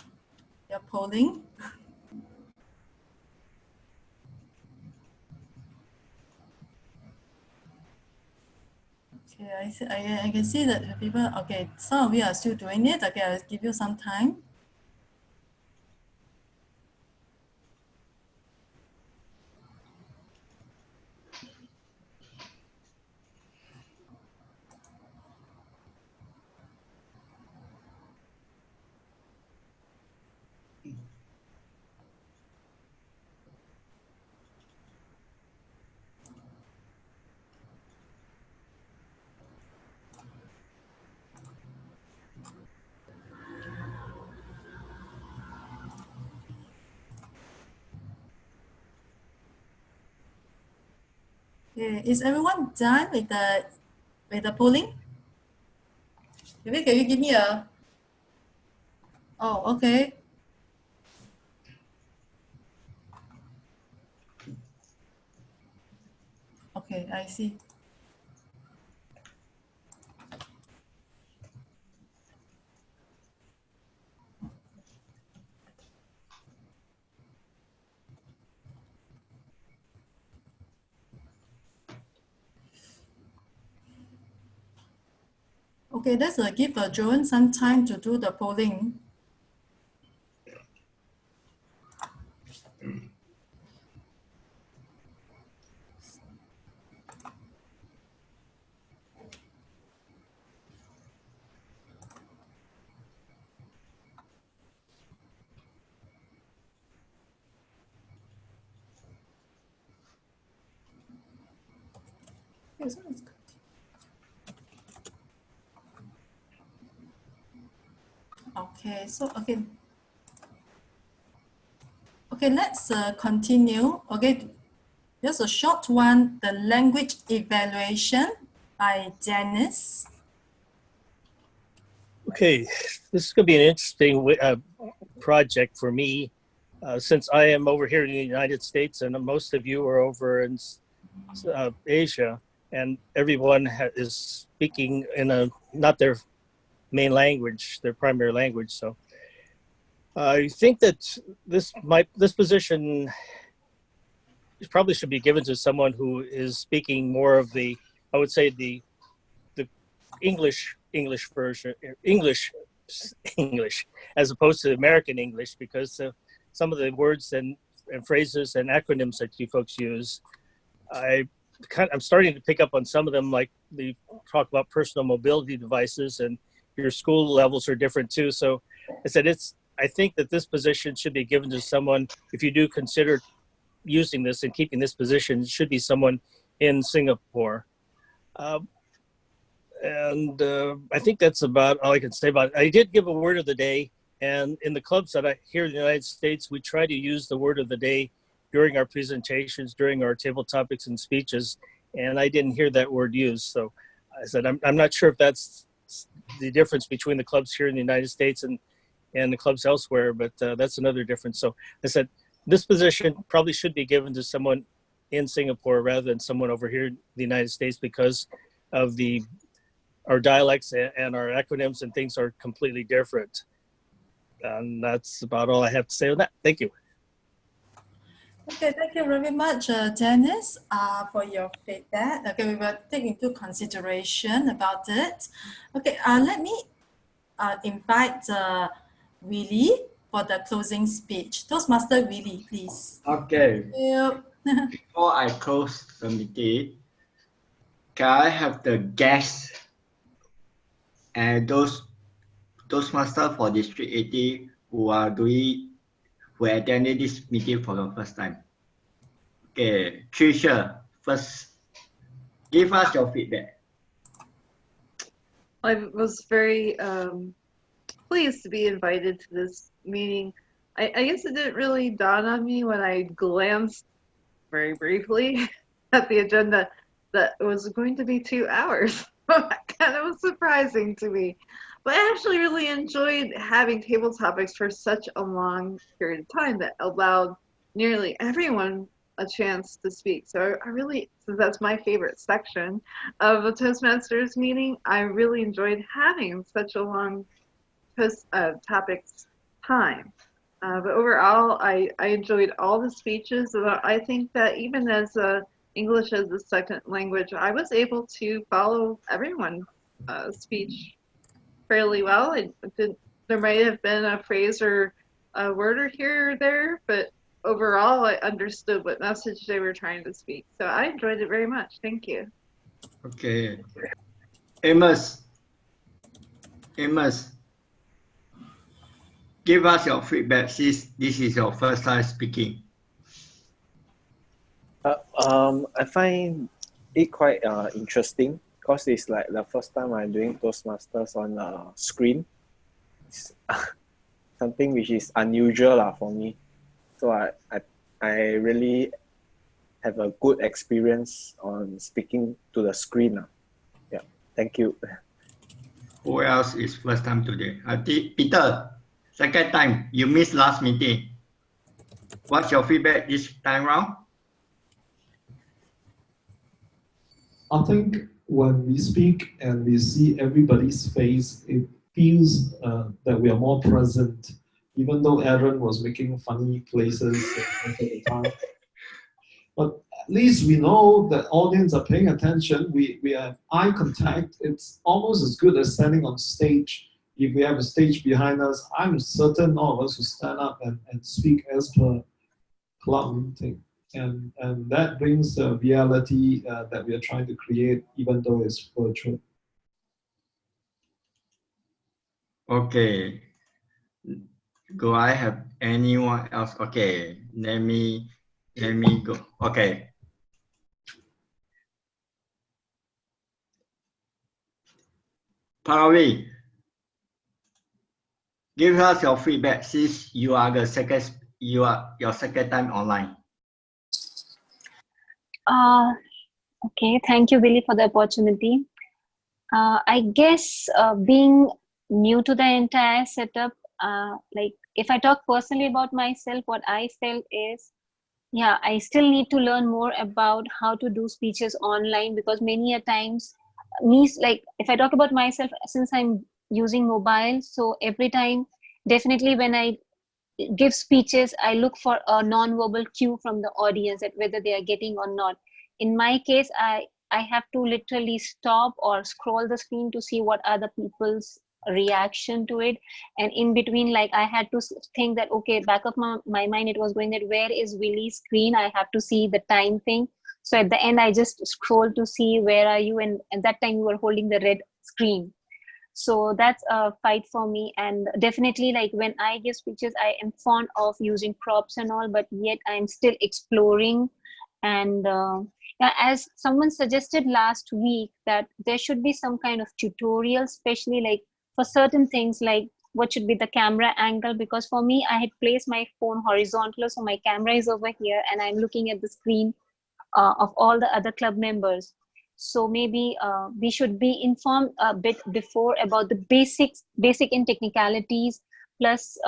polling? Okay, I can see that people, okay, some of you are still doing it. Okay, I'll give you some time. Okay, is everyone done with the polling? Maybe can you give me a? Oh, okay. Okay, I see. Okay, let's give Joan some time to do the polling. Yes, that's good. Okay, so okay, let's continue. Okay, just a short one, the language evaluation by Janice. Okay, this is going to be an interesting project for me, since I am over here in the United States and most of you are over in Asia, and everyone is speaking in not their main language, their primary language. So I think that this position probably should be given to someone who is speaking more of the, I would say the English version, English, as opposed to American English, because some of the words and phrases and acronyms that you folks use, I'm starting to pick up on some of them, like they talk about personal mobility devices, and your school levels are different too. So I said, I think that this position should be given to someone, if you do consider using this and keeping this position, it should be someone in Singapore. And I think that's about all I can say about it. I did give a word of the day, and in the clubs that here in the United States, we try to use the word of the day during our presentations, during our table topics and speeches. and I didn't hear that word used. So I said, I'm not sure if that's the difference between the clubs here in the United States and the clubs elsewhere, but that's another difference. So I said, this position probably should be given to someone in Singapore rather than someone over here in the United States, because of our dialects and our acronyms and things are completely different. And that's about all I have to say on that. Thank you. Okay, thank you very much, Dennis, for your feedback. Okay, we will take into consideration about it. Okay, let me invite Willie for the closing speech. Toastmaster Willie, please. Okay. Thank you. Before I close the meeting, can I have the guests and those Toastmasters for District 80 who attended this meeting for the first time? Okay, Tricia, first, give us your feedback. I was very pleased to be invited to this meeting. I guess it didn't really dawn on me when I glanced very briefly at the agenda that it was going to be 2 hours. That kind of was surprising to me. But I actually really enjoyed having table topics for such a long period of time that allowed nearly everyone a chance to speak. So I really, since that's my favorite section of a Toastmasters meeting, I really enjoyed having such a long topics time. But overall, I enjoyed all the speeches. I think that even as English as a second language, I was able to follow everyone's speech fairly well. There might have been a phrase or a word or here or there, but overall, I understood what message they were trying to speak. So I enjoyed it very much. Thank you. Okay. Amos, give us your feedback since this is your first time speaking. I find it quite interesting because it's like the first time I'm doing Toastmasters on a screen. It's something which is unusual for me. So I really have a good experience on speaking to the screen. Yeah, thank you. Who else is first time today? I think Peter, second time. You missed last meeting. What's your feedback this time round? I think when we speak and we see everybody's face, it feels that we are more present, even though Aaron was making funny faces most of the time. But at least we know the audience are paying attention. We have eye contact. It's almost as good as standing on stage. If we have a stage behind us, I'm certain all of us will stand up and speak as per club meeting. And that brings the reality that we are trying to create, even though it's virtual. Okay. Do I have anyone else? Okay, let me go. Okay. Paravi, give us your feedback since you are your second time online. Okay, thank you, Willie, for the opportunity. I guess being new to the entire setup, like if I talk personally about myself, what I felt is, yeah, I still need to learn more about how to do speeches online, because many a times, like if I talk about myself, since I'm using mobile, so every time, definitely when I give speeches, I look for a non-verbal cue from the audience that whether they are getting or not. In my case, I have to literally stop or scroll the screen to see what are the people's reaction to it, and in between, like I had to think that okay, back of my mind it was going that where is Willie's screen, I have to see the time thing. So at the end I just scroll to see where are you, and at that time you were holding the red screen. So that's a fight for me. And definitely, like when I give speeches, I am fond of using props and all, but yet I'm still exploring. And as someone suggested last week, that there should be some kind of tutorial, especially like for certain things, like what should be the camera angle, because for me, I had placed my phone horizontal, so my camera is over here and I'm looking at the screen of all the other club members. So maybe we should be informed a bit before about the basic and technicalities. Plus,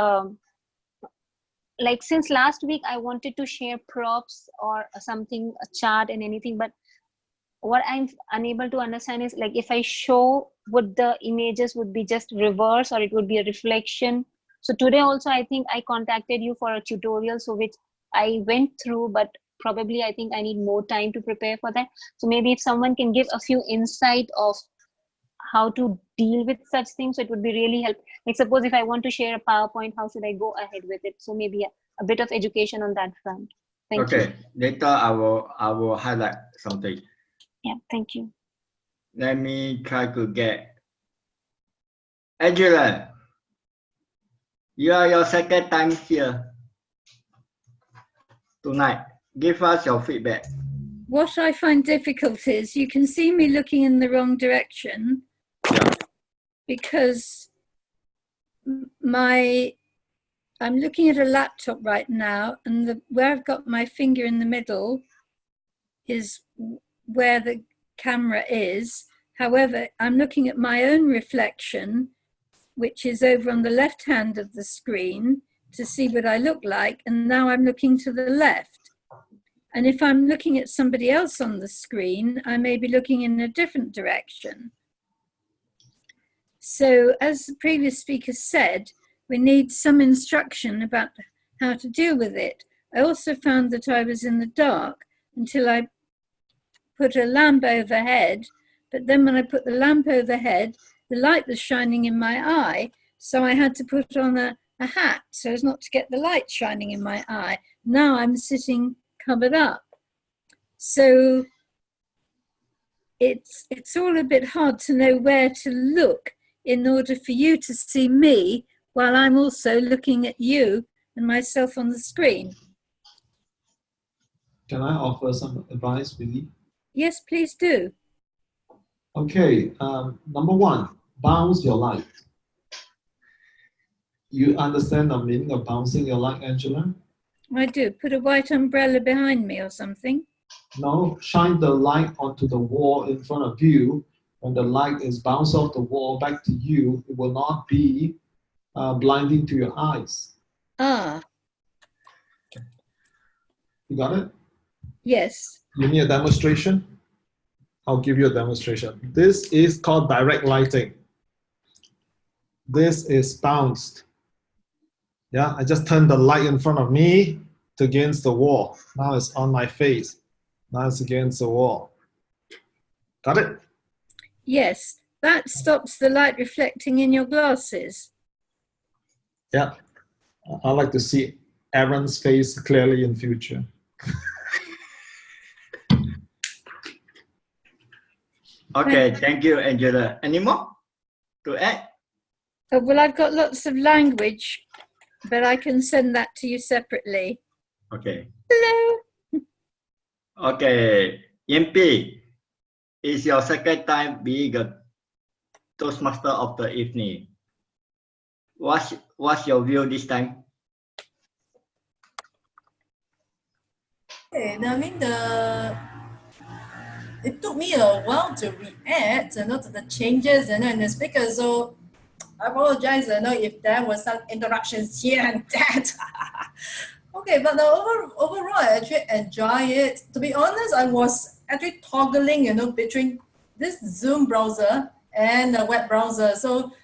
like since last week, I wanted to share props or something, a chart and anything, but what I'm unable to understand is like if I show, would the images would be just reverse or it would be a reflection. So today also I think I contacted you for a tutorial, so which I went through, but probably I think I need more time to prepare for that. So maybe if someone can give a few insight of how to deal with such things, so it would be really helpful. Like suppose if I want to share a PowerPoint, how should I go ahead with it? So maybe a bit of education on that front. Thank you. Okay, later I will highlight something. Yeah, thank you. Let me try to get Angela. You are your second time here tonight. Give us your feedback. What I find difficult is you can see me looking in the wrong direction because I'm looking at a laptop right now, and where I've got my finger in the middle is where the camera is. However, I'm looking at my own reflection, which is over on the left hand of the screen, to see what I look like, and now I'm looking to the left. And if I'm looking at somebody else on the screen, I may be looking in a different direction. So as the previous speaker said, we need some instruction about how to deal with it. I also found that I was in the dark until I put a lamp overhead, but then when I put the lamp overhead, the light was shining in my eye, so I had to put on a hat so as not to get the light shining in my eye. Now I'm sitting covered up. So it's all a bit hard to know where to look in order for you to see me while I'm also looking at you and myself on the screen. Can I offer some advice, Billy? Yes, please do. Okay, number one, bounce your light. You understand the meaning of bouncing your light, Angela? I do. Put a white umbrella behind me or something. No, shine the light onto the wall in front of you. When the light is bounced off the wall back to you, it will not be blinding to your eyes. Ah. You got it? Yes. You need a demonstration? I'll give you a demonstration. This is called direct lighting. This is bounced. Yeah, I just turned the light in front of me against the wall. Now it's on my face. Now it's against the wall. Got it? Yes, that stops the light reflecting in your glasses. Yeah. I like to see Aaron's face clearly in future. Okay, thank you, Angela. Any more to add? Oh, well, I've got lots of language, but I can send that to you separately. Okay. Hello. Okay, Yimpi, it's your second time being a Toastmaster of the evening. What's your view this time? Okay, I mean it took me a while to react, to the changes, in the speaker. So I apologize, if there was some interruptions here and that. Okay, but overall, I actually enjoy it. To be honest, I was actually toggling, between this Zoom browser and the web browser. So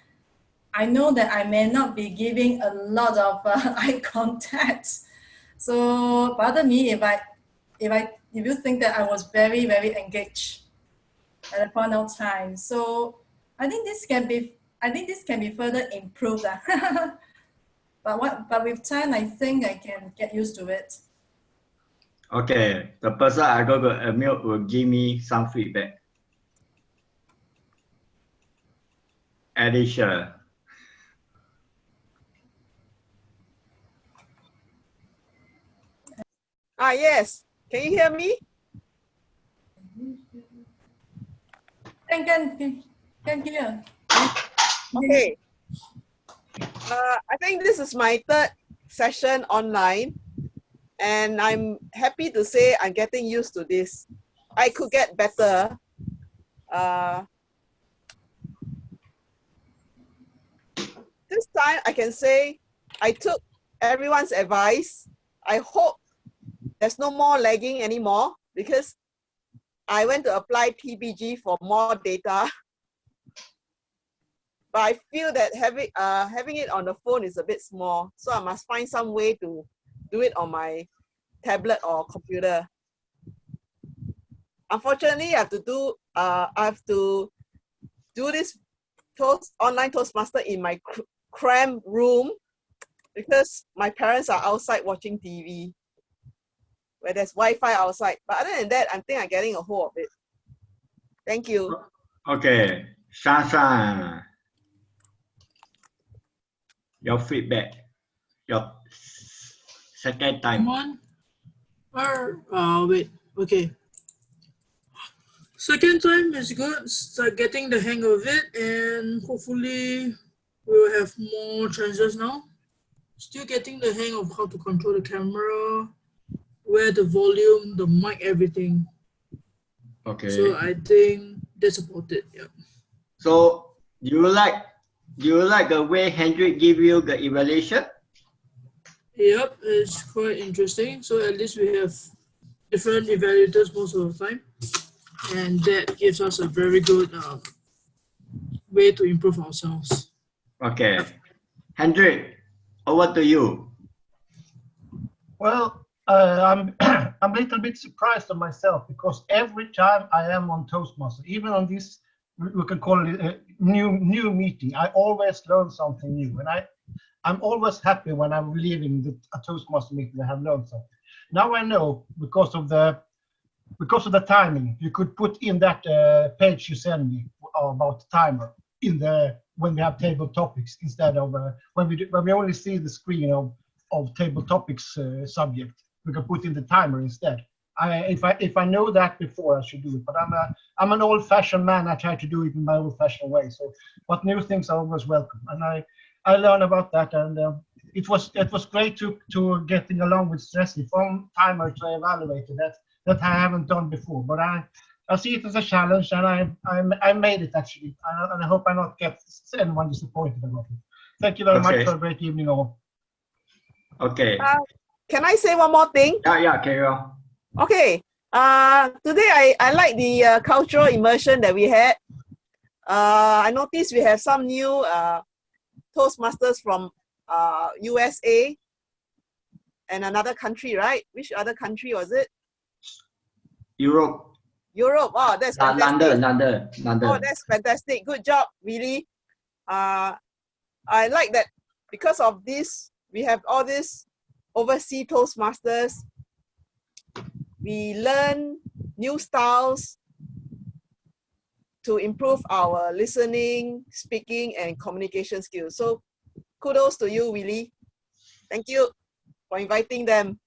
I know that I may not be giving a lot of eye contact. So pardon me if you think that I was very, very engaged at a point of time. So I think this can be further improved. But with time, I think I can get used to it. Okay, the person I go to unmute will give me some feedback. Alicia. Yes. Can you hear me? Can hear. Okay. I think this is my third session online, And I'm happy to say I'm getting used to this. I could get better. This time I can say I took everyone's advice. I hope there's no more lagging anymore because I went to apply PBG for more data. But I feel that having it on the phone is a bit small. So I must find some way to do it on my tablet or computer. Unfortunately, I have to do this online Toastmaster in my cramped room because my parents are outside watching TV where there's Wi-Fi outside. But other than that, I think I'm getting a hold of it. Thank you. Okay, Shan, your feedback, your second time. Come on. Wait. Okay. Second time is good. Start getting the hang of it, and hopefully we'll have more chances now. Still getting the hang of how to control the camera, where the volume, the mic, everything. Okay. So I think that's about it. Yeah. So do you like the way Hendrik give you the evaluation? Yep, it's quite interesting. So at least we have different evaluators most of the time, and that gives us a very good way to improve ourselves. Okay, Hendrik, over to you. Well, I'm a little bit surprised of myself because every time I am on Toastmaster, even on this, we can call it a new meeting, I always learn something new, and I'm always happy when I'm leaving a Toastmaster meeting. I have learned something. Now I know because of the timing. You could put in that page you send me about the timer in when we have table topics instead of when we only see the screen of table topics subject. We can put in the timer instead. If I know that before, I should do it. But I'm an old-fashioned man. I try to do it in my old-fashioned way. So, but new things are always welcome, and I learned about that, and it was great to getting along with Stressy from timer to evaluator that I haven't done before. But I see it as a challenge, and I made it actually, and I hope I not get anyone disappointed about it. Thank you very much for a great evening, all. Okay. Can I say one more thing? Yeah, carry on. Okay. Today I like the cultural immersion that we had. I noticed we have some new Toastmasters from USA and another country, right? Which other country was it? Europe. Europe. Oh, that's fantastic. London. Oh, that's fantastic. Good job, really. I like that because of this, we have all these overseas Toastmasters. We learn new styles to improve our listening, speaking, and communication skills. So kudos to you, Willie. Thank you for inviting them.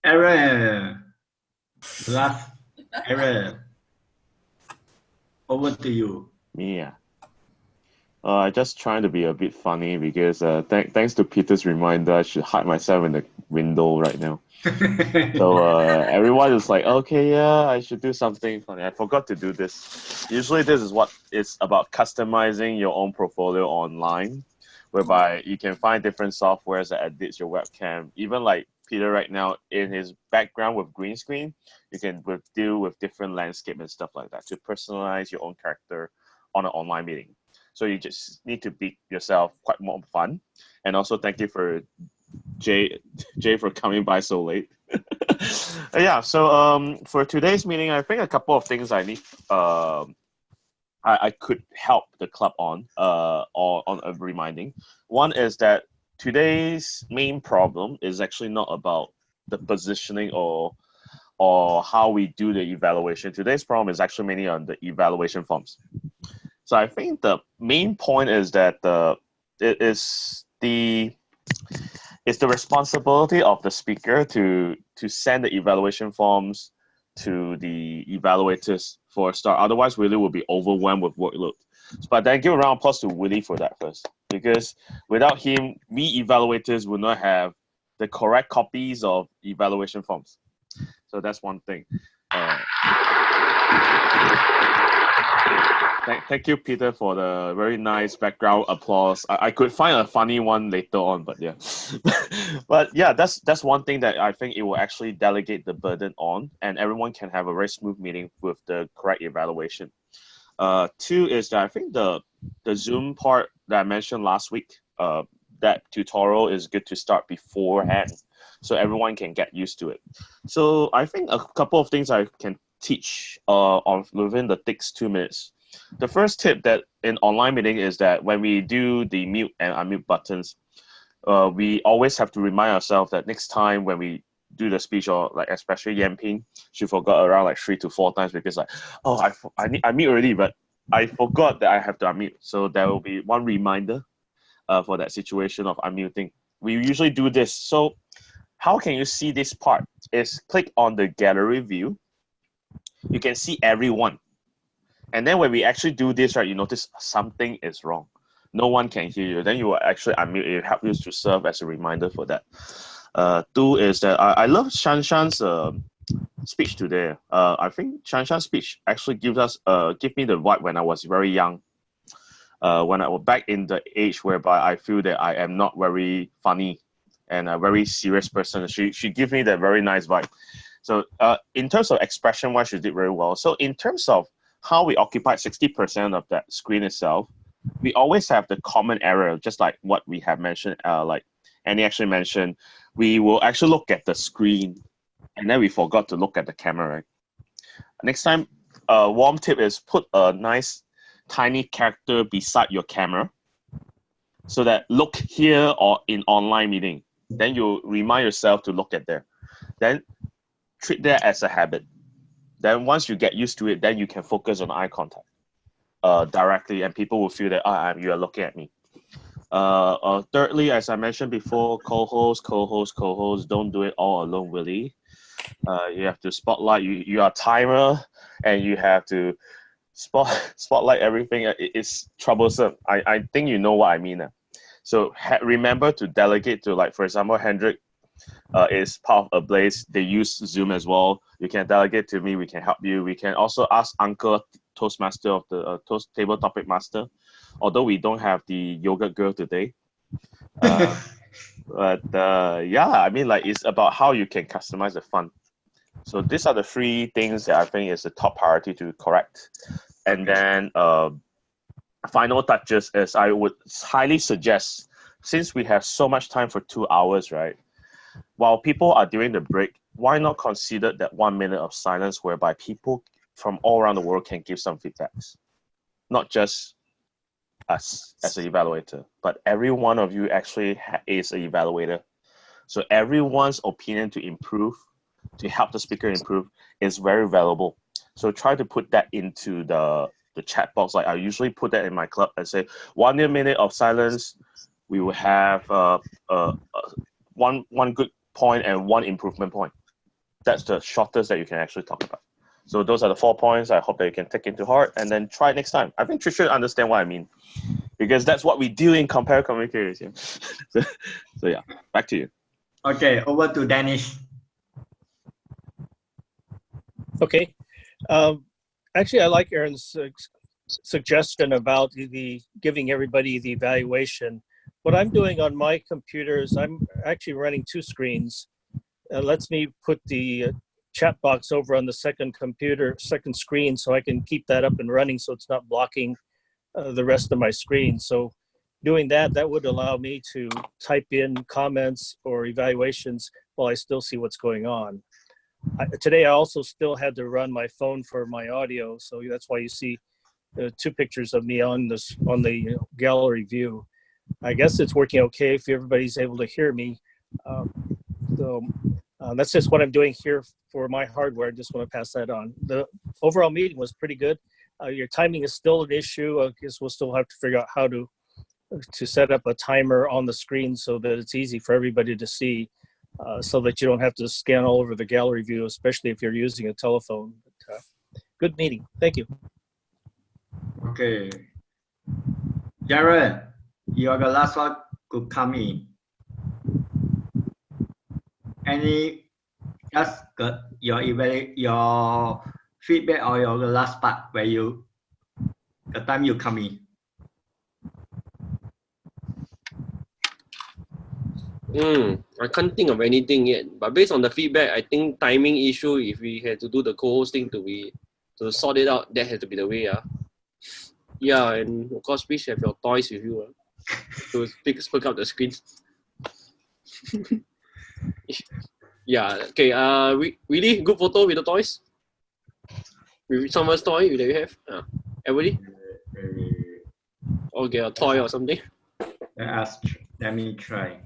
Aaron. Aaron. Over to you. Yeah. Just trying to be a bit funny because thanks to Peter's reminder, I should hide myself in the window right now. So everyone is like, okay, yeah, I should do something funny. I forgot to do this. Usually this is what it's about, customizing your own portfolio online, whereby you can find different softwares that edits your webcam. Even like Peter right now in his background with green screen, you can deal with different landscape and stuff like that to personalize your own character on an online meeting. So you just need to be yourself quite more fun. And also thank you for Jay for coming by so late. Yeah, so for today's meeting, I think a couple of things I need I could help the club on reminding. One is that today's main problem is actually not about the positioning or how we do the evaluation. Today's problem is actually mainly on the evaluation forms. So I think the main point is that it's the responsibility of the speaker to send the evaluation forms to the evaluators for a start. Otherwise, Willie will be overwhelmed with workload. But then give a round of applause to Willie for that first, because without him, we evaluators will not have the correct copies of evaluation forms. So that's one thing. Thank you, Peter, for the very nice background applause. I could find a funny one later on, but yeah. But yeah, that's one thing that I think it will actually delegate the burden on, and everyone can have a very smooth meeting with the correct evaluation. Two is that I think the Zoom part that I mentioned last week, that tutorial is good to start beforehand, so everyone can get used to it. So I think a couple of things I can teach on within the next 2 minutes. The first tip that in online meeting is that when we do the mute and unmute buttons, we always have to remind ourselves that next time when we do the speech, or like especially Yamping, she forgot around like 3 to 4 times because like, oh, I mute already, but I forgot that I have to unmute. So there will be one reminder for that situation of unmuting. We usually do this. So how can you see this part? Is click on the gallery view. You can see everyone. And then when we actually do this, right, you notice something is wrong. No one can hear you. Then you will actually unmute. It helps you to serve as a reminder for that. Two is that I love Shanshan's speech today. I think Shanshan's speech actually give me the vibe when I was very young. When I was back in the age whereby I feel that I am not very funny and a very serious person. She gives me that very nice vibe. So in terms of expression-wise, she did very well. So in terms of how we occupy 60% of that screen itself, we always have the common error, just like what we have mentioned, like Annie actually mentioned, we will actually look at the screen and then we forgot to look at the camera, right? Next time, a warm tip is put a nice tiny character beside your camera so that look here or in online meeting. Then you remind yourself to look at there. Then treat that as a habit. Then once you get used to it, then you can focus on eye contact directly, and people will feel that you are looking at me. Thirdly, as I mentioned before, co-host, don't do it all alone, Willie. You have to spotlight. You are a timer, and you have to spotlight everything. It's troublesome. I think you know what I mean. So remember to delegate to, like, for example, Hendrik is part of Ablaze. They use Zoom as well. You can delegate to me. We can help you. We can also ask Uncle Toastmaster of the Table Topic Master, although we don't have the yogurt girl today. But yeah, I mean, like, it's about how you can customize the fun. So these are the 3 things that I think is the top priority to correct. And then final touches is I would highly suggest, since we have so much time for 2 hours, right? While people are doing the break, why not consider that 1 minute of silence whereby people from all around the world can give some feedbacks? Not just us as an evaluator, but every one of you actually is an evaluator. So everyone's opinion to improve, to help the speaker improve, is very valuable. So try to put that into the chat box. Like I usually put that in my club and say 1 minute of silence. We will have one good point and 1 improvement point. That's the shortest that you can actually talk about. So those are the 4 points. I hope that you can take into heart and then try it next time. I think you should understand what I mean, because that's what we do in compare communicators. Yeah. So yeah, back to you. Okay, over to Danish. Okay. Actually, I like Aaron's suggestion about the giving everybody the evaluation. What I'm doing on my computer is I'm actually running 2 screens. It lets me put the chat box over on the second screen, so I can keep that up and running so it's not blocking the rest of my screen. So doing that would allow me to type in comments or evaluations while I still see what's going on. Today I also still had to run my phone for my audio, so that's why you see 2 pictures of me on the gallery view. I guess it's working okay if everybody's able to hear me. That's just what I'm doing here for my hardware. I just want to pass that on. The overall meeting was pretty good. Your timing is still an issue. I guess we'll still have to figure out how to set up a timer on the screen so that it's easy for everybody to see, so that you don't have to scan all over the gallery view, especially if you're using a telephone. But, good meeting. Thank you. Okay. Jared, you are the last one to come in. Any just your feedback or your last part where the time you come in. I can't think of anything yet. But based on the feedback, I think timing issue. If we had to do the co-hosting to sort it out, that has to be the way. Yeah, and of course, please have your toys with you to pick up the screens. Yeah. Okay. Really good photo with the toys. With someone's toy that you have. Everybody. Or get a toy or something. Let me try.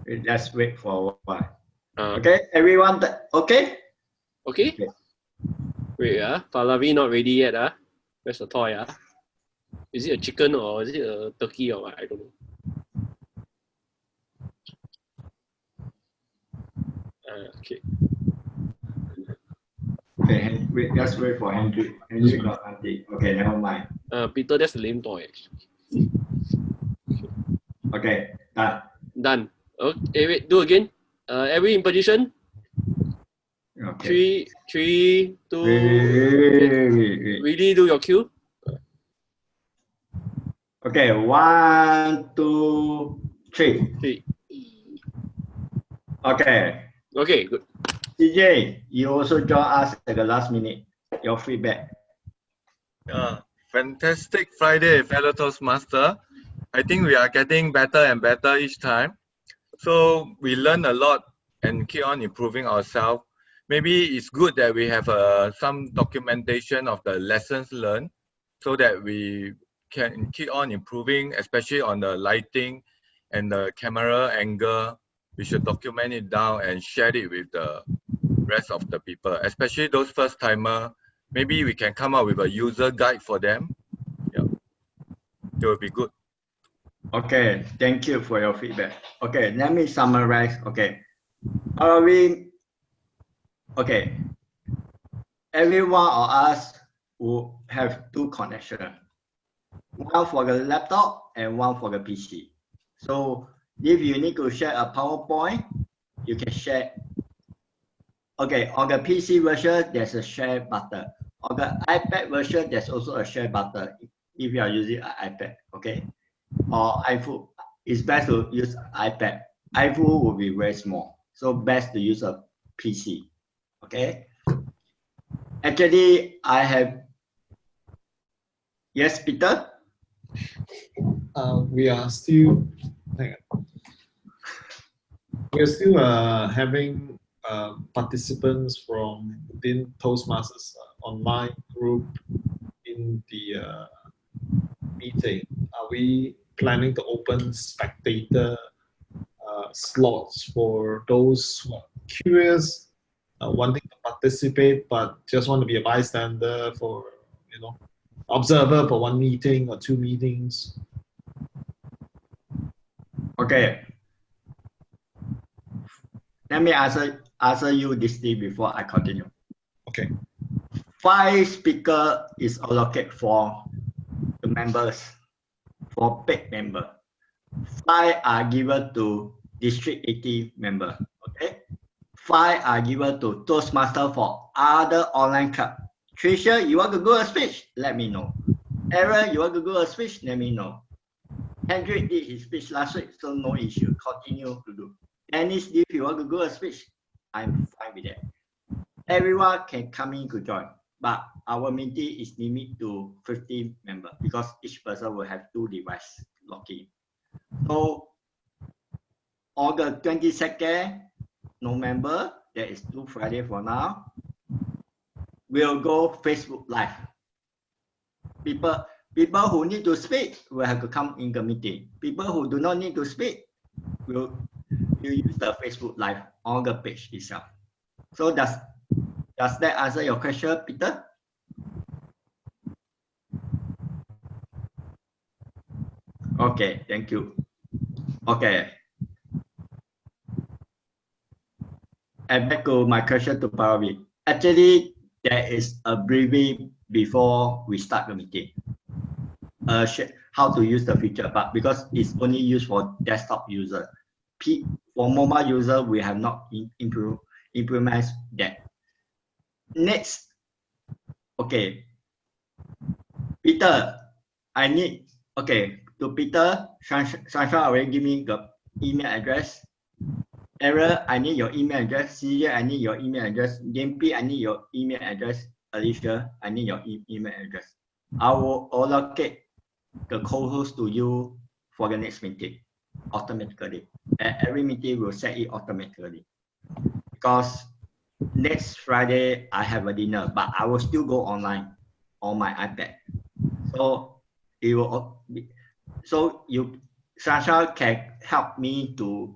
Let's wait for a while. Okay, everyone. Okay. Okay. Wait. Pallavi not ready yet. Where's the toy? Is it a chicken or is it a turkey or what? I don't know. Okay. Okay, just wait for Hendrik. Hendrik not update. Okay, never mind. Peter, that's a lame toy actually. Okay, done. Done. Okay, wait, do again. Every in position. Okay. 3, 2. Wait. Really do your cue. Okay, 1, 2, 3. Okay. Okay, good. CJ, you also join us at the last minute. Your feedback. Fantastic Friday, fellow Toastmaster. I think we are getting better and better each time. So we learn a lot and keep on improving ourselves. Maybe it's good that we have some documentation of the lessons learned so that we can keep on improving, especially on the lighting and the camera angle. We should document it down and share it with the rest of the people, especially those first timer. Maybe we can come up with a user guide for them. Yeah, it will be good. Okay, thank you for your feedback. Okay, let me summarize. Okay, every one of us will have 2 connections, one for the laptop and one for the PC. So if you need to share a PowerPoint, you can share. Okay, on the PC version, there's a share button. On the iPad version, there's also a share button if you are using an iPad, okay? Or iPhone, it's best to use iPad. iPhone will be very small, so best to use a PC, okay? Actually, I have, yes, Peter? We are still, having participants from within Toastmasters online group in the meeting. Are we planning to open spectator slots for those who are curious, wanting to participate, but just want to be a bystander for, observer for 1 meeting or 2 meetings? Okay. Let me answer you this thing before I continue. Okay. 5 speakers is allocated for the members, for paid member. 5 are given to District 80 member. Okay. 5 are given to Toastmaster for other online club. Tricia, you want to do a speech? Let me know. Aaron, you want to do a speech? Let me know. Hendrik did his speech last week, so no issue. Continue to do. Dennis, if you want to do a speech, I'm fine with that. Everyone can come in to join, but our meeting is limited to 50 members because each person will have 2 devices logged in. So on the 22nd, no member, that is 2 Friday for now. We'll go Facebook Live. People who need to speak will have to come in the meeting. People who do not need to speak will use the Facebook Live on the page itself. So does that answer your question, Peter? Okay, thank you. Okay. And back to my question to Paravi. Actually, there is a briefing before we start the meeting. How to use the feature, but because it's only used for desktop user, for mobile user, we have not implement that. Next, okay, Peter, I need, okay, to Peter, Shansha already give me the email address. Error, I need your email address. CJ, I need your email address. GameP, I need your email address. Alicia, I need your email address. I will allocate the co-host to you for the next meeting automatically. And every meeting will set it automatically. Because next Friday, I have a dinner, but I will still go online on my iPad. So it will be, so you, Sasha can help me to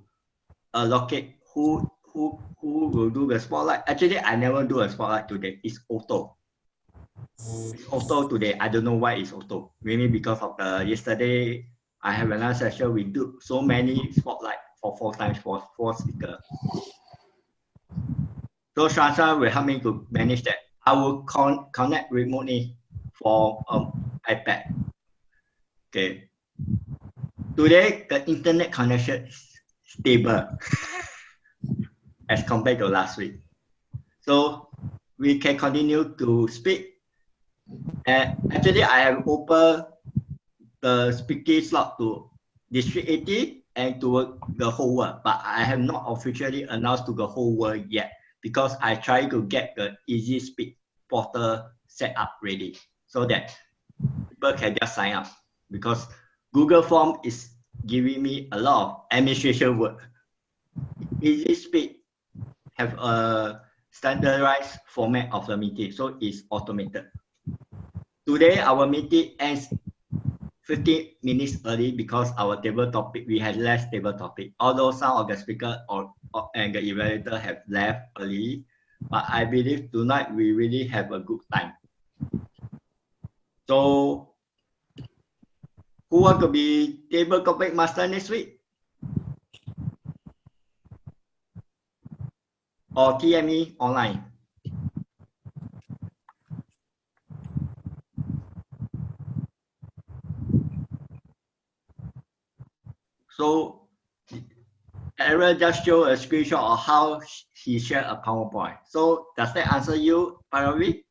allocate who will do the spotlight. Actually, I never do a spotlight today. It's auto. It's auto today. I don't know why it's auto. Maybe because of the yesterday I have another session. We do so many spotlight for 4 times for 4 speakers. So Sasha will help me to manage that. I will connect remotely for iPad. Okay. Today the internet connection is stable as compared to last week. So we can continue to speak. And actually, I have opened the speaking slot to District 80 and to the whole world, but I have not officially announced to the whole world yet because I try to get the Easy Speak portal set up ready so that people can just sign up because Google Form is giving me a lot of administration work. Easy Speak have a standardized format of the meeting, so it's automated. Today, our meeting ends 15 minutes early because our table topic, we had less table topic. Although some of the speakers and the evaluator have left early, but I believe tonight we really have a good time. So, who want to be table topic master next week? Or TME online? So, Aaron just showed a screenshot of how he shared a PowerPoint. So, does that answer you, Paravi?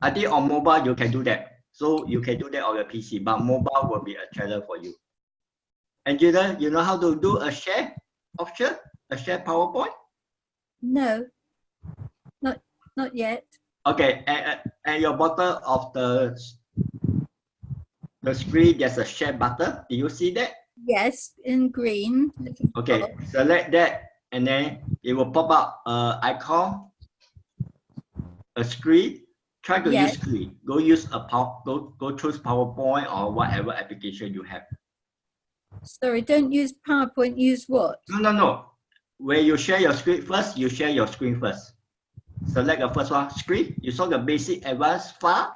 I think on mobile you can do that. So, you can do that on your PC, but mobile will be a challenge for you. Angela, you know how to do a share option? A share PowerPoint? No, not yet. Okay, at your bottom of the screen, there's a share button. Do you see that? Yes, in green. Okay, select that and then it will pop up icon, a screen. Try to use screen. Go use a go choose PowerPoint or whatever application you have. Sorry, don't use PowerPoint, use what? No. When you share your screen first, you share your screen first. Select the first one, screen. You saw the basic advanced file.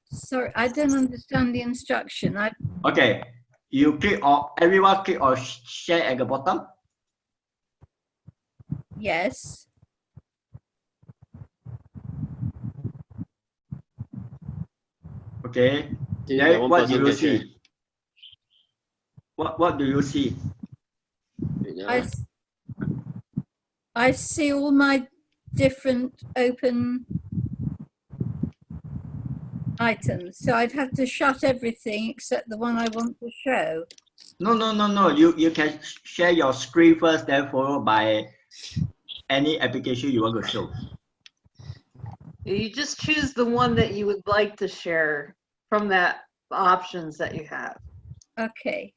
Sorry, I don't understand the instruction. Okay, you click on, everyone click on share at the bottom. Yes. Okay, then what do you see? What do you see? I see all my different open items, so I'd have to shut everything except the one I want to show. No. You can share your screen first, then followed by any application you want to show. You just choose the one that you would like to share from that options that you have. Okay.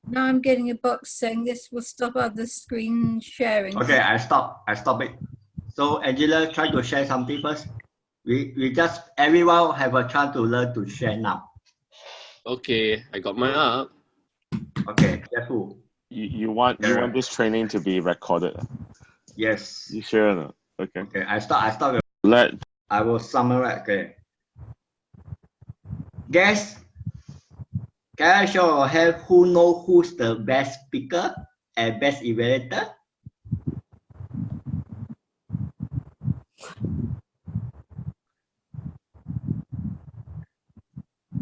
Now I'm getting a box saying this will stop other screen sharing. Okay, I stop it. So Angela, try to share something first. We just, everyone have a chance to learn to share now. Okay, I got mine up. Okay, careful. You want this training to be recorded? Yes. You sure or not? Okay. Okay, I start. I will summarize. Okay. Guess. Can I show of hands who know who's the best speaker and best evaluator?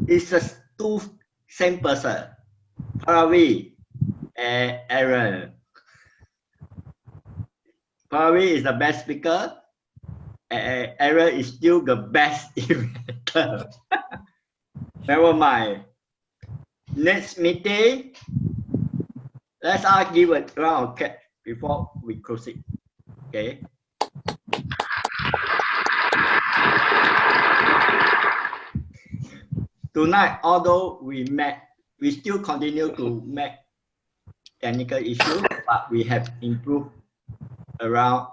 It's just two same person. Paravi and Aaron. Paravi is the best speaker. And Aaron is still the best inventor. Never mind. Next meeting, let's all give a round of clap before we proceed. Okay. Tonight, although we still continue to make technical issues, but we have improved around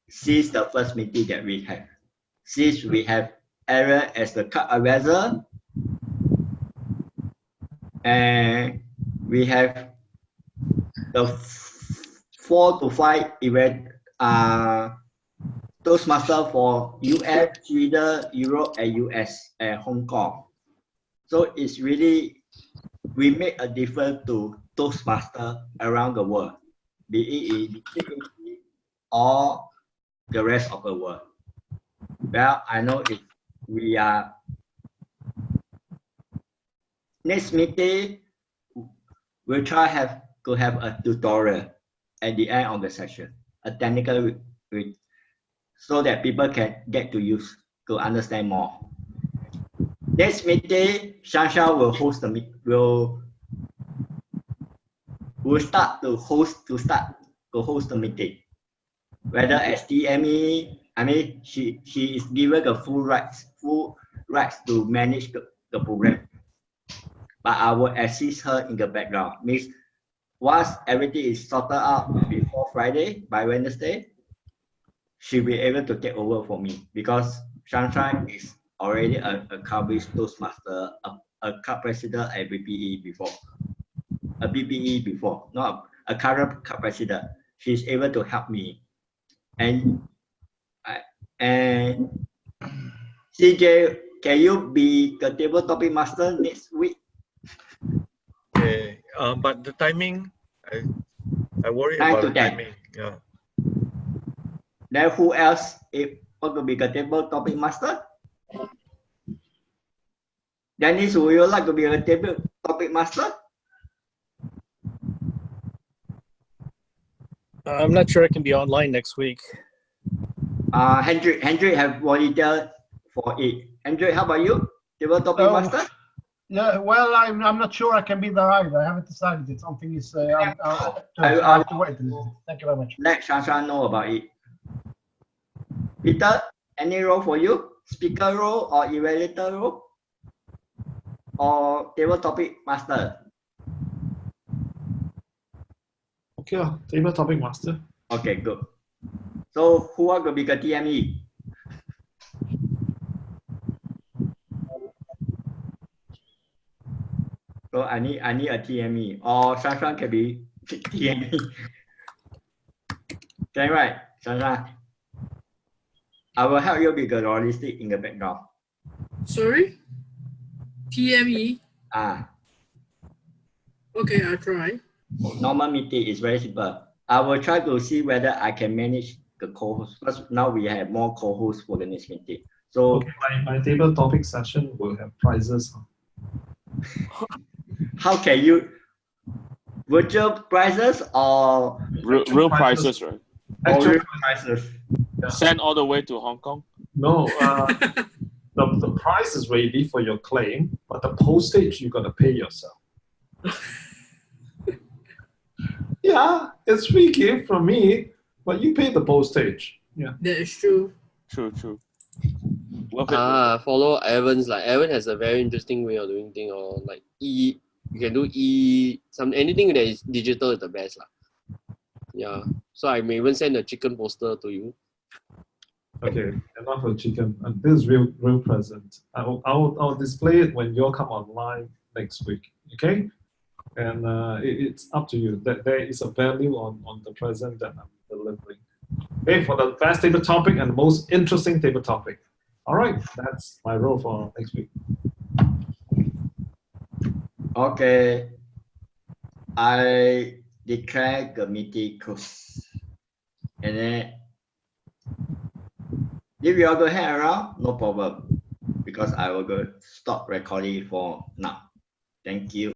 since the first meeting that we have. Since we have Aaron as the card advisor, and we have the 4 to 5 event Toastmasters for US, Sweden, Europe, and US and Hong Kong. So it's really, we make a difference to Toastmasters around the world, be it in TAC or the rest of the world. Well, I know if we are next meeting, we'll try to have a tutorial at the end of the session, a technical so that people can get to use to understand more. Next meeting, Shansha will host the will start to host the meeting. Whether as TME, I mean she is given the full rights to manage the program. But I will assist her in the background. Means once everything is sorted out before Friday, by Wednesday, she'll be able to take over for me because Sunshine is already a accomplished Toastmaster, a club president at BPE before, not a current club president. She's able to help me. And CJ, can you be the table topic master next week? Okay, but the timing, I worry about the timing. Yeah. Then who else is going to be the table topic master? Dennis, would you like to be a table topic master? I'm not sure I can be online next week. Hendrik have volunteered for it. Hendrik, how about you? Table topic master? Yeah, well, I'm not sure I can be there either. I haven't decided it. Something is. I have to wait. Thank you very much. Let Shansha know about it. Peter, any role for you? Speaker role or evaluator role? Or table topic master? Okay, table topic master. Okay, good. So who are going to be the TME? So I need a TME, or Shanshan can be TME. Okay, right, Shanshan. I will help you with the logistic in the background. Sorry? TME? Okay, I'll try. Normal meeting is very simple. I will try to see whether I can manage the co-host. Because now we have more co-hosts for the next meeting. So okay, my table topic session will have prizes. How can you virtual prizes or real prizes, right? Actual real prizes. Yeah. Send all the way to Hong Kong? No, the price is ready for your claim, but the postage you gotta pay yourself. Yeah, it's free gift from me, but you pay the postage. Yeah, that is true. True. Follow Evan's. Like Evan has a very interesting way of doing things, or like you can do anything that is digital is the best lah. Yeah, so I may even send a chicken poster to you. okay, enough of chicken. And this is real present. I'll display it when you all come online next week. Okay, and it's up to you. That there is a value on the present that I'm delivering. Okay, for the best table topic and the most interesting table topic. All right, that's my role for next week. Okay, I declare the meeting closed. And then if you are going to hang around, no problem, because I will go stop recording for now. Thank you.